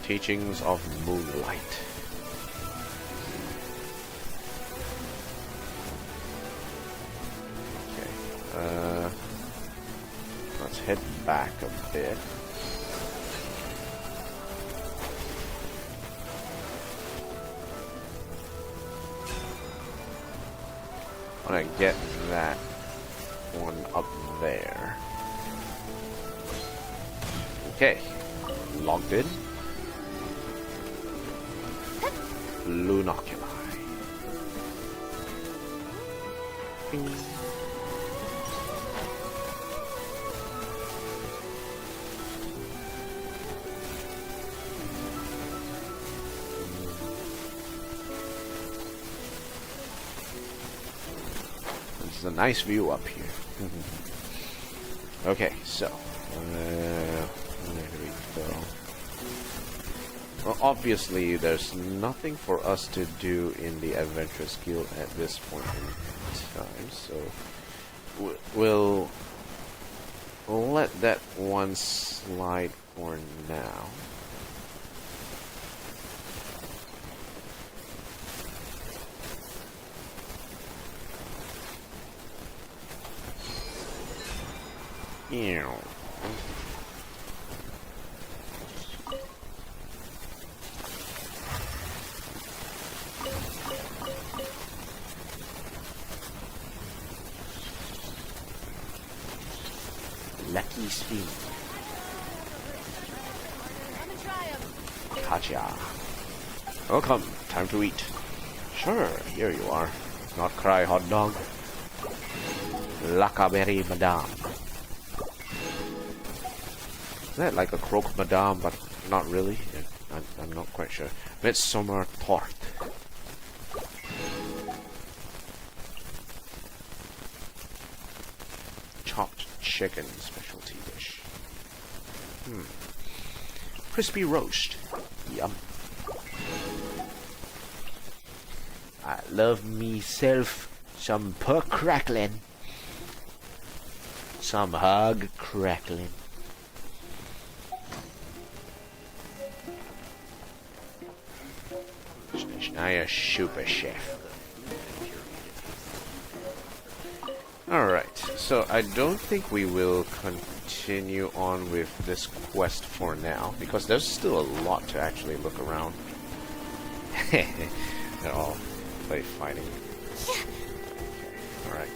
Teachings of Moonlight. Okay, let's head back a bit. I want to get that one up there. Okay, logged in. Nod-Krai. Bing. A nice view up here. Okay, so where do we go? Well, obviously there's nothing for us to do in the Adventurous Guild at this point in time, so we'll let that one slide for now. Ew. Lucky speed. Gotcha. Welcome. Time to eat. Sure, here you are. Nod-Krai hot dog. Lakaberry madame. Is that like a croque madame, but not really? I'm not quite sure. Midsummer tart. Chopped chicken specialty dish. Crispy roast. Yum. I love myself some pork crackling. Some hog crackling. Now you're super chef. Alright, so I don't think we will continue on with this quest for now, because there's still a lot to actually look around. They're all play fighting. Alright.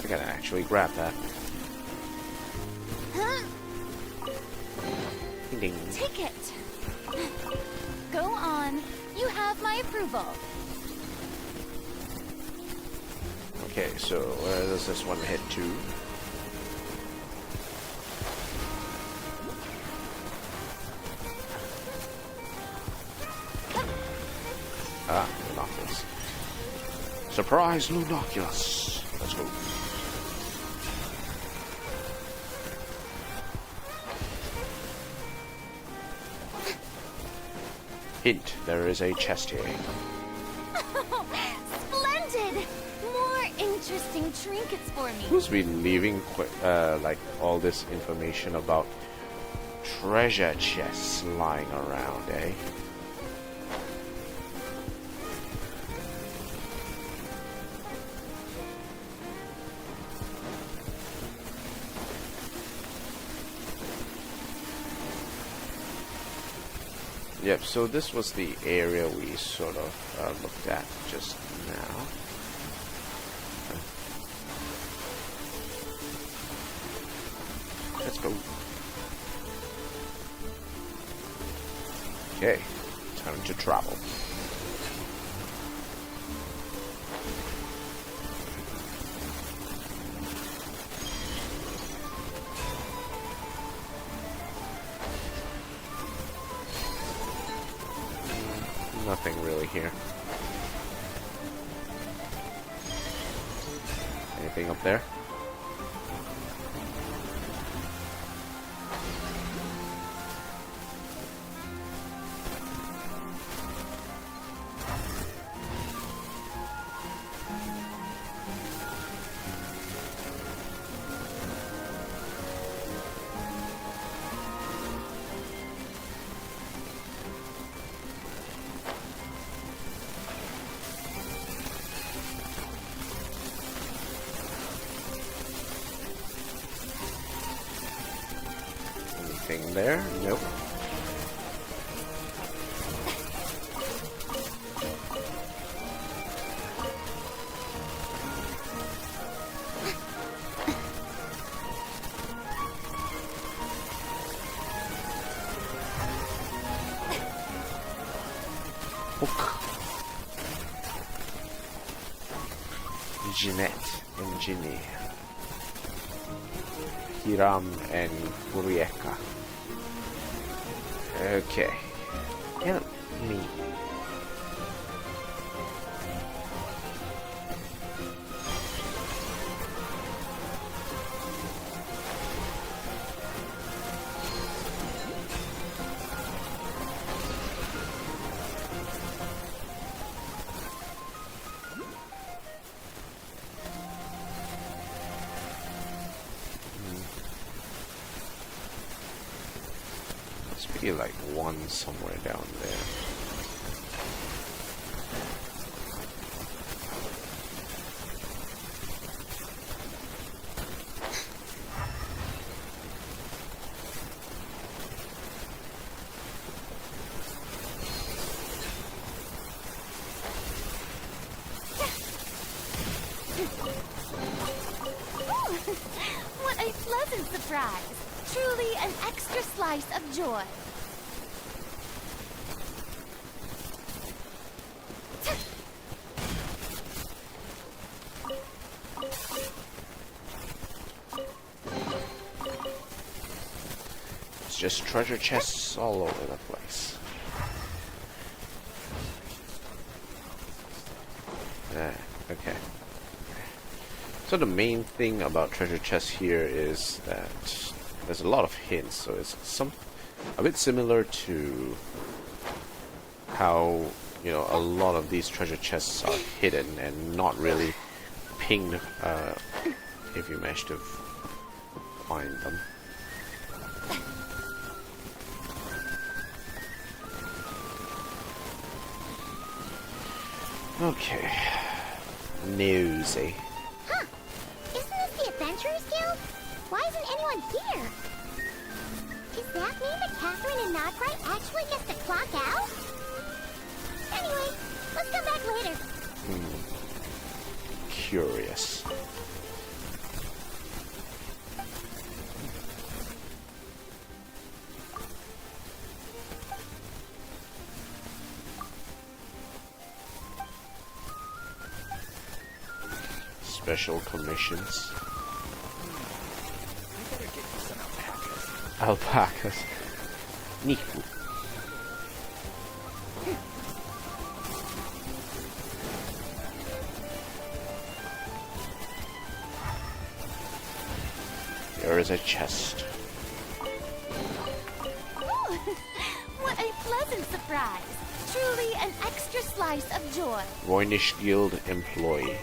I gotta actually grab that. Ding. Ticket. Go on. You have my approval. Okay, so where does this one head to? Ah, Lunoculus. Surprise, Lunoculus. Let's go. Hint, there is a chest here. Splendid! More interesting trinkets for me. Who's been leaving like all this information about treasure chests lying around, eh? Yep, so this was the area we sort of looked at just now. Let's go. Okay, time to travel. Nothing really here. Anything up there? Anything there? Nope. Jeanette and Ginny. Hiram and Furieka. Okay. Help me. Must be like one somewhere down there. What a pleasant surprise! Truly an extra slice of joy. It's just treasure chests all over the place. Okay. So the main thing about treasure chests here is that there's a lot of hints, so it's a bit similar to how, you know, a lot of these treasure chests are hidden and not really pinged if you manage to find them. Okay. Nosy. Huh. Isn't this the Adventurers Guild? Why isn't anyone here? Does that mean that Catherine and Nod-Krai actually gets to clock out? Anyway, let's come back later. Curious. Special commissions. Alpacas. Niku. There is a chest. Ooh, what a pleasant surprise. Truly an extra slice of joy. Voynich Guild employee.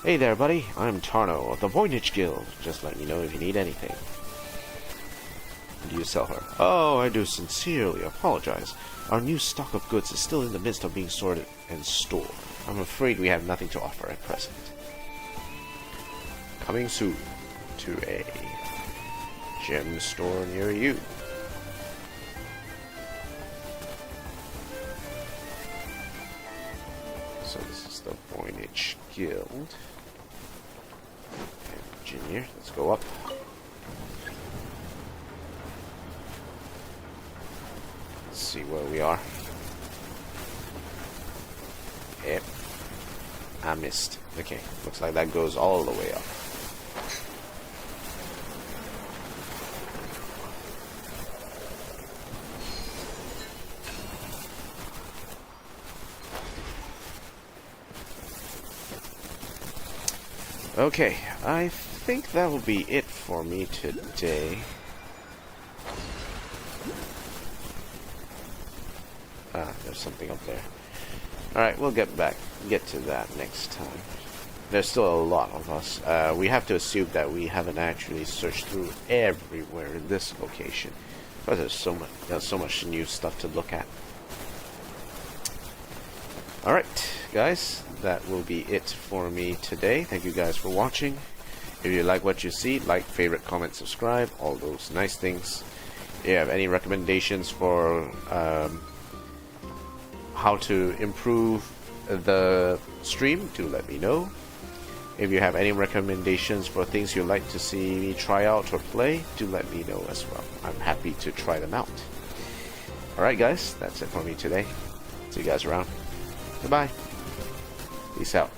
Hey there, buddy. I'm Tarno of the Voynich Guild. Just let me know if you need anything. Do you sell her? Oh, I do sincerely apologize. Our new stock of goods is still in the midst of being sorted and stored. I'm afraid we have nothing to offer at present. Coming soon to a gem store near you. So this is the Voynich Guild. Engineer, let's go up. Let's see where we are. Yep. I missed. Okay, looks like that goes all the way up. Okay, I think that will be it for me today. Ah, there's something up there. Alright, we'll get to that next time. There's still a lot of us. We have to assume that we haven't actually searched through everywhere in this location. But there's so much new stuff to look at. Alright, guys, that will be it for me today. Thank you guys for watching. If you like what you see, like, favorite, comment, subscribe, all those nice things. If you have any recommendations for how to improve the stream, do let me know. If you have any recommendations for things you'd like to see me try out or play, do let me know as well. I'm happy to try them out. Alright guys, that's it for me today. See you guys around. Goodbye. Peace out.